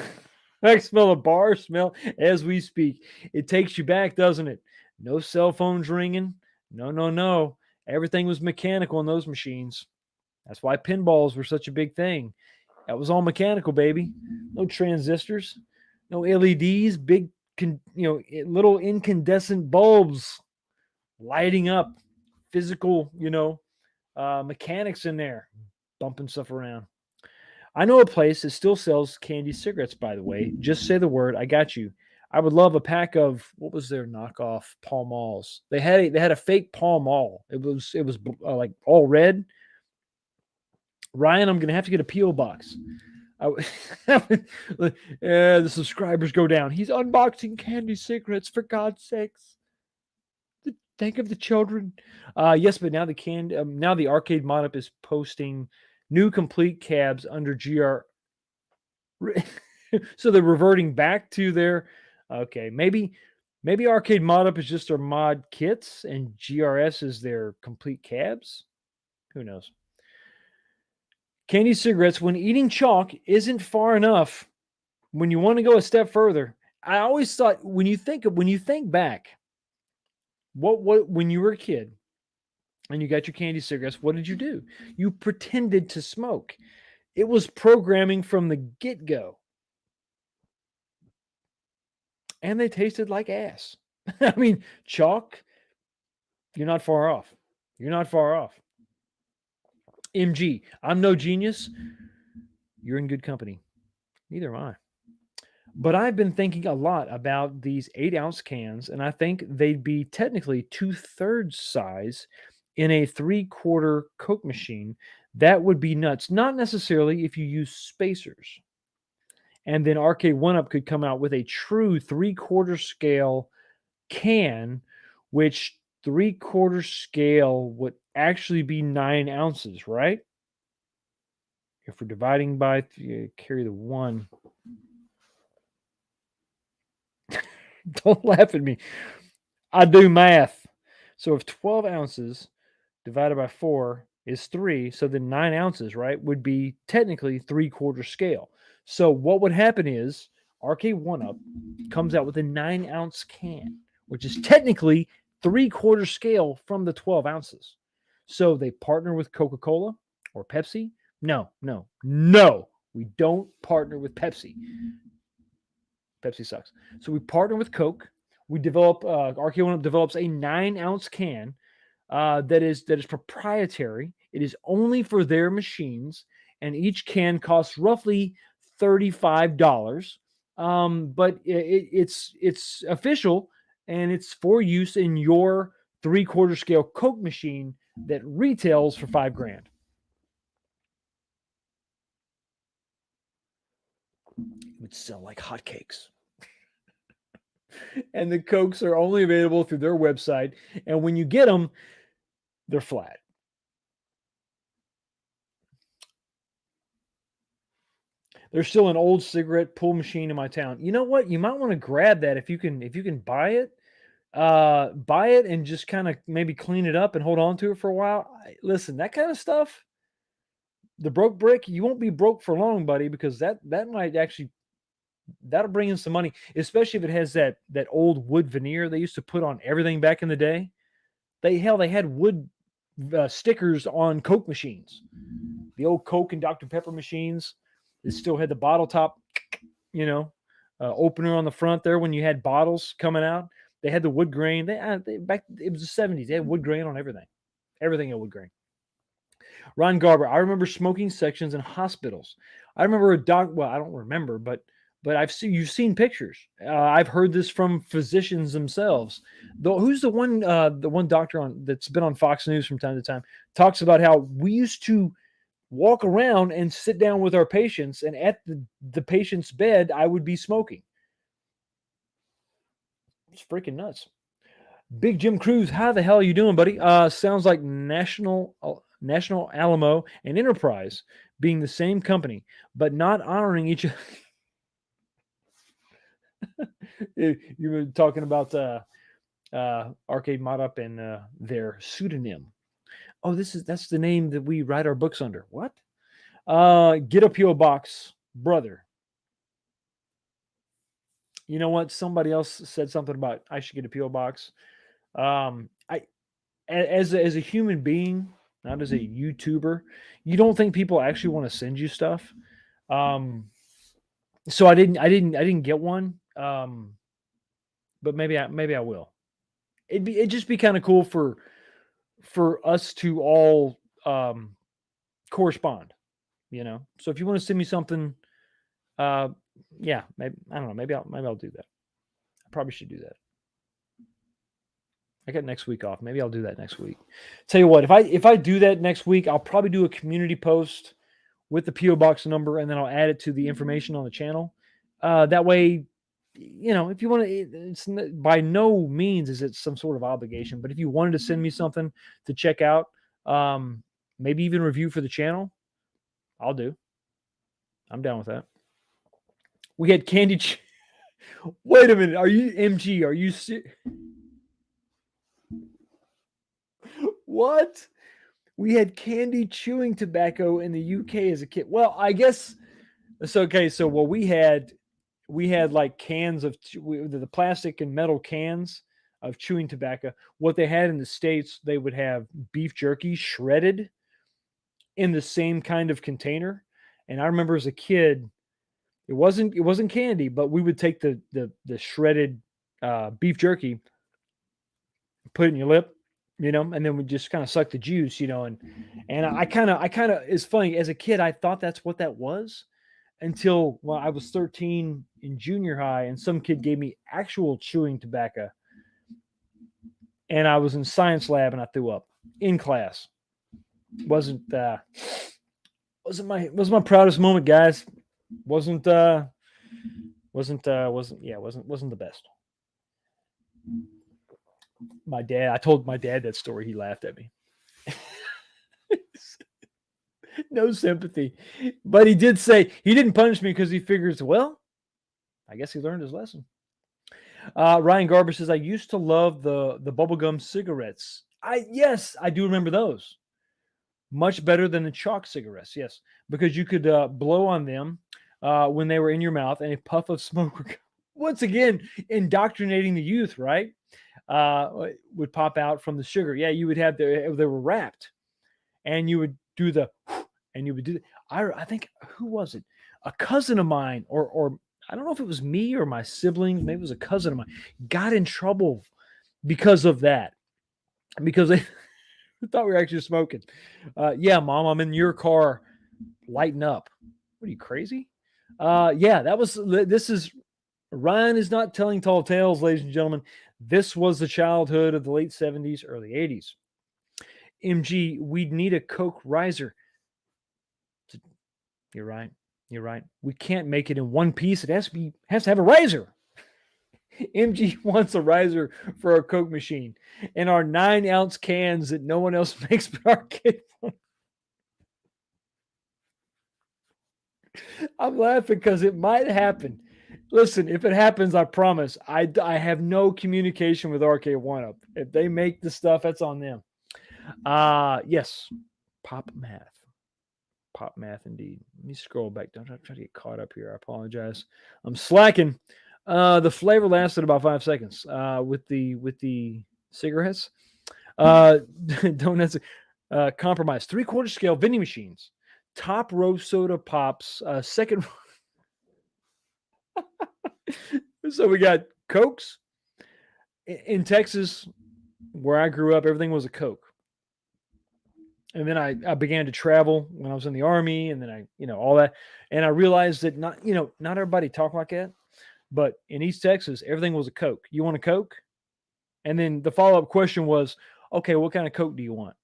Speaker 1: I can smell a bar smell as we speak. It takes you back, doesn't it? No cell phones ringing. No, no, no. Everything was mechanical in those machines. That's why pinballs were such a big thing. That was all mechanical, baby. No transistors, no LEDs, big, little incandescent bulbs lighting up, physical, mechanics in there, bumping stuff around. I know a place that still sells candy cigarettes, by the way. Just say the word, I got you. I would love a pack of what was their knockoff Pall Malls. They had a fake Pall Mall. It was like all red. Ryan, I'm gonna have to get a PO box. The subscribers go down. He's unboxing candy cigarettes for God's sakes. Think of the children. Yes, but now now the Arcade1up is posting new complete cabs under GR. So they're reverting back to their. Okay, maybe Arcade1up is just their mod kits and GRS is their complete cabs. Who knows? Candy cigarettes when eating chalk isn't far enough. When you want to go a step further, I always thought when you think back, what when you were a kid and you got your candy cigarettes, what did you do? You pretended to smoke. It was programming from the get-go. And they tasted like ass. I mean, chalk, you're not far off. You're not far off. MG, I'm no genius. You're in good company. Neither am I. But I've been thinking a lot about these 8-ounce cans, and I think they'd be technically 2/3 size in a 3/4 Coke machine. That would be nuts. Not necessarily if you use spacers. And then Arcade1up could come out with a true 3/4 scale can, which 3/4 scale would actually be 9 ounces, right? If we're dividing by, carry the 1. Don't laugh at me. I do math. So if 12 ounces divided by 4 is 3, so then 9 ounces, right, would be technically 3/4 scale. So what would happen is Arcade1up comes out with a 9-ounce can, which is technically 3/4 scale from the 12 ounces. So they partner with Coca-Cola or Pepsi. No. We don't partner with Pepsi. Pepsi sucks. So we partner with Coke. We develop, Arcade1up develops a 9-ounce can that is proprietary. It is only for their machines, and each can costs roughly $35. But it's official, and it's for use in your 3/4 scale Coke machine that retails for $5,000. It would sell like hotcakes. And the Cokes are only available through their website. And when you get them, they're flat. There's still an old cigarette pull machine in my town. You know what? You might want to grab that if you can buy it. Buy it and just kind of maybe clean it up and hold on to it for a while. Listen, that kind of stuff, the broke brick, you won't be broke for long, buddy, because that might actually that'll bring in some money, especially if it has that old wood veneer they used to put on everything back in the day. They had wood stickers on Coke machines, the old Coke and Dr. Pepper machines. It still had the bottle top, opener on the front there when you had bottles coming out. They had the wood grain. Back it was the 70s. They had wood grain on everything. Everything had wood grain. Ron Garber, I remember smoking sections in hospitals. I remember well, I don't remember, but you've seen pictures. I've heard this from physicians themselves. Who's the one doctor that's been on Fox News from time to time talks about how we used to walk around and sit down with our patients, and at the patient's bed, I would be smoking. It's freaking nuts. Big Jim Cruz, how the hell are you doing, buddy? Sounds like National Alamo and Enterprise being the same company, but not honoring each other. You were talking about Arcade1up and their pseudonym. Oh, that's the name that we write our books under. What? Get a PO box, brother. You know what? Somebody else said something about I should get a PO box. I as a human being, not as a YouTuber, you don't think people actually want to send you stuff. So I didn't get one. But maybe I will. It'd just be kind of cool for us to all correspond, you know. So if you want to send me something, yeah, maybe I don't know. Maybe I'll do that. I probably should do that. I got next week off. Maybe I'll do that next week. Tell you what, if I do that next week, I'll probably do a community post with the PO box number, and then I'll add it to the information on the channel. That way, you know, if you want to, it's by no means is it some sort of obligation, but if you wanted to send me something to check out, maybe even review for the channel, I'll do. I'm down with that. We had candy. Wait a minute. Are you MG? Are you what? We had candy chewing tobacco in the UK as a kid. Well, I guess it's okay. So what we had like cans of the plastic and metal cans of chewing tobacco. What they had in the States, they would have beef jerky shredded in the same kind of container. And I remember as a kid, it wasn't candy, but we would take the shredded beef jerky, put it in your lip, you know, and then we just kind of suck the juice, you know, and I kind of it's funny, as a kid I thought that's what that was until I was 13 in junior high, and some kid gave me actual chewing tobacco, and I was in science lab and I threw up in class. Wasn't my proudest moment, guys. Wasn't the best. I told my dad that story. He laughed at me. No sympathy. But he did say he didn't punish me because he figures, well, I guess he learned his lesson. Ryan Garber says, I used to love the bubblegum cigarettes. Yes, I do remember those. Much better than the chalk cigarettes, yes, because you could blow on them when they were in your mouth, and a puff of smoke, once again, indoctrinating the youth, right? Would pop out from the sugar. Yeah, you would have they were wrapped, and you would do the, and you would do. I think, who was it? A cousin of mine, or I don't know if it was me or my siblings. Maybe it was a cousin of mine. Got in trouble because of that, because they thought we were actually smoking. Yeah, Mom, I'm in your car, lighting up. What are you, crazy? Yeah, this is, Ryan is not telling tall tales, ladies and gentlemen. This was the childhood of the late 70s, early 80s. MG, we'd need a Coke riser. You're right. You're right. We can't make it in one piece. It has to have a riser. MG wants a riser for our Coke machine and our 9-ounce cans that no one else makes but Arcade. I'm laughing because it might happen. Listen, if it happens, I promise, I have no communication with Arcade1up. If they make the stuff, that's on them. Yes, pop math. Pop math indeed. Let me scroll back. Don't try to get caught up here. I apologize. I'm slacking. The flavor lasted about 5 seconds with the cigarettes. Donuts, compromise. 3/4 scale vending machines. Top row soda pops. Second. So we got Cokes. In Texas, where I grew up, everything was a Coke. And then I began to travel when I was in the Army, and then all that. And I realized that not everybody talked like that, but in East Texas, everything was a Coke. You want a Coke? And then the follow-up question was, okay, what kind of Coke do you want?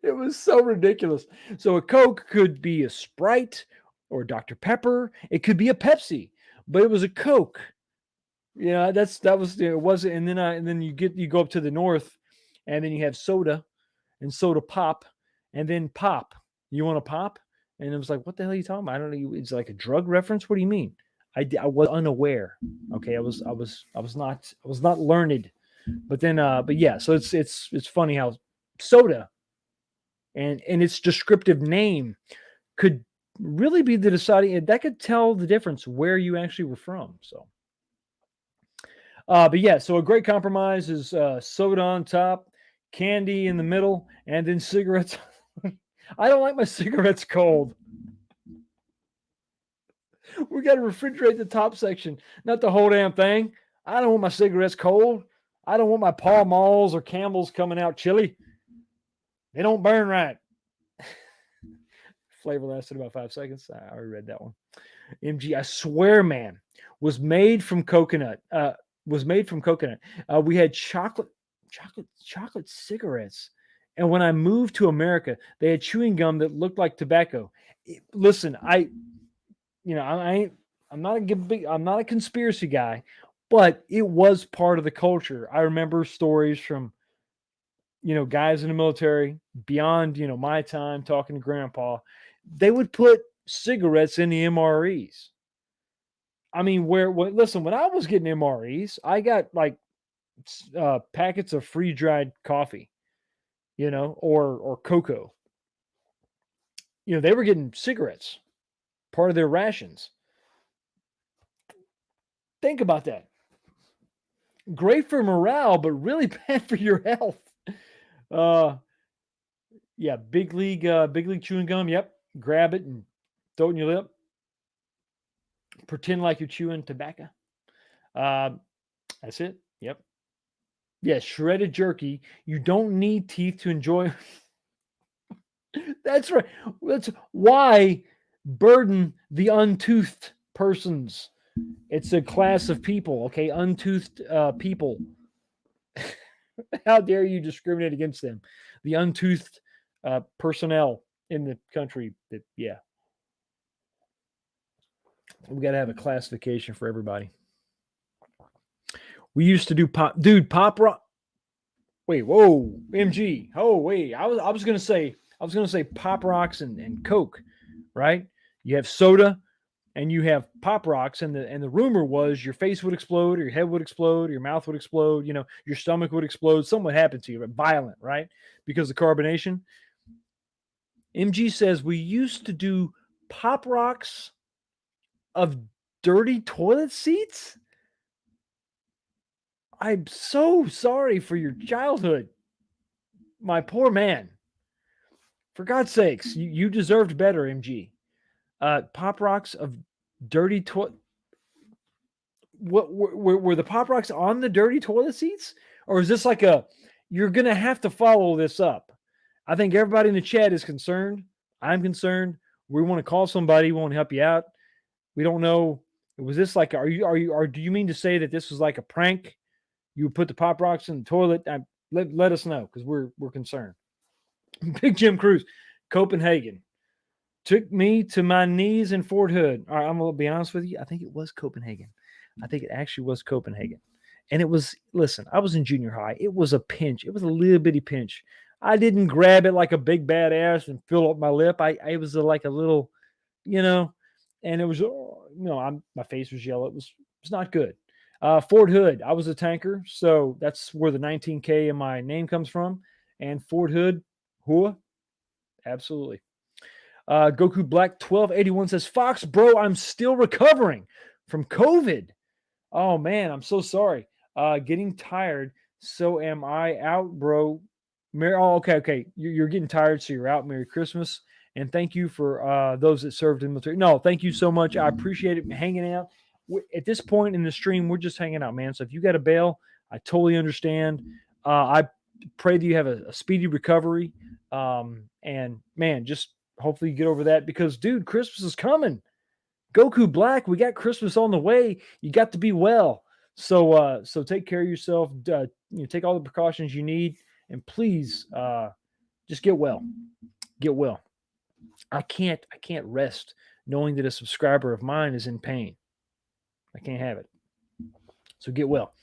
Speaker 1: It was so ridiculous. So a Coke could be a Sprite or Dr. Pepper. It could be a Pepsi, but it was a Coke. Yeah, that was it wasn't. And then you go up to the north, and then you have soda and soda pop, and then pop. You want to pop? And it was like, what the hell are you talking about? I don't know. It's like a drug reference. What do you mean? I was unaware. Okay, I was not learned. But then, but yeah. So it's funny how soda and its descriptive name could really be the deciding. That could tell the difference where you actually were from. So. But yeah, so a great compromise is soda on top, candy in the middle, and then cigarettes. I don't like my cigarettes cold. We got to refrigerate the top section, not the whole damn thing. I don't want my cigarettes cold. I don't want my Pall Malls or Campbell's coming out chilly. They don't burn right. Flavor lasted about 5 seconds. I already read that one. MG, I swear, man, was made from coconut. We had chocolate cigarettes. And when I moved to America, they had chewing gum that looked like tobacco. Listen, I'm not a conspiracy guy, but it was part of the culture. I remember stories from, guys in the military beyond, my time talking to grandpa. They would put cigarettes in the MREs. I mean, listen, when I was getting MREs, I got like packets of free-dried coffee, or cocoa. They were getting cigarettes, part of their rations. Think about that. Great for morale, but really bad for your health. Yeah, big league chewing gum. Yep, grab it and throw it in your lip. Pretend like you're chewing tobacco. That's it. Yep. Yeah, shredded jerky. You don't need teeth to enjoy. That's right. That's why burden the untoothed persons. It's a class of people, okay? Untoothed people. How dare you discriminate against them? The untoothed personnel in the country. Yeah. We got to have a classification for everybody. We used to do pop rock. Wait, whoa, MG. Oh, wait. I was gonna say pop rocks and Coke, right? You have soda and you have pop rocks, and the rumor was your face would explode, or your head would explode, or your mouth would explode, your stomach would explode, something would happen to you, but violent, right? Because of carbonation. MG says we used to do pop rocks of dirty toilet seats. I'm so sorry for your childhood, my poor man. For God's sakes, you deserved better, MG. Pop rocks of dirty toilet. What were the pop rocks on the dirty toilet seats, or is this like you're gonna have to follow this up? I think everybody in the chat is concerned. I'm concerned. We want to call somebody. We want to help you out. We don't know. Was this like? Do you mean to say that this was like a prank? You put the pop rocks in the toilet. Let us know, because we're concerned. Big Jim Cruz, Copenhagen, took me to my knees in Fort Hood. All right, I'm gonna be honest with you. I think it was Copenhagen. I think it actually was Copenhagen, and it was. Listen, I was in junior high. It was a pinch. It was a little bitty pinch. I didn't grab it like a big bad ass and fill up my lip. I was like a little, and it was, my face was yellow. It was not good. Fort Hood, I was a tanker, so that's where the 19K in my name comes from. And Fort Hood, absolutely. Goku Black 1281 says, Fox, bro, I'm still recovering from COVID. Oh man, I'm so sorry. Getting tired. So am I. Out, bro. Okay. You're getting tired, so you're out. Merry Christmas. And thank you for those that served in the military. No, thank you so much. I appreciate it hanging out. At this point in the stream, we're just hanging out, man. So if you got a bail, I totally understand. I pray that you have a speedy recovery. And man, just hopefully you get over that, because dude, Christmas is coming. Goku Black, we got Christmas on the way. You got to be well. So take care of yourself. Take all the precautions you need, and please just get well. Get well. I can't rest knowing that a subscriber of mine is in pain. I can't have it. So get well.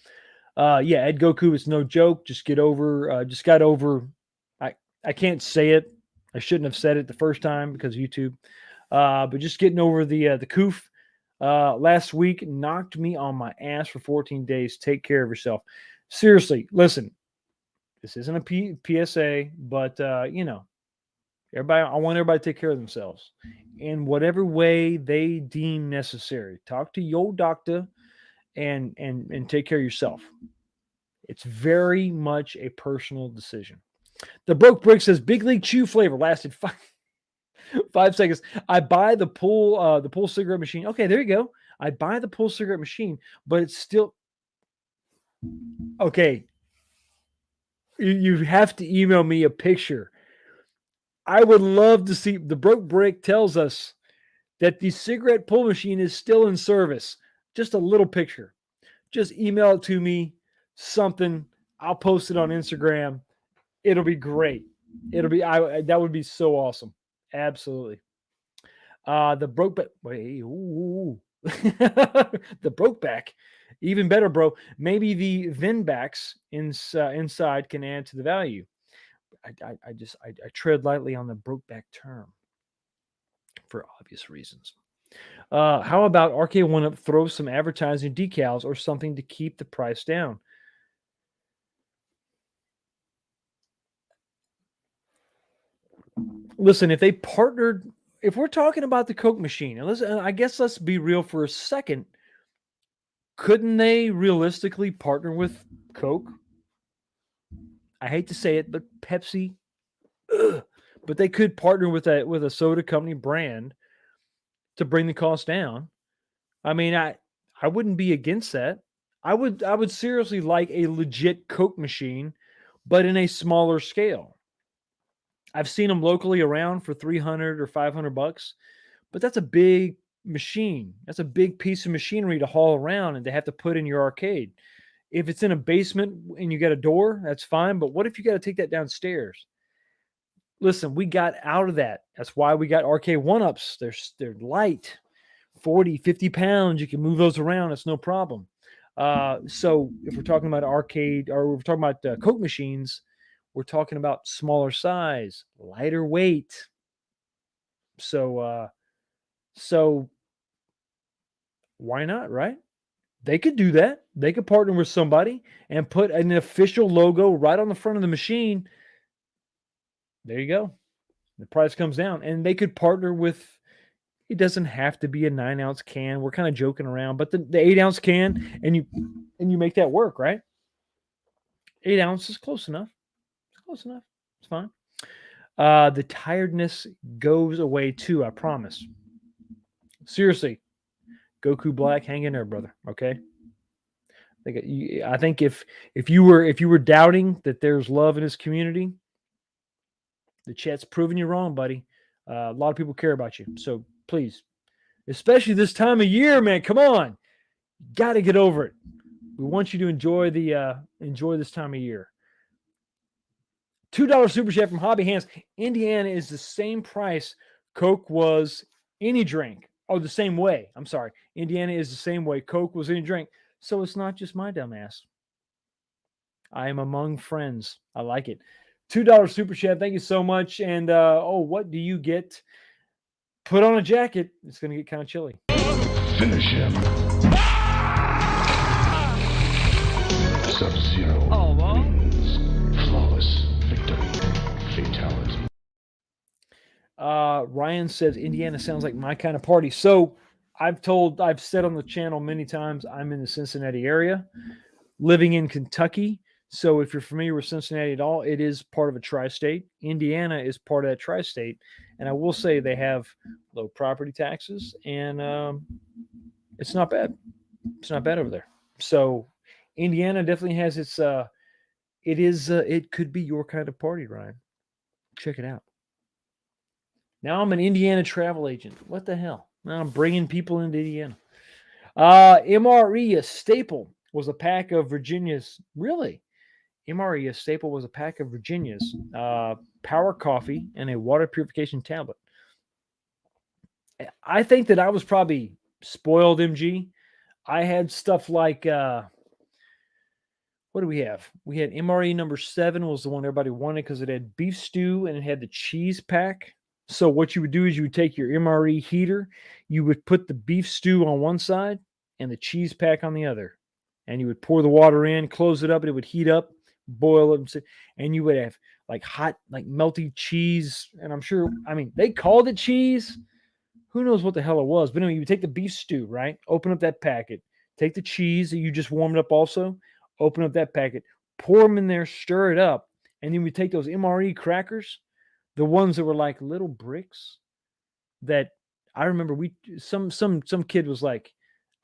Speaker 1: Yeah, Ed Goku, it's no joke. Just got over. I can't say it I shouldn't have said it the first time because of YouTube. But just getting over the coof last week knocked me on my ass for 14 days. Take care of yourself. Seriously, listen. This isn't a PSA, but everybody. I want everybody to take care of themselves in whatever way they deem necessary. Talk to your doctor and take care of yourself. It's very much a personal decision. The Broke Brick says Big League Chew flavor lasted 5 seconds. I buy the pull cigarette machine. Okay, there you go. I buy the pull cigarette machine, but it's still okay. You have to email me a picture. I would love to see. The Broke Brick tells us that the cigarette pull machine is still in service. Just a little picture. Just email it to me. Something. I'll post it on Instagram. It'll be great. That would be so awesome. Absolutely. The Brokeback. Wait, ooh. The Brokeback. Even better, bro. Maybe the Venbacks inside can add to the value. I tread lightly on the Brokeback term for obvious reasons. How about Arcade1up throw some advertising decals or something to keep the price down? Listen, if they partnered, if we're talking about the Coke machine, and listen, I guess let's be real for a second. Couldn't they realistically partner with Coke? I hate to say it, but Pepsi. Ugh. But they could partner with a soda company brand to bring the cost down. I mean, I wouldn't be against that. I would seriously like a legit Coke machine, but in a smaller scale. I've seen them locally around for 300 or 500 bucks, but that's a big machine. That's a big piece of machinery to haul around and to have to put in your arcade. If it's in a basement and you got a door, that's fine. But what if you got to take that downstairs? Listen, we got out of that. That's why we got Arcade1ups. They're light, 40, 50 pounds. You can move those around. It's no problem. So if we're talking about arcade or we're talking about Coke machines, we're talking about smaller size, lighter weight. So why not, right? They could do that. They could partner with somebody and put an official logo right on the front of the machine. There you go. The price comes down. And they could partner with, it doesn't have to be a 9-ounce can. We're kind of joking around, but the 8-ounce can, and you make that work, right? 8 ounces is close enough. Close enough. It's fine. The tiredness goes away too, I promise. Seriously. Goku Black, hang in there, brother. Okay. I think if you were doubting that there's love in this community, the chat's proving you wrong, buddy. A lot of people care about you, so please, especially this time of year, man. Come on, got to get over it. We want you to enjoy this time of year. $2 super chat from Hobby Hands. Indiana is the same price Coke was any drink. Oh, the same way. I'm sorry. Indiana is the same way Coke was any drink. So it's not just my dumb ass. I am among friends. I like it. $2 super chat. Thank you so much. And what do you get? Put on a jacket. It's going to get kind of chilly.
Speaker 2: Finish him. Sub-Zero wins. Flawless victory. Fatality.
Speaker 1: Ryan says Indiana sounds like my kind of party. So I've said on the channel many times, I'm in the Cincinnati area, living in Kentucky. So if you're familiar with Cincinnati at all, it is part of a tri-state. Indiana is part of that tri-state. And I will say they have low property taxes, and it's not bad. It's not bad over there. So Indiana definitely has its, it could be your kind of party, Ryan. Check it out. Now I'm an Indiana travel agent. What the hell? Now I'm bringing people into Indiana. MRE, a staple, was a pack of Virginia's. Really? MRE, a staple, was a pack of Virginia's power coffee and a water purification tablet. I think that I was probably spoiled, MG. I had stuff like, what do we have? We had MRE number 7 was the one everybody wanted because it had beef stew and it had the cheese pack. So what you would do is you would take your MRE heater, you would put the beef stew on one side and the cheese pack on the other. And you would pour the water in, close it up, and it would heat up, boil it, and you would have like hot, like melty cheese. And I'm sure, I mean, they called it cheese. Who knows what the hell it was? But anyway, you would take the beef stew, right? Open up that packet, take the cheese that you just warmed up also, open up that packet, pour them in there, stir it up, and then we take those MRE crackers, the ones that were like little bricks that I remember some kid was like,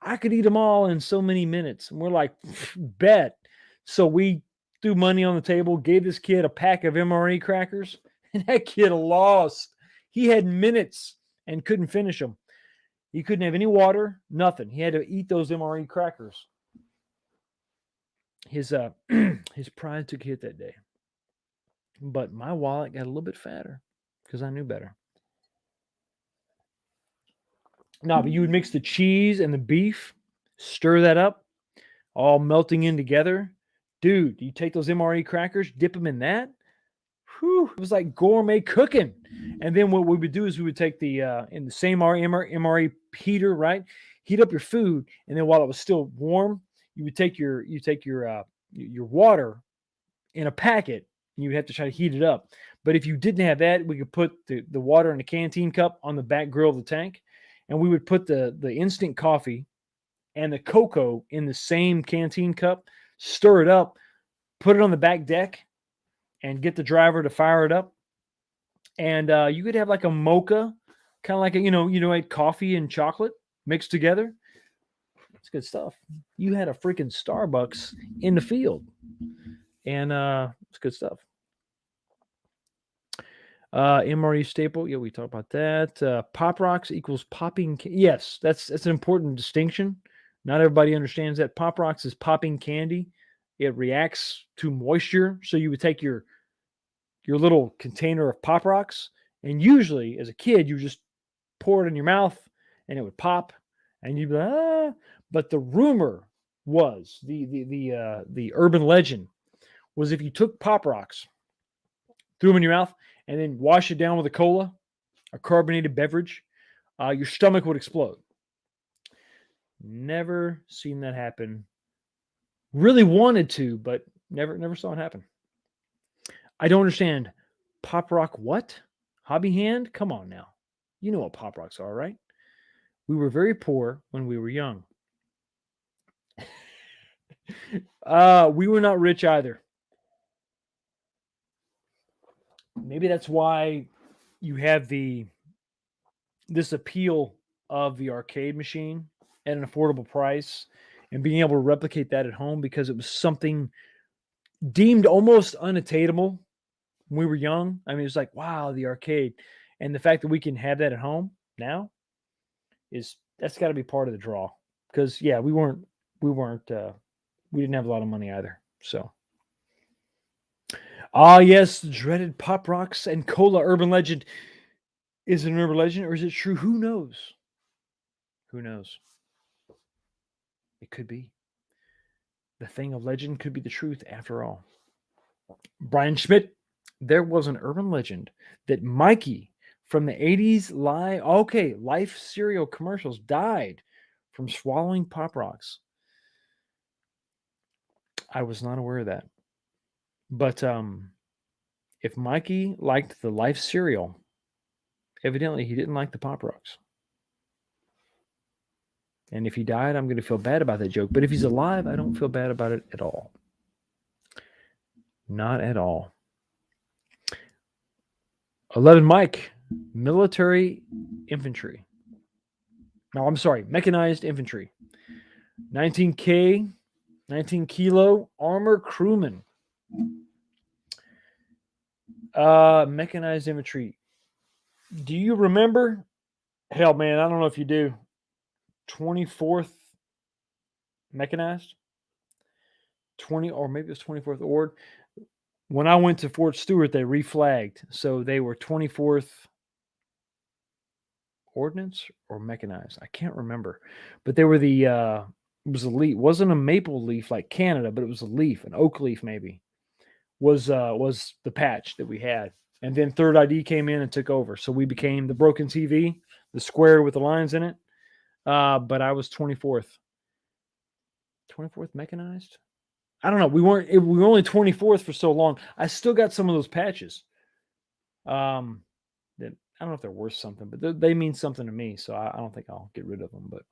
Speaker 1: I could eat them all in so many minutes. And we're like, bet. So we threw money on the table, gave this kid a pack of MRE crackers, and that kid lost. He had minutes and couldn't finish them. He couldn't have any water, nothing. He had to eat those MRE crackers. His pride took a hit that day. But my wallet got a little bit fatter because I knew better. No, but you would mix the cheese and the beef, stir that up, all melting in together. Dude, you take those MRE crackers, dip them in that. Whew, it was like gourmet cooking. And then what we would do is we would take the in the same MRE heater, right? Heat up your food, and then while it was still warm, you would take your water in a packet, and you would have to try to heat it up. But if you didn't have that, we could put the water in a canteen cup on the back grill of the tank, and we would put the instant coffee and the cocoa in the same canteen cup, stir it up, put it on the back deck, and get the driver to fire it up. And you could have like a mocha, kind of like like coffee and chocolate mixed together. It's good stuff. You had a freaking Starbucks in the field, and it's good stuff. MRE staple, yeah, we talked about that. Pop rocks equals popping. Yes, that's an important distinction. Not everybody understands that. Pop rocks is popping candy. It reacts to moisture. So you would take your little container of Pop Rocks, and usually as a kid, you just pour it in your mouth and it would pop, and you'd be like, ah. But the rumor was, the urban legend was, if you took Pop Rocks, threw them in your mouth, and then wash it down with a cola, a carbonated beverage, your stomach would explode. Never seen that happen. Really wanted to, but never saw it happen. I don't understand. Pop rock what? Hobby hand? Come on now. You know what Pop Rocks are, right? We were very poor when we were young. We were not rich either. Maybe that's why you have this appeal of the arcade machine at an affordable price and being able to replicate that at home, because it was something deemed almost unattainable when we were young. I mean, it's like, wow, the arcade. And the fact that we can have that at home now that's got to be part of the draw. Because yeah, we didn't have a lot of money either. So yes, dreaded Pop Rocks and cola urban legend. Is it an urban legend or is it true? Who knows? Who knows? It could be. The thing of legend could be the truth after all. Brian Schmidt, there was an urban legend that Mikey from the 80s Life cereal commercials died from swallowing Pop Rocks. I was not aware of that. But if Mikey liked the Life cereal, evidently he didn't like the Pop Rocks. And if he died, I'm going to feel bad about that joke. But if he's alive, I don't feel bad about it at all. Not at all. 11 Mike, military infantry. No, I'm sorry, mechanized infantry. 19 kilo armor crewman. Mechanized infantry. Do you remember? Hell, man, I don't know if you do. 24th mechanized? Or maybe it was 24th Ord. When I went to Fort Stewart, they reflagged. So they were 24th Ordnance or mechanized. I can't remember. But they were the It was a leaf. It wasn't a maple leaf like Canada, but it was a leaf, an oak leaf maybe. Was the patch that we had. And then Third ID came in and took over. So we became the broken TV, the square with the lines in it. But I was 24th. 24th mechanized? I don't know. We were only 24th for so long. I still got some of those patches. That I don't know if they're worth something, but they mean something to me. So I don't think I'll get rid of them. But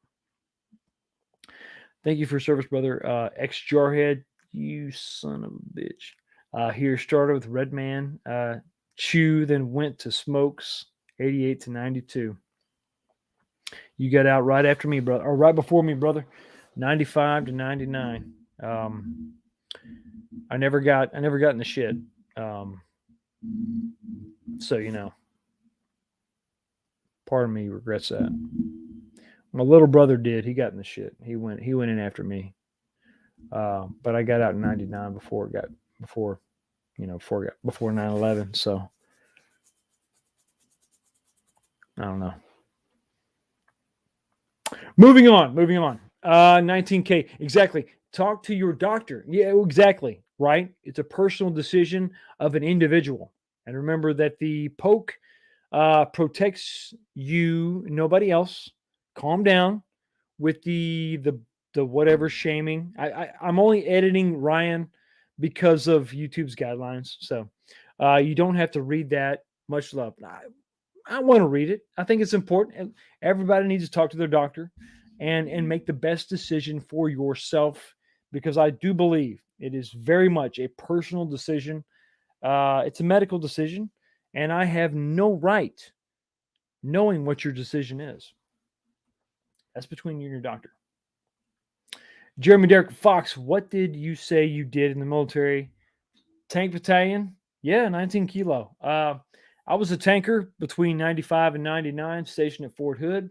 Speaker 1: thank you for your service, brother. Ex Jarhead, you son of a bitch. Here started with Redman, Chew, then went to Smokes, 88 to 92. You got out right after me, brother, or right before me, brother. 95 to 99. I never got in the shit. So part of me regrets that. My little brother did. He got in the shit. He went in after me. But I got out in 99 before 9/11. So I don't know. Moving on. 19K. Exactly. Talk to your doctor. Yeah, exactly. Right? It's a personal decision of an individual. And remember that the poke protects you, nobody else. Calm down with the whatever shaming. I'm only editing Ryan because of YouTube's guidelines. So you don't have to read that. Much love. I want to read it. I think it's important. Everybody needs to talk to their doctor and make the best decision for yourself, because I do believe it is very much a personal decision. It's a medical decision, and I have no right knowing what your decision is. That's between you and your doctor. Jeremy Derek Fox, what did you say you did in the military? Tank battalion? Yeah, 19 kilo. I was a tanker between 95 and 99, stationed at Fort Hood.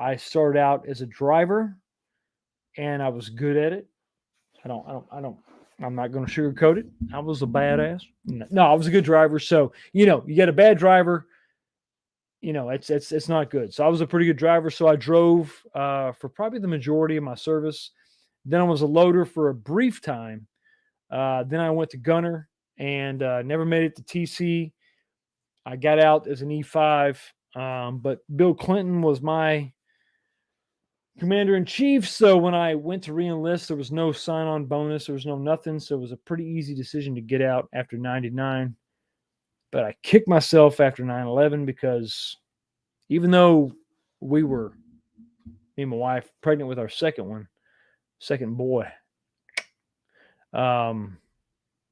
Speaker 1: I started out as a driver, and I was good at it. I'm not going to sugarcoat it. I was a badass. No, I was a good driver. So, you get a bad driver, it's not good. So I was a pretty good driver. So I drove for probably the majority of my service. Then I was a loader for a brief time. Then I went to gunner and never made it to TC. I got out as an E5, but Bill Clinton was my commander-in-chief. So when I went to re-enlist, there was no sign-on bonus. There was no nothing. So it was a pretty easy decision to get out after 99. But I kicked myself after 9/11 because even though we were, me and my wife, pregnant with our second boy, after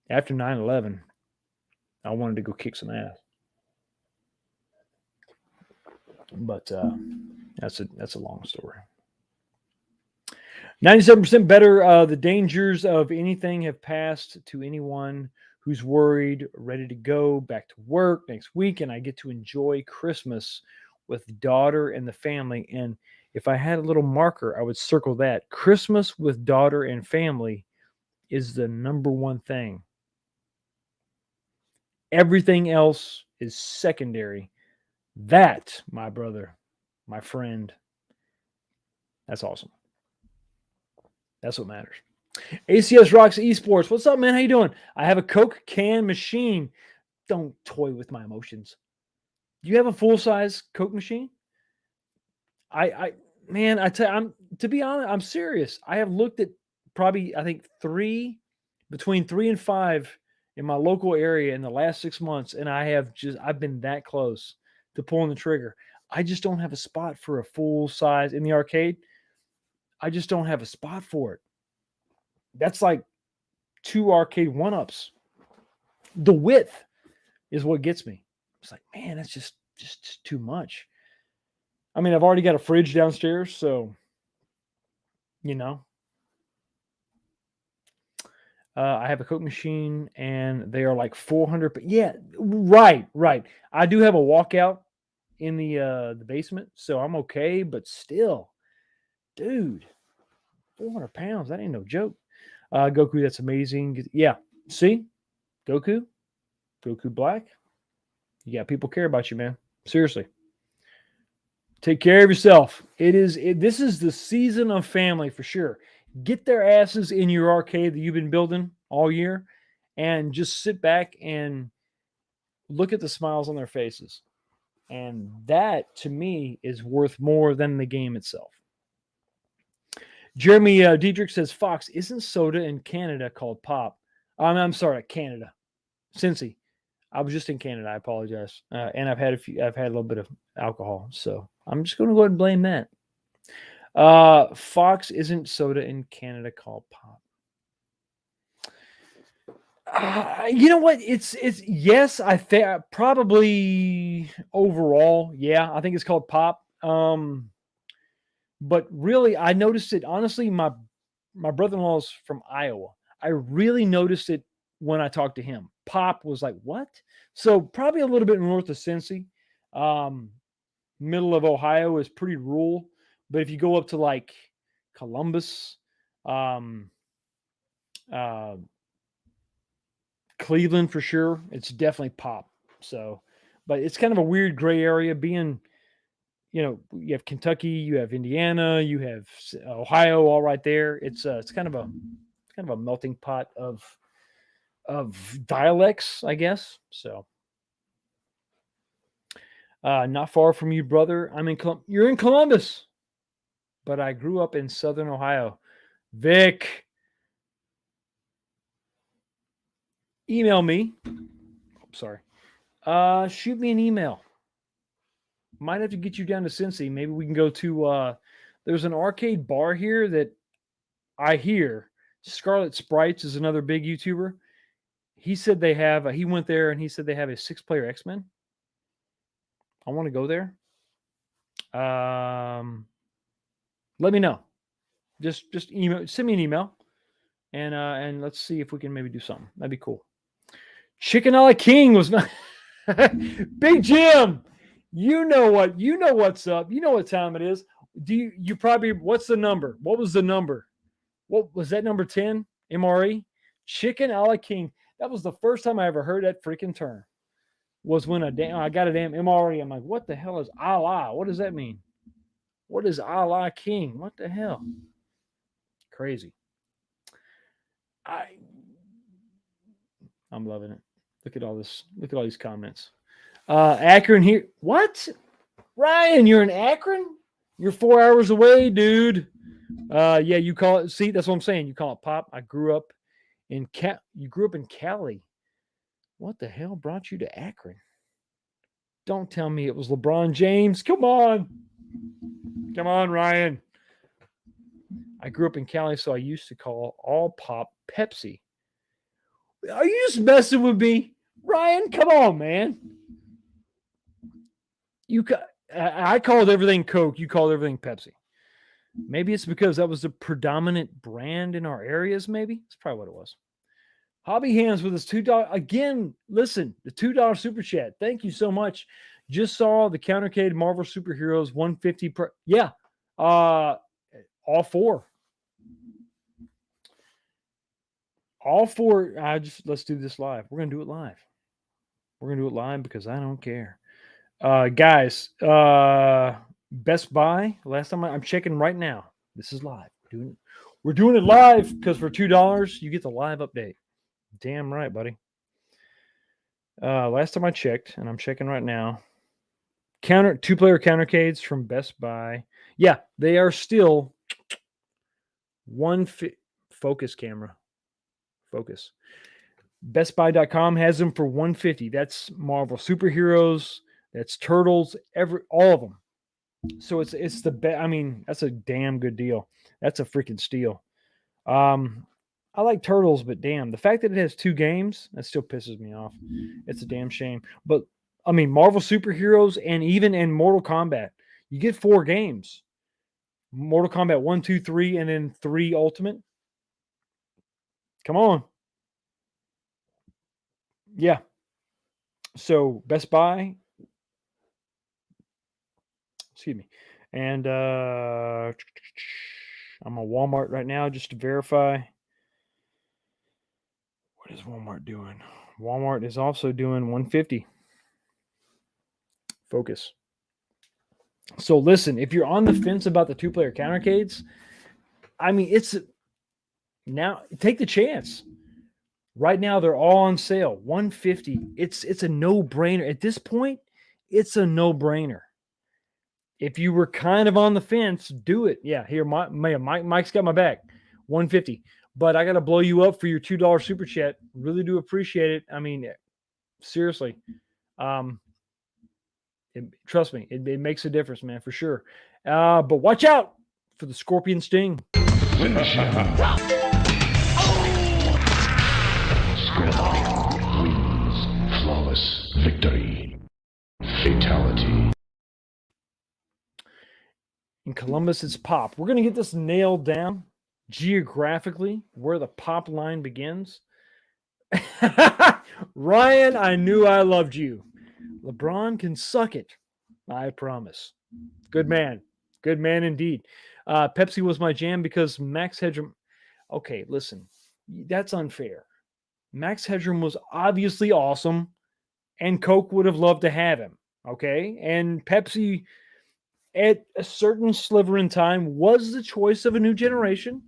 Speaker 1: 9/11, I wanted to go kick some ass. But that's a long story. 97% better. The dangers of anything have passed to anyone who's worried, ready to go back to work next week, and I get to enjoy Christmas with daughter and the family. And if I had a little marker, I would circle that. Christmas with daughter and family is the number one thing. Everything else is secondary. That, my brother, my friend, that's awesome. That's what matters. ACS Rocks Esports. What's up, man? How you doing? I have a Coke can machine. Don't toy with my emotions. Do you have a full-size Coke machine? Man, to be honest, I'm serious. I have looked at probably, I think, between 3 and 5 in my local area in the last 6 months, and I've been that close to pulling the trigger. I just don't have a spot for a full size in the arcade. I just don't have a spot for it. That's like 2 Arcade1ups. The width is what gets me. It's like, man, that's just too much. I mean, I've already got a fridge downstairs, so I have a Coke machine, and they are like 400. But yeah, right. I do have a walkout in the basement, so I'm okay. But still, dude, 400 pounds, that ain't no joke. Goku, that's amazing. Yeah, see, Goku Black. You got people care about you, man. Seriously. Take care of yourself. This is the season of family for sure. Get their asses in your arcade that you've been building all year and just sit back and look at the smiles on their faces. And that to me is worth more than the game itself. Jeremy Diedrich says, Fox, isn't soda in Canada called pop? I'm sorry, Canada. Cincy. I was just in Canada. I apologize. And I've had a little bit of alcohol. So I'm just going to go ahead and blame that. Fox, isn't soda in Canada called pop? You know what? It's yes. I think probably overall, yeah. I think it's called pop. But really, I noticed it. Honestly, my brother-in-law's from Iowa. I really noticed it when I talked to him. Pop was like, what? So probably a little bit north of Cincy. Middle of Ohio is pretty rural. But if you go up to like Columbus, Cleveland for sure, it's definitely pop. So, but it's kind of a weird gray area being, you have Kentucky, you have Indiana, you have Ohio, all right there. It's kind of a melting pot of dialects, I guess. So, not far from you, brother. You're in Columbus, but I grew up in Southern Ohio. Vic, email me. Sorry. Shoot me an email. Might have to get you down to Cincy. Maybe we can go to there's an arcade bar here that I hear. Scarlet Sprites is another big YouTuber. He said they have he went there and he said they have a 6-player X-Men. I want to go there. Let me know. Just send me an email and let's see if we can maybe do something. That'd be cool. Chicken a la King was not Big Jim. You know what's up. You know what time it is. You probably, what's the number? What was the number? What was that, number 10? MRE? Chicken a la King. That was the first time I ever heard that freaking term. Was when I got a damn MRE. I'm like, what the hell is Allah? What does that mean? What is Allah King? What the hell? Crazy. I'm loving it. Look at all this. Look at all these comments. Akron here. What? Ryan, you're in Akron? You're 4 hours away, dude. Yeah, you call it. See, that's what I'm saying. You call it pop. I grew up in You grew up in Cali. What the hell brought you to Akron? Don't tell me it was LeBron James. Come on. Come on, Ryan. I grew up in Cali, so I used to call all pop Pepsi. Are you just messing with me? Ryan, come on, man. I called everything Coke. You called everything Pepsi. Maybe it's because that was the predominant brand in our areas. Maybe that's probably what it was. Hobby Hands with his $2 again. Listen, the $2 super chat. Thank you so much. Just saw the Countercade Marvel Superheroes 150 per. Yeah, all four. All four. Let's do this live. We're gonna do it live. We're gonna do it live because I don't care. Guys, Best Buy. Last time I'm checking right now. This is live. We're doing it live because for $2 you get the live update. Damn right, buddy. Last time I checked, and I'm checking right now. 2-player Countercades from Best Buy. Yeah, they are still focus camera. Focus. BestBuy.com has them for $150. That's Marvel Superheroes. That's Turtles. All of them. So it's the best. I mean, that's a damn good deal. That's a freaking steal. I like Turtles, but damn, the fact that it has 2 games, that still pisses me off. It's a damn shame. But I mean, Marvel Superheroes and even in Mortal Kombat, you get 4 games. Mortal Kombat 1, 2, 3, and then 3 Ultimate. Come on. Yeah. So Best Buy. Excuse me. And I'm on Walmart right now just to verify. What is Walmart doing? Walmart is also doing $150. Focus. So listen, if you're on the fence about the 2-player countercades, I mean, it's now take the chance. Right now, they're all on sale, $150. It's a no-brainer. At this point, it's a no-brainer. If you were kind of on the fence, do it. Yeah, here, Mike's got my back, $150. But I got to blow you up for your $2 super chat. Really do appreciate it. I mean, seriously, trust me, it makes a difference, man, for sure. But watch out for the Scorpion Sting.
Speaker 2: Finish him. Scorpion wins. Flawless victory. Fatality.
Speaker 1: In Columbus, it's pop. We're going to get this nailed down geographically where the pop line begins. Ryan, I knew I loved you. LeBron can suck it. I promise. Good man. Good man indeed. Pepsi was my jam because Max Headroom. Okay, listen. That's unfair. Max Headroom was obviously awesome, and Coke would have loved to have him. Okay? And Pepsi, at a certain sliver in time, was the choice of a new generation.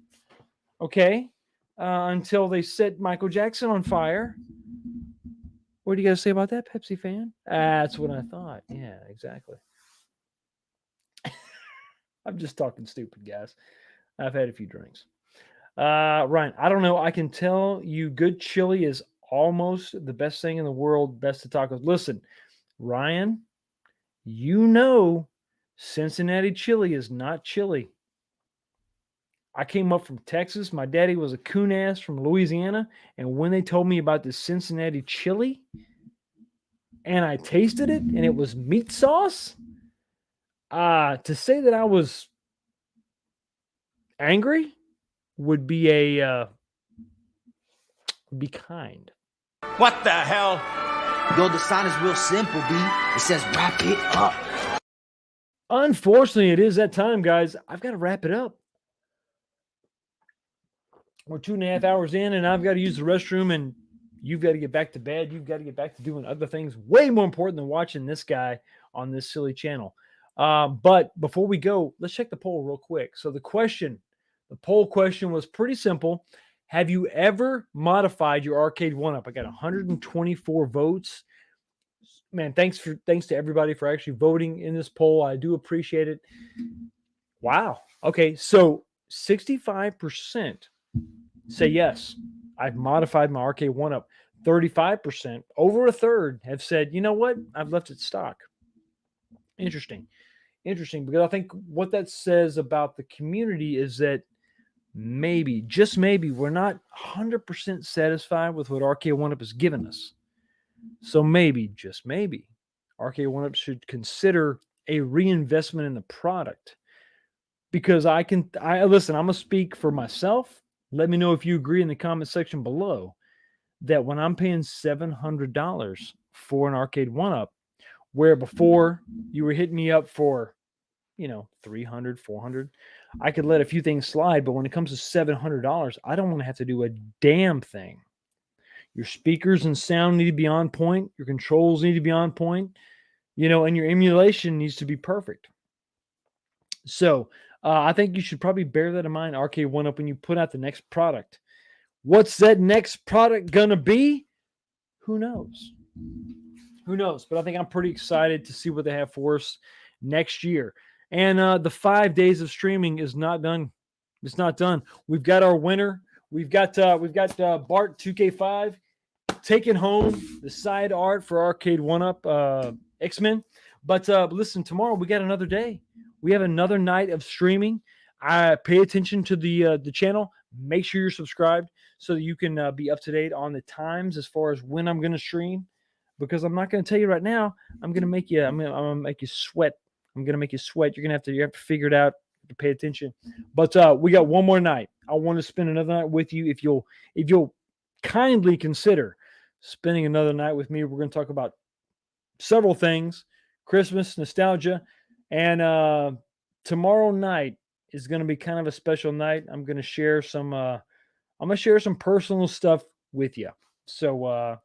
Speaker 1: Okay? Until they set Michael Jackson on fire. What do you guys say about that, Pepsi fan? That's what I thought. Yeah, exactly. I'm just talking stupid, guys. I've had a few drinks. Ryan, I don't know. I can tell you good chili is almost the best thing in the world. Best of tacos. Listen, Ryan, you know Cincinnati chili is not chili. I came up from Texas. My daddy was a coon ass from Louisiana. And when they told me about the Cincinnati chili and I tasted it and it was meat sauce, to say that I was angry would be be kind.
Speaker 3: What the hell?
Speaker 4: Yo, the sign is real simple, B. It says wrap it up.
Speaker 1: Unfortunately, it is that time, guys. I've got to wrap it up. We're 2.5 hours in, and I've got to use the restroom, and you've got to get back to bed. You've got to get back to doing other things way more important than watching this guy on this silly channel. But before we go, let's check the poll real quick. So the poll question was pretty simple. Have you ever modified your Arcade1up? I got 124 votes. Man, thanks to everybody for actually voting in this poll. I do appreciate it. Wow. Okay, so 65% say yes, I've modified my Arcade1up. 35%, over a third, have said, you know what? I've left it stock. Interesting, because I think what that says about the community is that maybe, just maybe, we're not 100% satisfied with what Arcade1up has given us. So maybe, just maybe, Arcade1up should consider a reinvestment in the product. Because listen, I'm going to speak for myself. Let me know if you agree in the comment section below that when I'm paying $700 for an Arcade1up, where before you were hitting me up for, $300, $400, I could let a few things slide. But when it comes to $700, I don't want to have to do a damn thing. Your speakers and sound need to be on point. Your controls need to be on point, and your emulation needs to be perfect. So I think you should probably bear that in mind, Arcade1up, when you put out the next product. What's that next product going to be? Who knows? But I think I'm pretty excited to see what they have for us next year. And the 5 days of streaming is not done. It's not done. We've got our winner. We've got Bart 2K5 taking home the side art for Arcade1up X-Men. But listen, tomorrow we got another day. We have another night of streaming. Pay attention to the channel. Make sure you're subscribed so that you can be up to date on the times as far as when I'm going to stream. Because I'm not going to tell you right now. I'm going to make you. I'm going to make you sweat. I'm going to make you sweat. You have to figure it out. To pay attention. But we got one more night. I want to spend another night with you. If you'll kindly consider spending another night with me, we're going to talk about several things: Christmas, nostalgia, and tomorrow night is going to be kind of a special night. I'm going to share some. I'm going to share some personal stuff with you. So,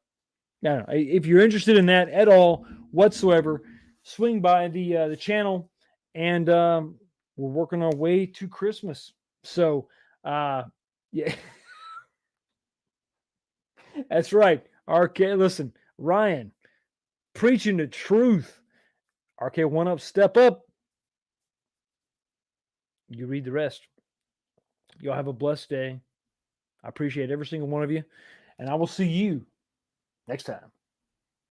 Speaker 1: if you're interested in that at all whatsoever, swing by the channel and we're working our way to Christmas. So, yeah, that's right. Arcade, listen, Ryan, preaching the truth. Arcade1up, step up. You read the rest. Y'all have a blessed day. I appreciate every single one of you, and I will see you next time.